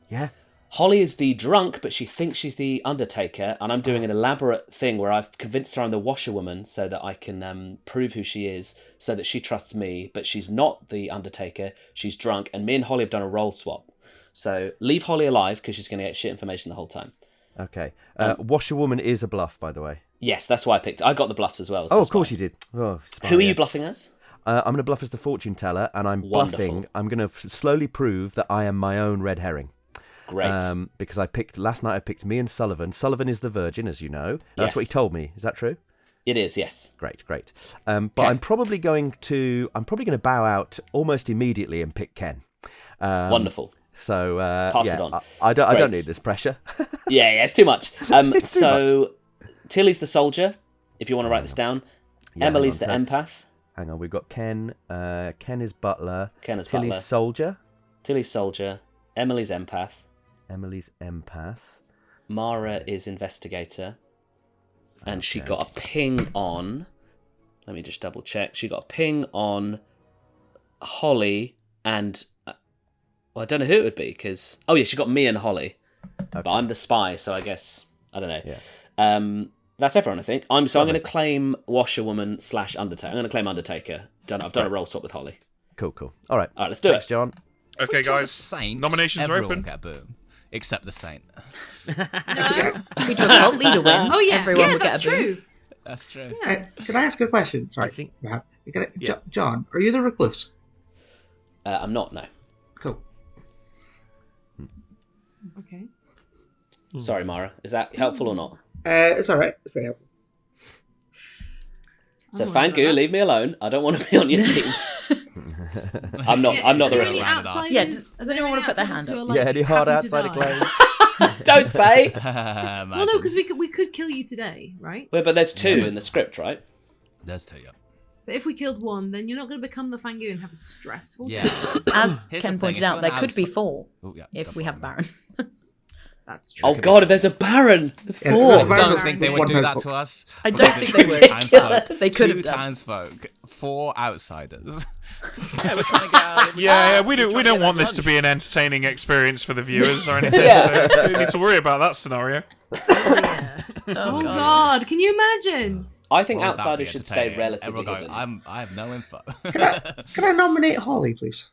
Yeah. Holly is the drunk, but she thinks she's the Undertaker, and I'm doing an elaborate thing where I've convinced her I'm the washerwoman so that I can prove who she is, so that she trusts me, but she's not the Undertaker, she's drunk, and me and Holly have done a role swap. So leave Holly alive, because she's going to get shit information the whole time. Okay. Washerwoman is a bluff, by the way. Yes, that's why I picked. I got the bluffs as well. Oh, of course you did. Oh, spy, Who are yeah. you bluffing as? I'm going to bluff as the fortune teller, and I'm bluffing. I'm going to slowly prove that I am my own red herring. Great. Because last night I picked me and Sullivan. Sullivan is the virgin, as you know. That's what he told me. Is that true? It is, yes. Great. But I'm probably going to bow out almost immediately and pick Ken. Wonderful. So Pass it on. I don't need this pressure. yeah, it's too much. It's too much. Tilly's the soldier, if you want to write this down. Yeah, Emily's the hang on, empath. Hang on, we've got Ken. Ken is butler. Tilly's butler. Soldier. Tilly's soldier. Emily's empath. Emily's empath. Mara is investigator. And she got a ping on... Let me just double check. She got a ping on Holly and... well, I don't know who it would be, because... Oh, yeah, she got me and Holly. Okay. But I'm the spy, so I guess... I don't know. Yeah. That's everyone, I think. I'm going to claim Washerwoman / Undertaker. I'm going to claim Undertaker. I've done a roll swap with Holly. Cool. All right. All right, let's do Thanks, it. John. Okay, guys. Saint, Nominations are everyone open. Get a boom, except the Saint. We do a cult leader win. Oh yeah, Everyone yeah, will that's get a boom. true. That's true. Can I ask a question? Sorry. John, are you the recluse? I'm not, no. Cool. Okay. Sorry, Mara. Is that helpful or not? It's all right. It's very helpful. So Fangu, leave me alone. I don't want to be on your team. I'm not the Any red outsiders? Yeah, does anyone want to put their hand up? Yeah, any hard outsider claims? Don't say. Well, no, because we could kill you today, right? Well, but there's two in the script, right? There's two, yeah. But if we killed one, then you're not going to become the Fangu and have a stressful day. Yeah. As Here's Ken the thing, pointed if out, you're there an could be outside- 4 Oh, yeah, if go we for have it. Baron. That's true. Oh God, if there's a Baron, there's 4. there's a I Baron. don't think they would do that One to us. I don't because think it's they two would. townsfolk, They could have two done. townsfolk, 4 outsiders. Yeah, we're trying to get out. Yeah, we don't want this to be an entertaining experience for the viewers or anything. Yeah. So don't need to worry about that scenario. Oh God, can you imagine? I think Well, that'd outsiders be should stay entertaining. relatively Everyone hidden. going, I have no info. Can I nominate Holly, please?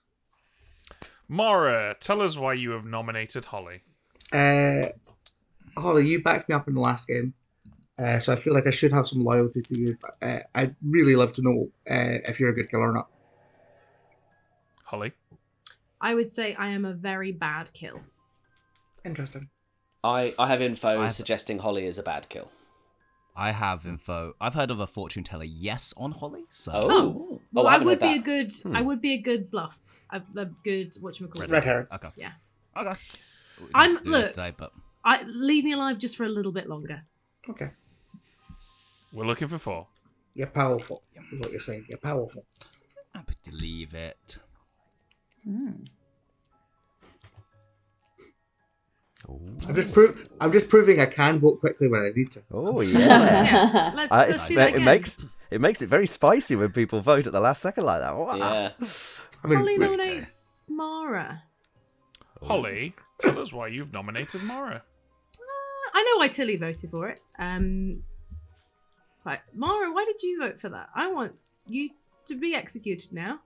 Mara, tell us why you have nominated Holly. Holly, you backed me up in the last game, so I feel like I should have some loyalty to you. But, I'd really love to know if you're a good killer or not. Holly? I would say I am a very bad kill. Interesting. I have info suggesting Holly is a bad kill. I have info. I've heard of a fortune teller yes on Holly. So Oh, well, I I haven't would heard be a that. good. I would be a good bluff. A good whatchamacallit. Red hair. Okay. Yeah. Okay. I'm Do this look. today, but Leave me alive just for a little bit longer. Okay. We're looking for 4. You're powerful, is what you're saying. You're powerful. I believe it. I'm just proving I can vote quickly when I need to. Oh yeah. Yeah. Let's see that it again. makes it very spicy when people vote at the last second like that. Wow. Yeah. I mean, Holly nominates Mara. Holly, tell us why you've nominated Mara. I know why Tilly voted for it. But Mara, why did you vote for that? I want you to be executed now.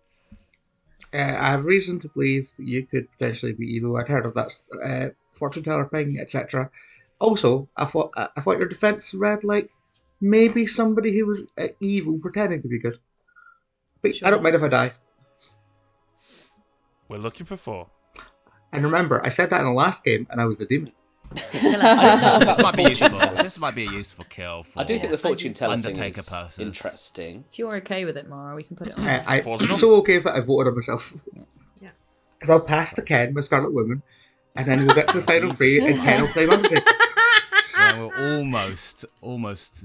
I have reason to believe that you could potentially be evil. I'd heard of that fortune teller thing, etc. Also, I thought your defense read like maybe somebody who was evil pretending to be good. But Sure. I don't mind if I die. We're looking for 4. And remember, I said that in the last game, and I was the demon. This might be useful. This might be a useful kill. For I do think the fortune teller thing Undertaker is purposes. interesting. If you're okay with it, Mara, we can put it on. I'm so okay with it, I voted on myself. Yeah. Because I'll pass to Ken, my Scarlet Woman. And then we'll get to the final three, and Ken will play manager. Yeah, we'll almost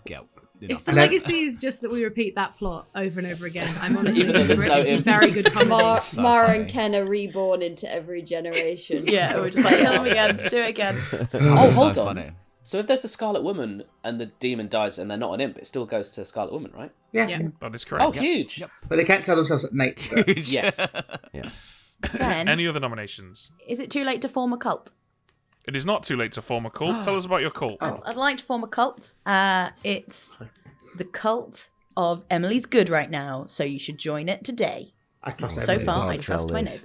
get. If the legacy is just that we repeat that plot over and over again, I'm honestly Even though there's no in very good company. So Mara funny. and Ken are reborn into every generation. Yeah, we're just like, kill him again, do it again. Oh, hold so on. funny. So if there's a Scarlet Woman and the demon dies and they're not an imp, it still goes to Scarlet Woman, right? Yeah. That is correct. Oh, huge. But they can't kill themselves at night. So. Yes. Ben, Any other nominations? is it too late to form a cult? It is not too late to form a cult. Tell us about your cult. I'd like to form a cult. It's the cult of Emily's good right now, so you should join it today. I trust So Emily. far, I'll I trust tell my this.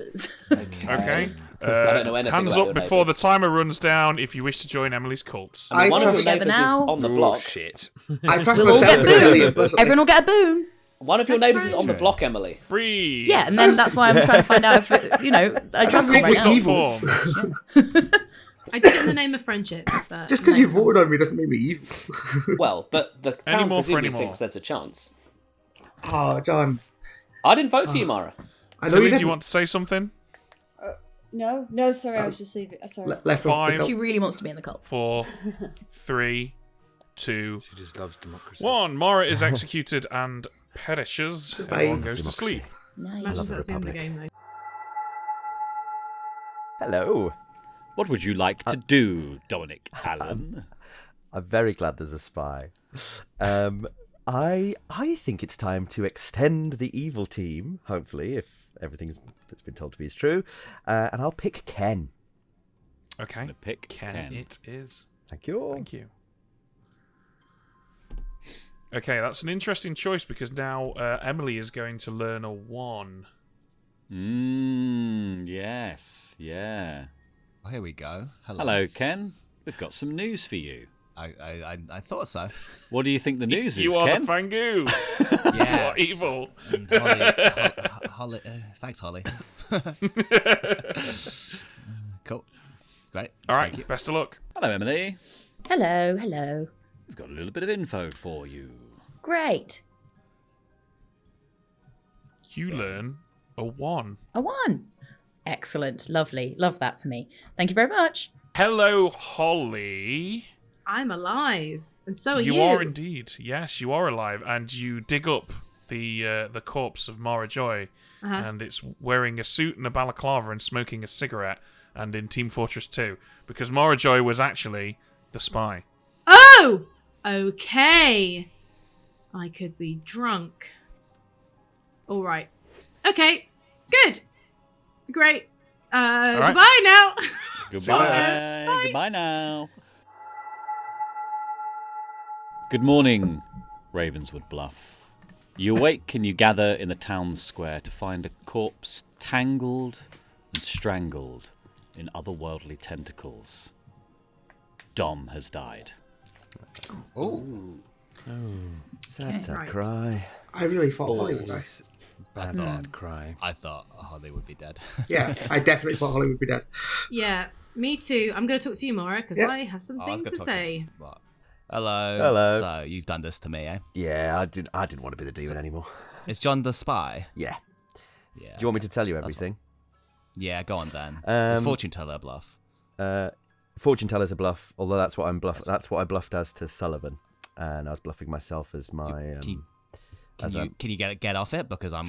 neighbours. Okay. I don't know anything Hands about up your before the neighbours. timer runs down if you wish to join Emily's cult. I mean, one of your trust- neighbours is now. on the Oh, block. shit. I trust We'll all myself get to Emily boons. implicitly. Everyone will get a boon. One of your That's neighbours is very on the true. block, Emily. Free. Yeah, and then that's why I'm trying to find out if, I trust them right With now. evil. Formed. I did it in the name of friendship. But Just because you voted on me doesn't make me evil. Well, but the town more for presumably any more? thinks there's a chance. Oh, John. I didn't vote for you, Mara. I know Tilly, you do didn't. you want to say something? No, sorry, I was just leaving. Sorry. Left off the Five. cult. She really wants to be in the cult. 4, 3, 2, She just loves democracy. 1. Mara is executed and perishes. Everyone goes to sleep. Nice. Imagine love the that's the end of the Republic. game, though. Hello. What would you like to do, Dominic Allen? I'm very glad there's a spy. I think it's time to extend the evil team, hopefully, if everything that's been told to me is true. And I'll pick Ken. Okay. Gonna pick Ken Ken. it is. Thank you. Thank you. Okay, that's an interesting choice because now Emily is going to learn a 1. Yes, yeah. Oh, here we go. Hello, Ken. We've got some news for you. I thought so. What do you think the news You is, are Ken? the Fangu. Yes. Evil. And Holly, thanks, Holly. Cool. Great. All Thank right, you. best of luck. Hello, Emily. Hello, hello. We've got a little bit of info for you. Great. You learn a 1. A 1. Excellent. Lovely. Love that for me. Thank you very much. Hello, Holly. I'm alive, and so are you. You are indeed. Yes, you are alive, and you dig up the corpse of Mara Joy, and it's wearing a suit and a balaclava and smoking a cigarette, and in Team Fortress 2, because Mara Joy was actually the spy. Oh! Okay. I could be drunk. All right. Okay. Good. Great. right. Goodbye now. Goodbye. Goodbye now. Good morning, Ravenswood Bluff. You awake and you gather in the town square to find a corpse tangled and strangled in otherworldly tentacles. Dom has died. Sad, sad Right. cry. I really thought Holly would die. Bad cry. I thought Holly would be dead. Yeah, I definitely thought Holly would be dead. Yeah, me too. I'm going to talk to you, Mara, because Yeah. I have Oh, I something was gonna to talk say. What? Hello. Hello. So you've done this to me, eh? Yeah, I didn't want to be the demon anymore. Is John the spy? Yeah. Yeah. Do you want me to tell you everything? Yeah, go on then. Is fortune teller a bluff? Fortune teller's a bluff, although that's what I'm bluff. That's what I bluffed as to Sullivan, and I was bluffing myself as my. Can you get off it, because I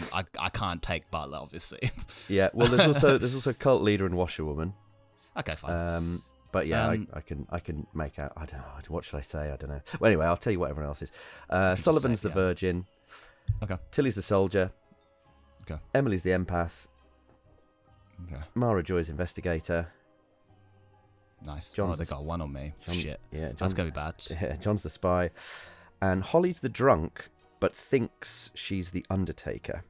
can't take Butler, obviously. Yeah, well, there's also cult leader and washerwoman. Okay, fine. But yeah, I can make out. I don't know. What should I say? I don't know. Well, anyway, I'll tell you what everyone else is. Sullivan's the virgin. Okay. Tilly's the soldier. Okay. Emily's the empath. Okay. Mara Joy's investigator. Nice. John's They the- got one on me. Shit. Yeah, That's gonna be bad. Yeah, John's the spy, and Holly's the drunk, but thinks she's the Undertaker.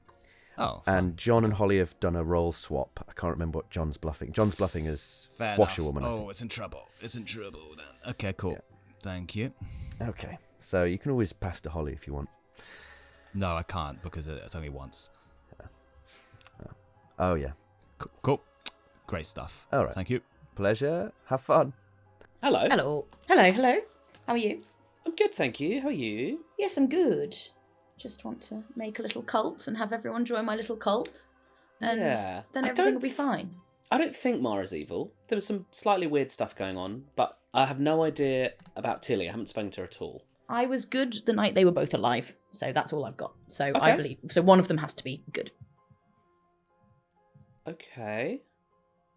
Oh. And John and Holly have done a role swap. I can't remember what John's bluffing. John's bluffing as Fair washerwoman. enough. I Oh, think. it's in trouble. It's in trouble then. Okay, cool. Yeah. Thank you. Okay, so you can always pass to Holly if you want. No, I can't, because it's only once. Oh yeah. Cool. Great stuff. All right. Thank you. Pleasure. Have fun. Hello. Hello. Hello, hello. How are you? I'm good, thank you. How are you? Yes, I'm good. Just want to make a little cult and have everyone join my little cult. And Yeah. then I everything will don't be fine. I don't think Mara's evil. There was some slightly weird stuff going on, but I have no idea about Tilly. I haven't spoken to her at all. I was good the night they were both alive, so that's all I've got. So Okay. I believe. So one of them has to be good. Okay.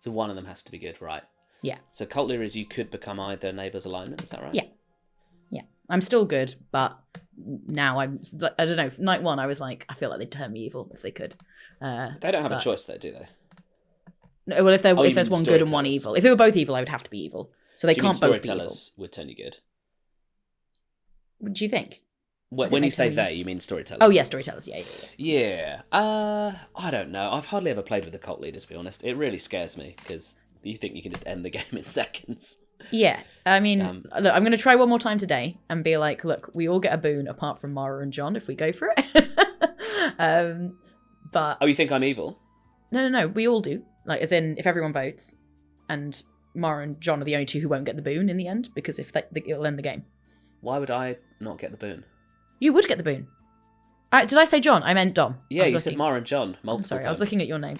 So one of them has to be good, right? Yeah. So cult leader is you could become either neighbour's alignment, is that right? Yeah. Yeah. I'm still good, but now I don't know. Night one, I was like, I feel like they'd turn me evil if they could. They don't have a choice though, do they? No, well, if you there's mean one good and one storytellers. evil. If they were both evil, I would have to be evil. So they Do you mean can't both be evil. storytellers would turn you good? Do you think? When you makes say them- they, you mean storytellers? Oh yeah, storytellers. Yeah. Yeah. I don't know. I've hardly ever played with the cult leader, to be honest. It really scares me because you think you can just end the game in seconds. Yeah, I mean, look, I'm going to try one more time today and be like, look, we all get a boon apart from Mara and John if we go for it. But Oh, you think I'm evil? no, we all do. Like, as in, if everyone votes, and Mara and John are the only two who won't get the boon in the end, because if it'll end the game. Why would I not get the boon? You would get the boon. Did I say John? I meant Dom. Yeah, I was you said looking- Mara and John multiple I'm sorry, times. I was looking at your name.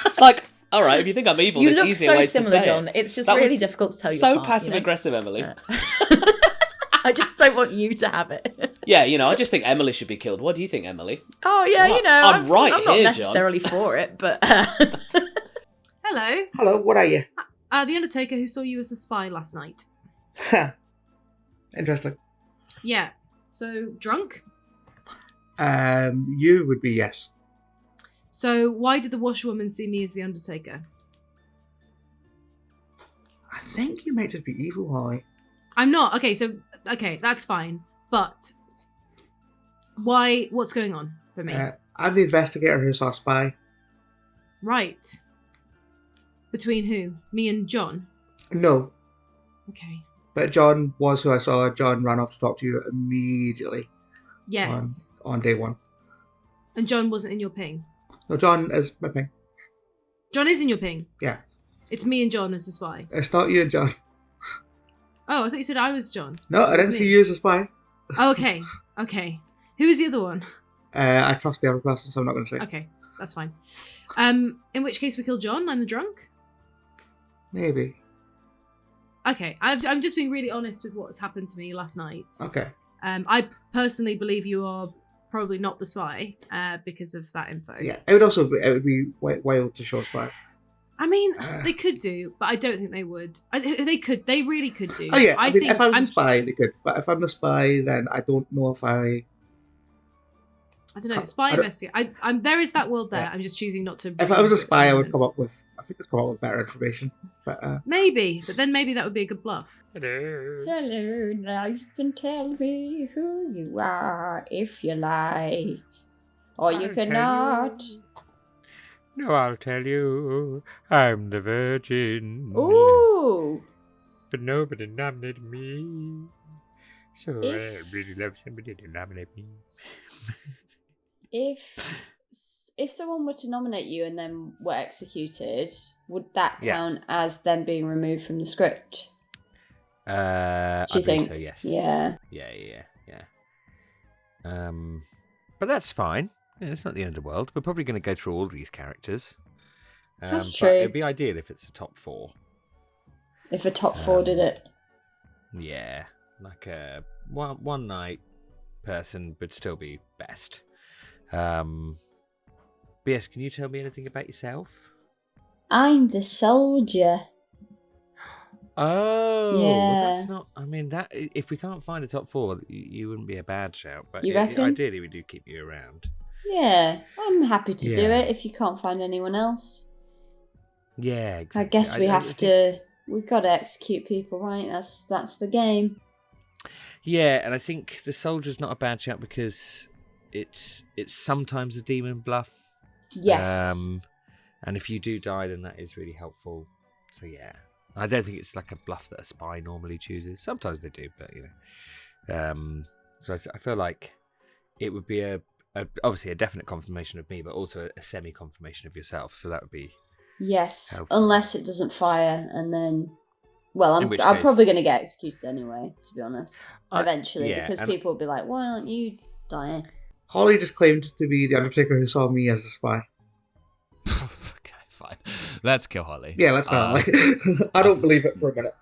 It's like, all right, if you think I'm evil, You there's look easier so ways similar, to say John. it. It's just That really was difficult to tell you So apart, passive you know? aggressive, Emily. I just don't want you to have it. Yeah, I just think Emily should be killed. What do you think, Emily? Oh yeah, Well, you know, I'm right I'm not here, John. necessarily for it, but Hello. Hello, what are you? The Undertaker who saw you as the spy last night. Interesting. Yeah. So, drunk? You would be yes. So, why did the washerwoman see me as the Undertaker? I think you might just be evil, Holly. I'm not. Okay, that's fine. But why? What's going on for me? I'm the investigator who saw Spy. Right. Between who? Me and John? No, Okay. but John was who I saw. John ran off to talk to you immediately Yes. on day one. And John wasn't in your ping. No, John is my ping. John is in your ping. Yeah. It's me and John as the spy. It's not you and John. Oh, I thought you said I was John. No, I It was didn't me. see you as a spy. Oh, okay. Okay. Who is the other one? I trust the other person, so I'm not going to say. Okay, that's fine. In which case we kill John. I'm the drunk. Maybe. Okay, I'm just being really honest with what's happened to me last night. Okay. I personally believe you are probably not the spy because of that info. Yeah, it would be wild to show Spy. I mean, they could do, but I don't think they would. They really could do. Oh yeah, I mean, think if I was I'm- a spy, they could. But if I'm the spy, then I don't know if I. I don't know. Spy I don't- investigate. I'm there is that world there. I'm just choosing not to. If I was a use it at spy, the I would moment. come up with. I think I'd come up with better information. But Maybe, but then maybe that would be a good bluff. Hello, now you can tell me who you are if you like. Or you I'll cannot. No, I'll tell you. I'm the Virgin. Ooh! But nobody nominated me. So I If- really love somebody to nominate me. If someone were to nominate you and then were executed, would that Yeah. count as them being removed from the script? I Do you believe think? so, yes. Yeah. Yeah. But that's fine. Yeah, it's not the end of the world. We're probably going to go through all these characters. That's But true. it'd be ideal if it's a top 4. If a top 4 did it. Yeah, like a one night person would still be best. BS, can you tell me anything about yourself? I'm the soldier. Oh, Yeah. well, that's not. I mean, that if we can't find a top 4, you wouldn't be a bad shout. But You reckon? ideally, we do keep you around. Yeah, I'm happy to do Yeah. it if you can't find anyone else. Yeah, exactly. I guess we I have think- to. We've got to execute people, right? That's the game. Yeah, and I think the soldier's not a bad shout because it's sometimes a demon bluff. Yes. And if you do die, then that is really helpful. So yeah, I don't think it's like a bluff that a spy normally chooses. Sometimes they do, but So I feel like it would be obviously a definite confirmation of me, but also a semi confirmation of yourself. So that would be Yes, helpful. unless it doesn't fire, and then, well, In I'm which I'm case- probably going to get executed anyway. To be honest, eventually, yeah, because and- people will be like, "Why aren't you dying?" Holly just claimed to be the Undertaker who saw me as the spy. Okay, fine. Let's kill Holly. Yeah, let's go. I don't believe it for a minute.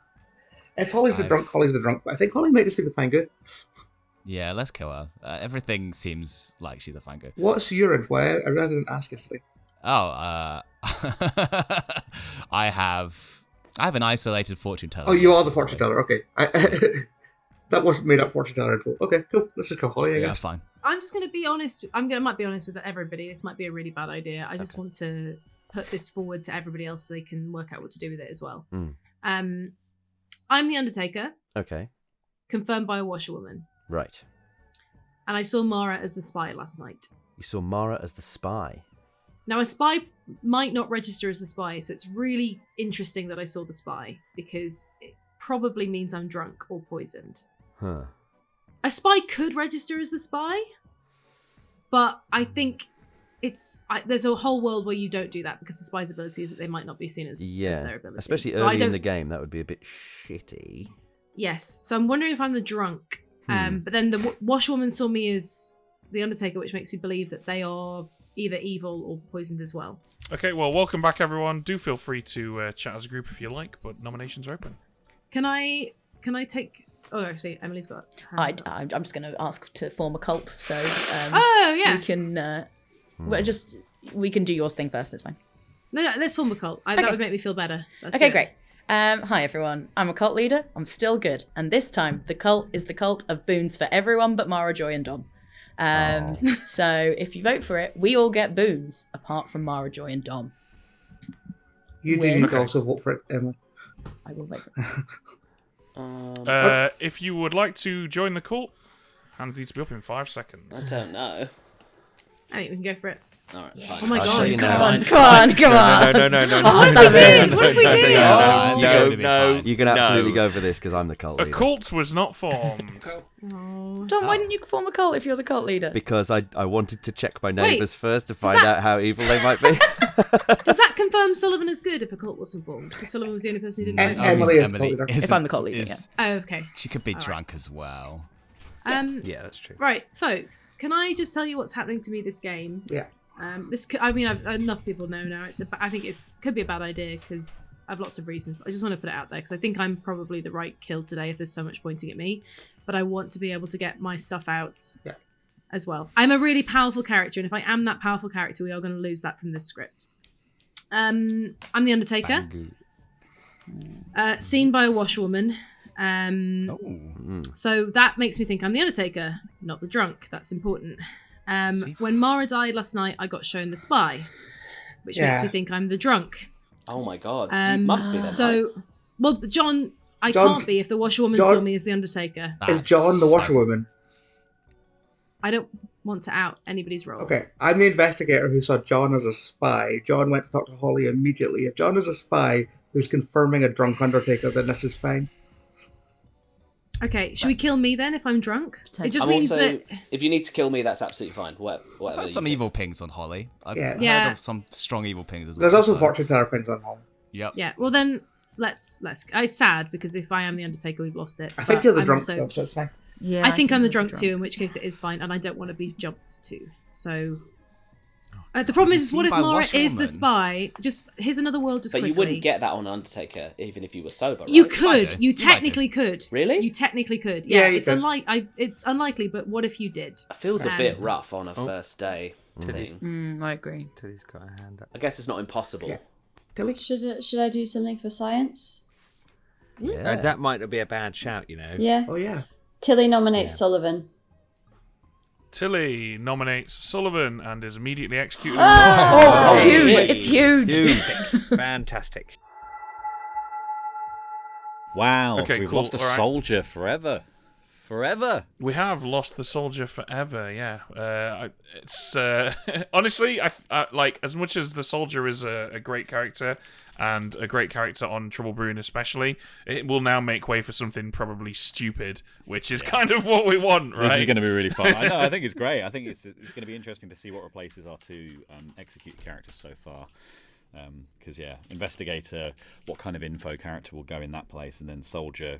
If Holly's the drunk, Holly's the drunk. But I think Holly might just be the Fango. Yeah, let's kill her. Everything seems like she's the Fango. What's your info? I didn't ask yesterday. Oh, I have an isolated fortune teller. Oh, you are the fortune teller. Okay. That wasn't made up fortune teller info. Okay, cool. Let's just go Holly, I guess. Yeah, that's fine. I'm just going to be honest. Might be honest with everybody. This might be a really bad idea. I just want to put this forward to everybody else so they can work out what to do with it as well. I'm the Undertaker. Okay. Confirmed by a washerwoman. Right. And I saw Mara as the spy last night. You saw Mara as the spy. Now, a spy might not register as the spy, so it's really interesting that I saw the spy, because it probably means I'm drunk or poisoned. Huh. A spy could register as the spy, but I think there's a whole world where you don't do that, because the spy's ability is that they might not be seen as their ability. Especially so early in the game, that would be a bit shitty. Yes, so I'm wondering if I'm the drunk. But then the washerwoman saw me as the Undertaker, which makes me believe that they are either evil or poisoned as well. Okay, well, welcome back, everyone. Do feel free to chat as a group if you like, but nominations are open. Can I take... Oh, actually, Emily's got... I'm just going to ask to form a cult, so... yeah. We can... we can do yours thing first, it's fine. No, let's form a cult. That would make me feel better. Okay, great. Hi everyone, I'm a cult leader, I'm still good, and this time the cult is the cult of boons for everyone but Mara, Joy and Dom. So if you vote for it, we all get boons, apart from Mara, Joy and Dom. You do need to also vote for it, Emma. I will vote for it. If you would like to join the cult, hands need to be up in 5 seconds. I don't know. I think we can go for it. Alright, fine. Oh my I'll god, show you now. Come on. What if we did? You can absolutely go for this, because I'm the cult A leader. cult was not formed. Dom, why didn't you form a cult if you're the cult leader? Because I wanted to check my neighbours first to find out how evil they might be. Does that confirm Sullivan is good if a cult wasn't formed? Because Sullivan was the only person who didn't know. Emily is the cult leader. If I'm the cult leader, yeah. Oh, okay. She could be drunk as well. Yeah, that's true. Right, folks, can I just tell you what's happening to me this game? Yeah. Enough people know now. I think could be a bad idea because I have lots of reasons. But I just want to put it out there because I think I'm probably the right kill today if there's so much pointing at me. But I want to be able to get my stuff out as well. I'm a really powerful character, and if I am that powerful character, we are going to lose that from this script. I'm the Undertaker. Seen by a washerwoman. So that makes me think I'm the Undertaker, not the drunk. That's important. When Mara died last night, I got shown the spy, which makes me think I'm the drunk. Oh my god, you must be then, So, right? well, John, I can't be if the washerwoman saw me as the Undertaker. Is John the washerwoman? I don't want to out anybody's role. Okay, I'm the investigator who saw John as a spy. John went to talk to Holly immediately. If John is a spy who's confirming a drunk Undertaker, then this is fine. Okay, should we kill me then if I'm drunk? It just I'm means also, that... if you need to kill me, that's absolutely fine. Whatever. I've had some evil pings on Holly. I've heard Yeah. of some strong evil pings as well. There's also fortune teller pins on Holly. Yep. Yeah, well then, let's... It's sad, because if I am the Undertaker, we've lost it. I think But you're the I'm drunk, also- though, so it's fine. Yeah, I think I'm the drunk too, in which case it is fine, and I don't want to be jumped too. So... the problem is, what if by Mara is the washerwoman? spy? Just, here's another world just But quickly. you wouldn't get that on Undertaker, even if you were sober, right? You could. do. You You might technically could. Really? You technically could. Yeah, Yeah, you it's could. it's unlikely, but what if you did? It feels a bit rough on a first day Tilly's- thing. I agree. Tilly's got a hand up. I guess it's not impossible. Yeah. Tilly? Should I do something for science? Yeah. That might be a bad shout, you know. Yeah. Oh, yeah. Tilly nominates Yeah. Sullivan. Tilly nominates Sullivan and is immediately executed. Oh, Hey. huge! It's huge. Fantastic. Wow, Okay, so we've cool, lost a alright. soldier forever. Forever. We have lost the soldier forever. Yeah, it's honestly, I like as much as the soldier is a great character and a great character on Trouble Brewing, especially. It will now make way for something probably stupid, which is kind of what we want, right? This is going to be really fun. I know. I think it's great. I think it's going to be interesting to see what replaces our two execute characters so far. Because investigator, what kind of info character will go in that place, and then soldier.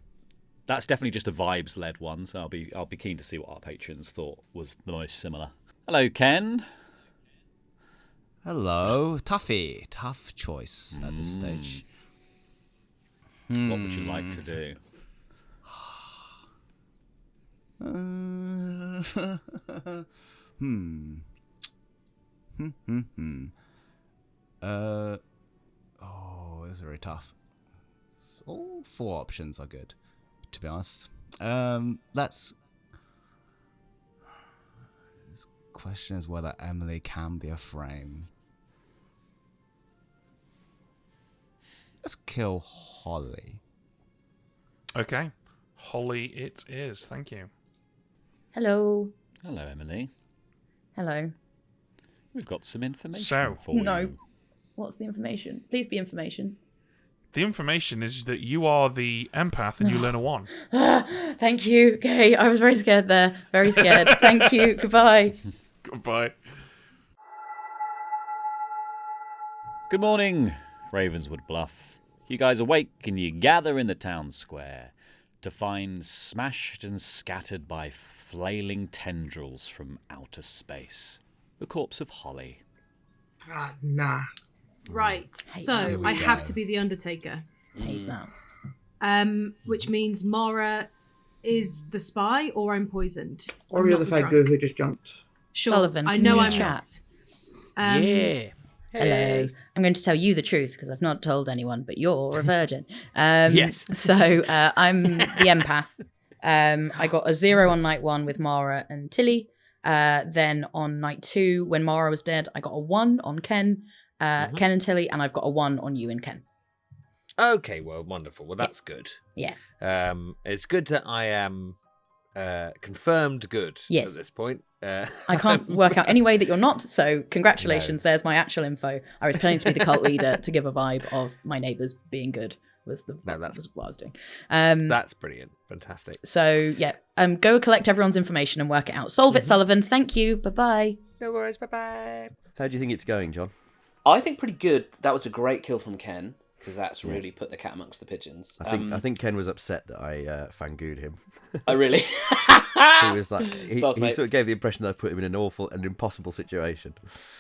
That's definitely just a vibes-led one, so I'll be keen to see what our patrons thought was the most similar. Hello, Ken. Hello, Tuffy. Tough choice at this stage. What would you like to do? This is very tough. All 4 options are good, to be honest. This question is whether Emily can be a frame. Let's kill Holly. Okay. Holly it is. Thank you. Hello. Hello, Emily. Hello. We've got some information So- for No. you. What's the information? Please be information. The information is that you are the empath and you learn a 1. Thank you. Okay, I was very scared there. Very scared. Thank you. Goodbye. Goodbye. Good morning, Ravenswood Bluff. You guys awake and you gather in the town square to find smashed and scattered by flailing tendrils from outer space the corpse of Holly. Nah. Right. So I have to be the Undertaker. Hate that. Which means Mara is the spy, or I'm poisoned. Or I'm you're not the drunk. Fagu who just jumped. Sure. Sullivan, I can know you I'm chat? not. Yeah. Hello. I'm going to tell you the truth because I've not told anyone, but you're a virgin. Yes. So I'm the empath. I got a 0 on night 1 with Mara and Tilly. Then on night 2, when Mara was dead, I got a 1 on Ken, Ken and Tilly, and I've got a 1 on you and Ken. Okay, well, wonderful. Well, that's good. Yeah. It's good that I am confirmed good Yes. at this point. I can't work out any way that you're not, so congratulations. There's my actual info. I was planning to be the cult leader to give a vibe of my neighbours being good. Was what I was doing. That's brilliant. Fantastic. So yeah, go collect everyone's information and work it out. Solve it, Sullivan. Thank you. Bye-bye. No worries. Bye-bye. How do you think it's going, John? I think pretty good. That was a great kill from Ken, because that's really put the cat amongst the pigeons. I think Ken was upset that I fangooed him. Oh, really? He was like, he sort of gave the impression that I put him in an awful and impossible situation.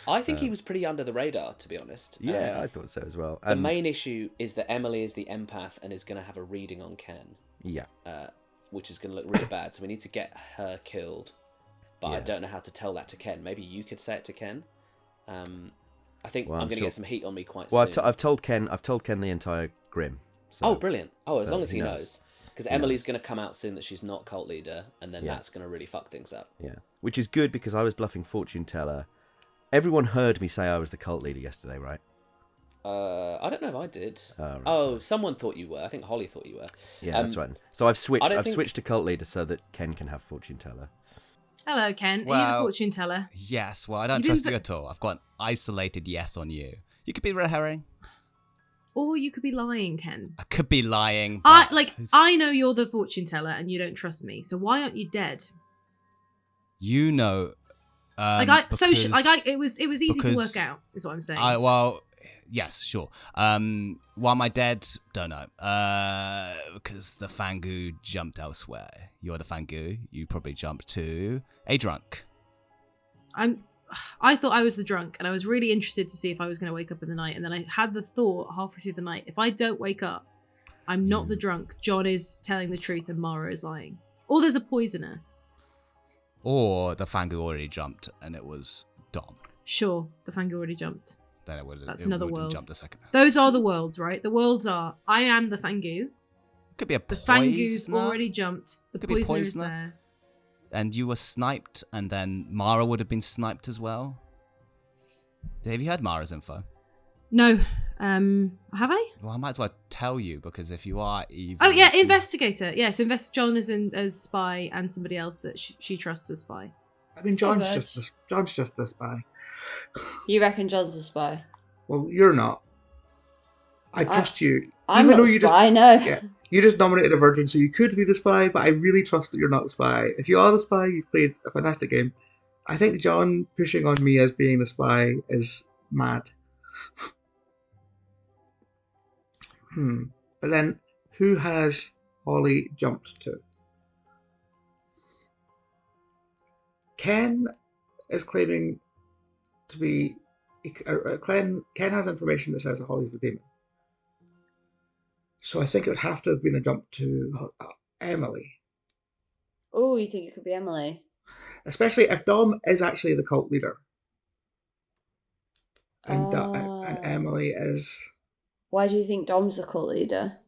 I think he was pretty under the radar, to be honest. Yeah, I thought so as well. The main issue is that Emily is the empath and is going to have a reading on Ken. Yeah. Which is going to look really bad. So we need to get her killed. But I don't know how to tell that to Ken. Maybe you could say it to Ken. I think I'm going to get some heat on me quite soon. Well, I've told Ken the entire Grim. So, oh, brilliant. Oh, as long as he knows. knows. Because Emily's going to come out soon that she's not cult leader, and then that's going to really fuck things up. Yeah, which is good because I was bluffing fortune teller. Everyone heard me say I was the cult leader yesterday, right? I don't know if I did. Right. Someone thought you were. I think Holly thought you were. Yeah, that's right. So I've switched. I I've switched to cult leader so that Ken can have fortune teller. Hello, Ken. Are you the fortune teller? Yes, well, I don't trust you at all. I've got an isolated yes on you. You could be red herring. Or you could be lying, Ken. I could be lying. I know you're the fortune teller and you don't trust me. So why aren't you dead? You know, it was easy to work out. Is what I'm saying. Yes, sure. Why am I dead? Don't know. Because the Fangu jumped elsewhere. You're the Fangu. You probably jumped to a drunk. I thought I was the drunk, and I was really interested to see if I was going to wake up in the night. And then I had the thought halfway through the night: if I don't wake up, I'm not the drunk. John is telling the truth, and Mara is lying. Or there's a poisoner. Or the Fangu already jumped, and it was Dom. Sure, the Fangu already jumped. Then it would. That's another world. Jumped a second. Those are the worlds, right? The worlds are: I am the Fangu. Could be a the poisoner. Fangu's already jumped. The poisoner is there. And you were sniped, and then Mara would have been sniped as well. Have you heard Mara's info? No. Have I? Well, I might as well tell you, because if you are evil... Oh, yeah, investigator. Yeah, so John is as spy and somebody else that she trusts as spy. I mean, John's just the spy. You reckon John's a spy? Well, you're not. I trust you. I'm not a spy, no. Yeah, you just nominated a virgin, so you could be the spy, but I really trust that you're not the spy. If you are the spy, you've played a fantastic game. I think John pushing on me as being the spy is mad. But then, who has Holly jumped to? Ken is claiming to be Ken has information that says that Holly's the demon. So I think it would have to have been a jump to Emily. Oh, you think it could be Emily? Especially if Dom is actually the cult leader. And Emily is... Why do you think Dom's the cult leader?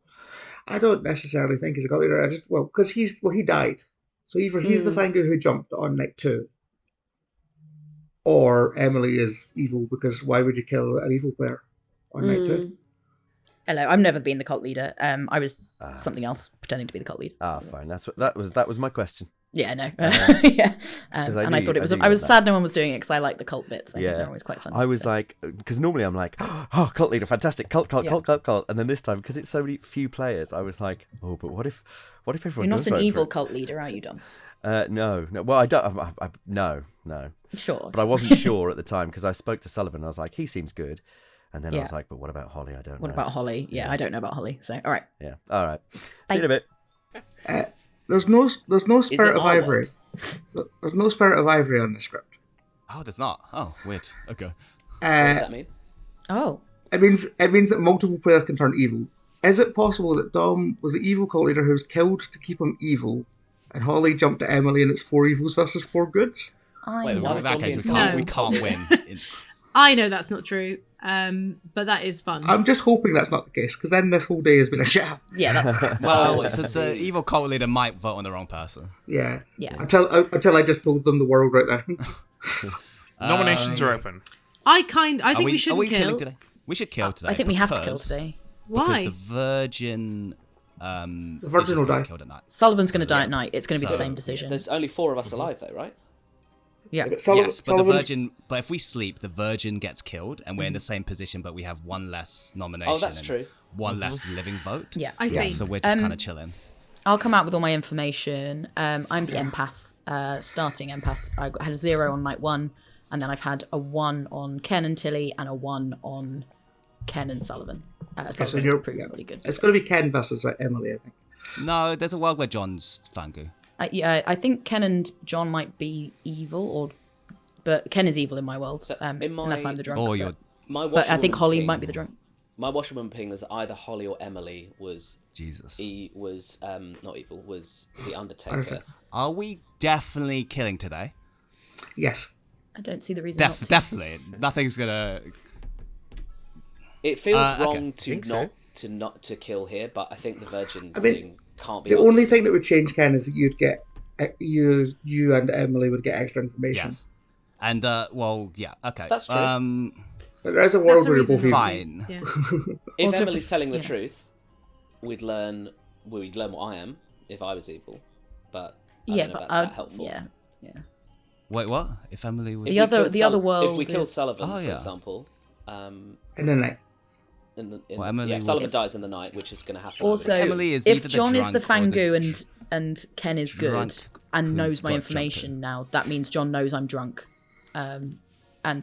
I don't necessarily think he's a cult leader. Because he died. So either he's the Fangu who jumped on night 2, or Emily is evil, because why would you kill an evil player on night 2? Hello, I've never been the cult leader. I was something else pretending to be the cult leader. Fine. That was my question. Yeah, no. Yeah. And I thought it was... I was sad no one was doing it because I like the cult bits. I think they're always quite fun. I was like... Because normally I'm like, oh, cult leader, fantastic, cult. And then this time, because it's so few players, I was like, oh, but what if everyone You're does not an vote evil for it? cult leader, are you, Dom? No. Well, I don't... No. Sure. But I wasn't sure at the time, because I spoke to Sullivan and I was like, he seems good. And then I Yeah. was like, but what about Holly? I don't know. What about Holly? Yeah, I don't know about Holly. So, all right. Yeah. All right. Bye. See you in a bit. There's no spirit of our ivory. There's no spirit of ivory on the script. Oh, there's not. Oh, weird. Okay. What does that mean? Oh. It means that multiple players can turn evil. Is it possible that Dom was the evil cult leader who was killed to keep him evil, and Holly jumped to Emily and it's 4 evils versus 4 goods? Wait, in that case, we can't win. I know that's not true, but that is fun. I'm just hoping that's not the case, because then this whole day has been a shit. Yeah, that's well, the evil cult leader might vote on the wrong person. Yeah. Yeah. Until I just told them the world right now. Nominations are open. I think we shouldn't kill. Killing today? We should kill today. I think we have to kill today. Why? Because the Virgin... the Virgin will die. Killed at night. Sullivan's going to die at night. It's going to be the same decision. There's only 4 of us alive, though, right? Yeah. Yes, but the Virgin... But if we sleep, the Virgin gets killed, and we're in the same position, but we have 1 less nomination. Oh, that's true. 1 less living vote. Yeah. I see. So we're just kind of chilling. I'll come out with all my information. I'm the empath, starting empath. I had a 0 on night 1, and then I've had a 1 on Ken and Tilly, and a 1 on Ken and Sullivan. Sullivan's proved really good. It's going to be Ken versus Emily, I think. No, there's a world where John's Fangu. I think Ken and John might be evil, but Ken is evil in my world, unless I'm the drunk. But I think Holly might be the drunk. My washerwoman ping is either Holly or Emily was Jesus. He was not evil, was the Undertaker. Are we definitely killing today? Yes. I don't see the reason not to. Definitely. Nothing's gonna... It feels wrong to to kill here, but I think the Virgin I mean, thing can't be. The only thing that would change, Ken, is that you'd get you and Emily would get extra information. Yes. And okay. That's true. But there is a world where you're both fine. Yeah. If Emily's telling the truth, we'd learn what I am if I was evil. But I don't know if that's that helpful. Yeah. Wait, what? If Emily was the other world. If we killed Sullivan, for example, in the night. Sullivan dies in the night, which is going to happen. Also, if John is the Fangu and Ken is good and knows my information now, that means John knows I'm drunk, and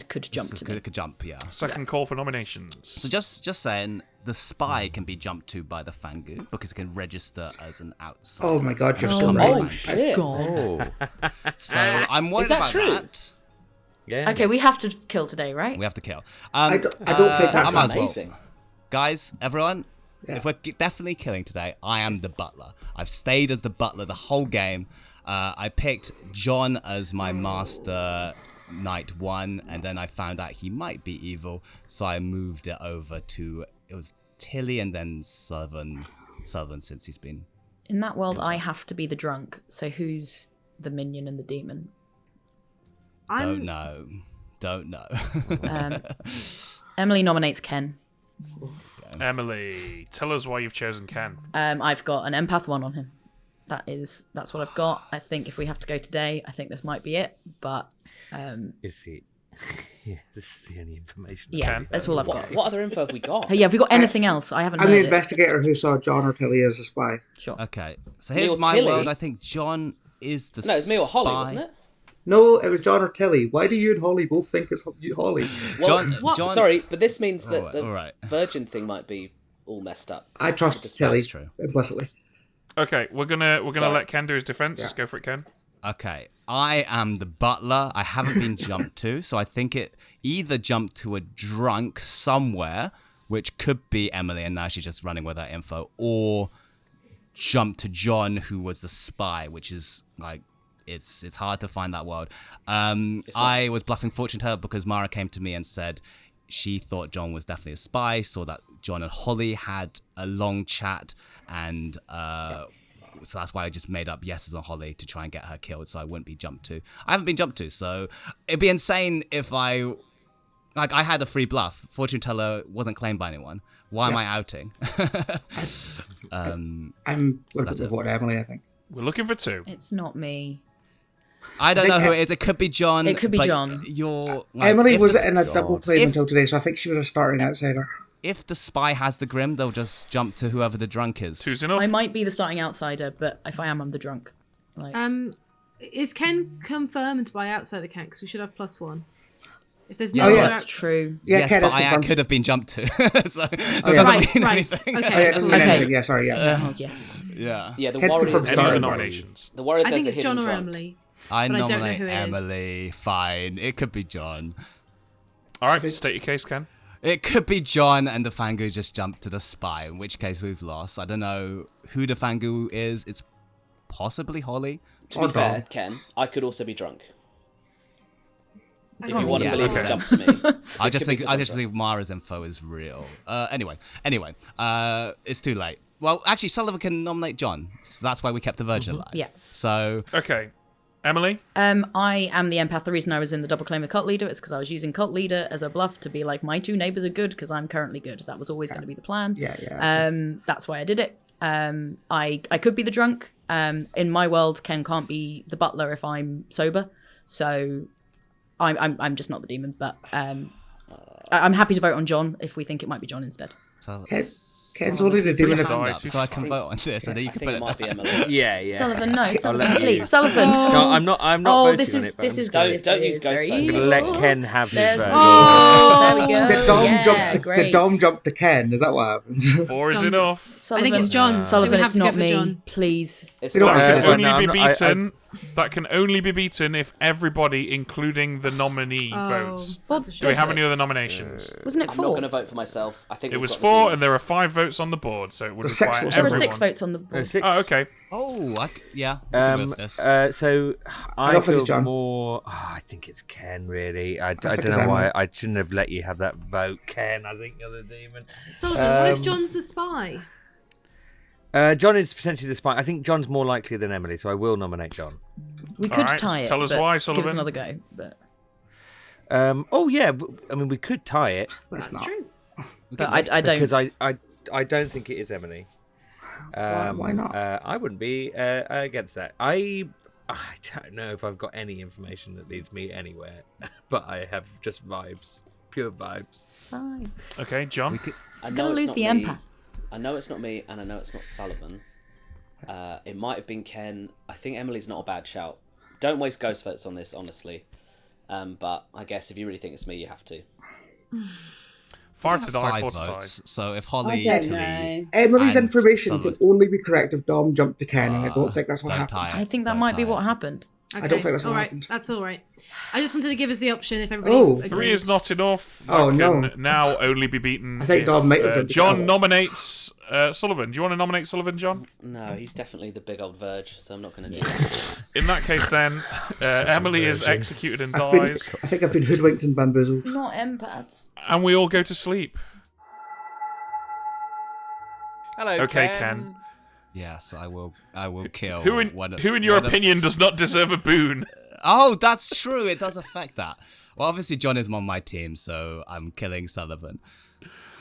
could jump to me. Could jump, yeah. Second call for nominations. So just saying, the spy can be jumped to by the Fangu because it can register as an outsider. Oh my God, you're so right. Oh shit! God. So I'm worried about that. Yeah. Okay, we have to kill today, right? We have to kill. I don't think that's amazing. Guys, everyone, if we're definitely killing today, I am the butler. I've stayed as the butler the whole game. I picked John as my master night 1, and then I found out he might be evil, so I moved it over to... It was Tilly and then Sullivan since he's been... In that world, I have to be the drunk, so who's the minion and the demon? Don't know. Emily nominates Ken. Emily, tell us why you've chosen Ken. I've got an empath 1 on him. That's what I've got. I think if we have to go today, I think this might be it. But Is he? Yeah, this is the only information. Yeah, that's all I've got. What other info have we got? Hey, have we got anything else? I haven't. I'm heard the it. investigator who saw John or Tilly as a spy. Sure. Okay, so here's Me or my Tilly? world. I think John is the No, it's me or Holly, spy. wasn't it? No, it was John or Tilly. Why do you and Holly both think it's Holly? Well, John. Sorry, but this means that the all right. Virgin thing might be all messed up. I trust Tilly That's true. implicitly. Okay, we're gonna let Ken do his defense. Yeah. Go for it, Ken. Okay, I am the butler. I haven't been jumped to, so I think it either jumped to a drunk somewhere, which could be Emily, and now she's just running with that info, or jumped to John, who was the spy, which is like it's hard to find that world. I was bluffing fortune teller because Mara came to me and said she thought John was definitely a spy, saw that John and Holly had a long chat, and so that's why I just made up yeses on Holly to try and get her killed so I wouldn't be jumped to. I haven't been jumped to, so it'd be insane if I had a free bluff. Fortune teller wasn't claimed by anyone. Why am I outing? I'm looking for Emily, I think. We're looking for 2. It's not me. I don't know who it is. It could be John. It could be John. Emily was in a double play until today, so I think she was a starting outsider. If the spy has the grim, they'll just jump to whoever the drunk is. 2's enough. I might be the starting outsider, but if I am, I'm the drunk. Like... Is Ken confirmed by outsider Ken? Because we should have +1. If there's no, that's true. Yeah, yes, Ken but I could have been jumped to, so it doesn't mean anything. Okay. It doesn't mean anything. Yeah, sorry. Yeah. Yeah. The Ken's worry confirmed is starting. nominations. The worry I think there's it's a hidden John or drunk. Emily. I but I don't know nominate who it is. Emily. Fine, it could be John. All right, state your case, Ken. It could be John and the Fangu just jumped to the spy, in which case we've lost. I don't know who the Fangu is. It's possibly Holly. To be fair, Ken, I could also be drunk. If you want to Yes, believe okay. it's jumped to me. I just think Mara's info is real. Anyway, it's too late. Well, actually, Sullivan can nominate John, so that's why we kept the Virgin alive. Yeah. So okay, Emily. I am the empath. The reason I was in the double claim of cult leader is because I was using cult leader as a bluff to be like, my 2 neighbors are good because I'm currently good. That was always going to be the plan. Yeah. That's why I did it. I could be the drunk. In my world, Ken can't be the butler if I'm sober. So I'm just not the demon. But I'm happy to vote on John if we think it might be John instead. So Ken's only the demon so I can vote on this, and then you can put it might be down. Emily. Yeah. Sullivan, no, Sullivan, let please, you. Sullivan. No, I'm not. I'm not. Oh, voting this on is it, but this I'm is just gonna- Don't use this is very Ghostface. I'm evil. gonna let Ken have his There's- vote. Oh, there we go. The dom Yeah, jumped. great. The dom jumped to Ken. Is that what happened? 4 is John. enough. Sullivan, I think it's John. Sullivan, It would it's have to not go for me. John. Please. It's We don't not- have to That do can that. only No, be I'm not- beaten. That can only be beaten if everybody, including the nominee, votes. That's a Do we shame. have any other nominations? Wasn't it I'm 4? not going to vote for myself. I think It we've was got the 4, demon. and there are 5 votes on the board, so it would The 6 require votes. There were everyone. 6 votes on the board. 6. Oh, okay. Oh, yeah. we can go with this. So I I don't think feel it's John. more. I think it's Ken. Really, I think don't it's know why Emily. I shouldn't have let you have that vote, Ken. I think you're the demon. Sullivan, what if John's the spy? John is potentially the spy. I think John's more likely than Emily, so I will nominate John. We All could right, tie it. tell us but why, Give Sullivan. us another go. But Oh yeah, I mean we could tie it. That's true. I don't. Because I don't think it is Emily. Why not? I wouldn't be against that. I don't know if I've got any information that leads me anywhere, but I have just vibes, pure vibes. Fine. Okay, John. I'm gonna lose the empath. I know it's not me, and I know it's not Sullivan. It might have been Ken. I think Emily's not a bad shout. Don't waste ghost votes on this, honestly. But I guess if you really think it's me, you have to. 5 to die, 5 4 to votes. tie. So if Holly, I don't Tilly, know. Emily's and information Sullivan- could only be correct if Dom jumped to Ken, and I don't think that's what don't happened. tie it. I think that Don't might be tie what it. happened. Okay. don't think that's what all right. happened. That's all right. I just wanted to give us the option if everybody. Oh. agrees. 3 is not enough. That Oh, can no. now only be beaten. I think if, Dom might have jumped to John Ken. nominates Sullivan. Do you want to nominate Sullivan, John? No, he's definitely the big old verge, so I'm not going to do that. In that case, then, Emily is virgin. executed and I think, dies, I think I've been hoodwinked and bamboozled. Not empaths. and we all go to sleep. Hello, Okay, Ken. Ken. Yes, I will kill. Who in your opinion does not deserve a boon? Oh, that's true. It does affect that. Well, obviously John is on my team, so I'm killing Sullivan.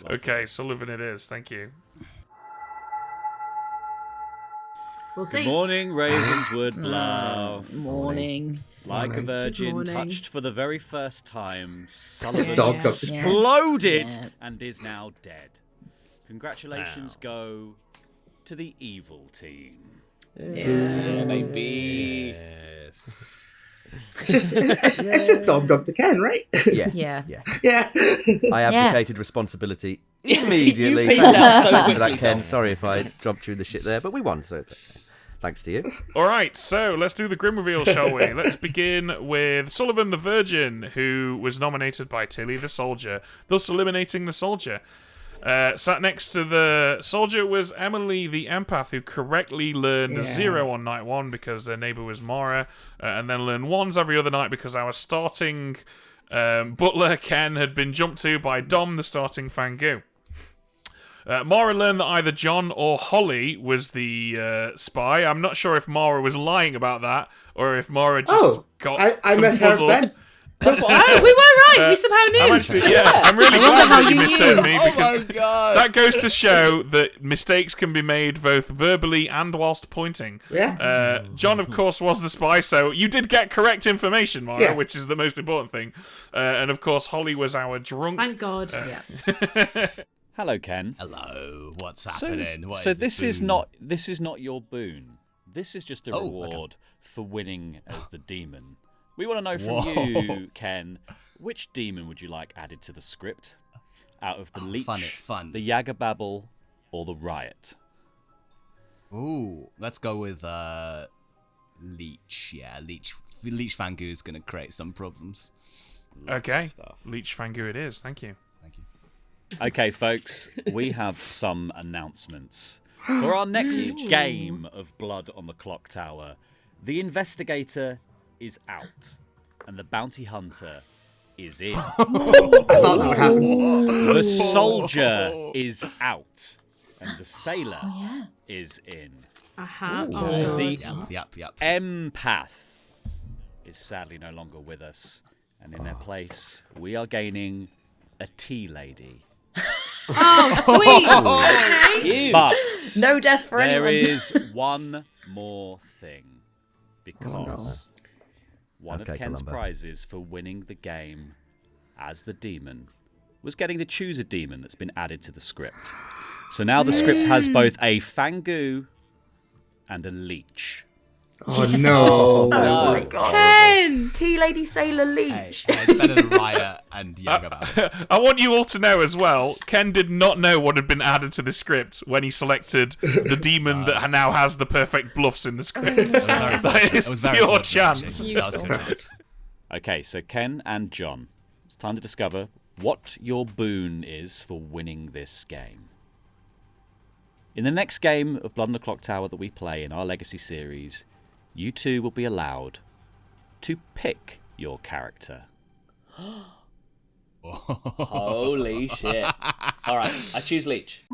Okay, Sullivan it is. Thank you. We'll see. Good morning, Ravenswood Bluff. Morning. Like a Morning. virgin, Good morning. touched for the very first time, Just Sullivan dogged up. Yeah. exploded Yeah. and is now dead. Congratulations go to the evil team. Yeah, baby. Yes. It's just Dom jumped to Ken, right? Yeah. Yeah. Yeah. I abdicated responsibility immediately. You peaced Thank out so you for quickly, that, Ken. Dom. Sorry if I dropped you the shit there, but we won, so it's okay. Thanks to you. All right, so let's do the Grim reveal, shall we? Let's begin with Sullivan the Virgin, who was nominated by Tilly the Soldier, thus eliminating the Soldier. Sat next to the Soldier was Emily the Empath, who correctly learned a 0 on night 1 because their neighbour was Mara, and then learned 1s every other night because our starting butler, Ken, had been jumped to by Dom, the starting Fangu. Mara learned that either John or Holly was the spy. I'm not sure if Mara was lying about that or if Mara just got I misheard Ben. We were right. We somehow knew. I'm really glad that you misheard me Oh because my God. that goes to show that mistakes can be made both verbally and whilst pointing. Yeah. John, of course, was the spy, so you did get correct information, Mara, which is the most important thing. And of course, Holly was our drunk. Thank God. Hello, Ken. Hello. What's happening? This is not your boon. This is just a reward for winning as the demon. We want to know from you, Ken, which demon would you like added to the script? Out of the Leech, fun. the Yagababble, or the Riot? Ooh, let's go with Leech. Yeah, Leech Fangu is going to create some problems. Okay, Leech Fangu it is. Thank you. Okay, folks, we have some announcements. For our next game of Blood on the Clocktower, the investigator is out, and the bounty hunter is in. I thought that would happen. The soldier is out, and the sailor is in. The empath is sadly no longer with us, and in their place, we are gaining a tea lady. Oh, sweet. Okay. But no death for there anyone. is one more thing, because one of Ken's Columbo. prizes for winning the game as the demon was getting to choose a demon that's been added to the script. So now the script has both a Fangu and a Leech. Oh no! Oh my God! Ken! Tea Lady Sailor Leech. Hey, it's better than Riot and Yagabab. I want you all to know as well, Ken did not know what had been added to the script when he selected the demon that now has the perfect bluffs in the script. That is pure chance. Okay, so Ken and John, it's time to discover what your boon is for winning this game. In the next game of Blood on the Clocktower that we play in our Legacy series, you two will be allowed to pick your character. Holy shit. Alright, I choose Leech.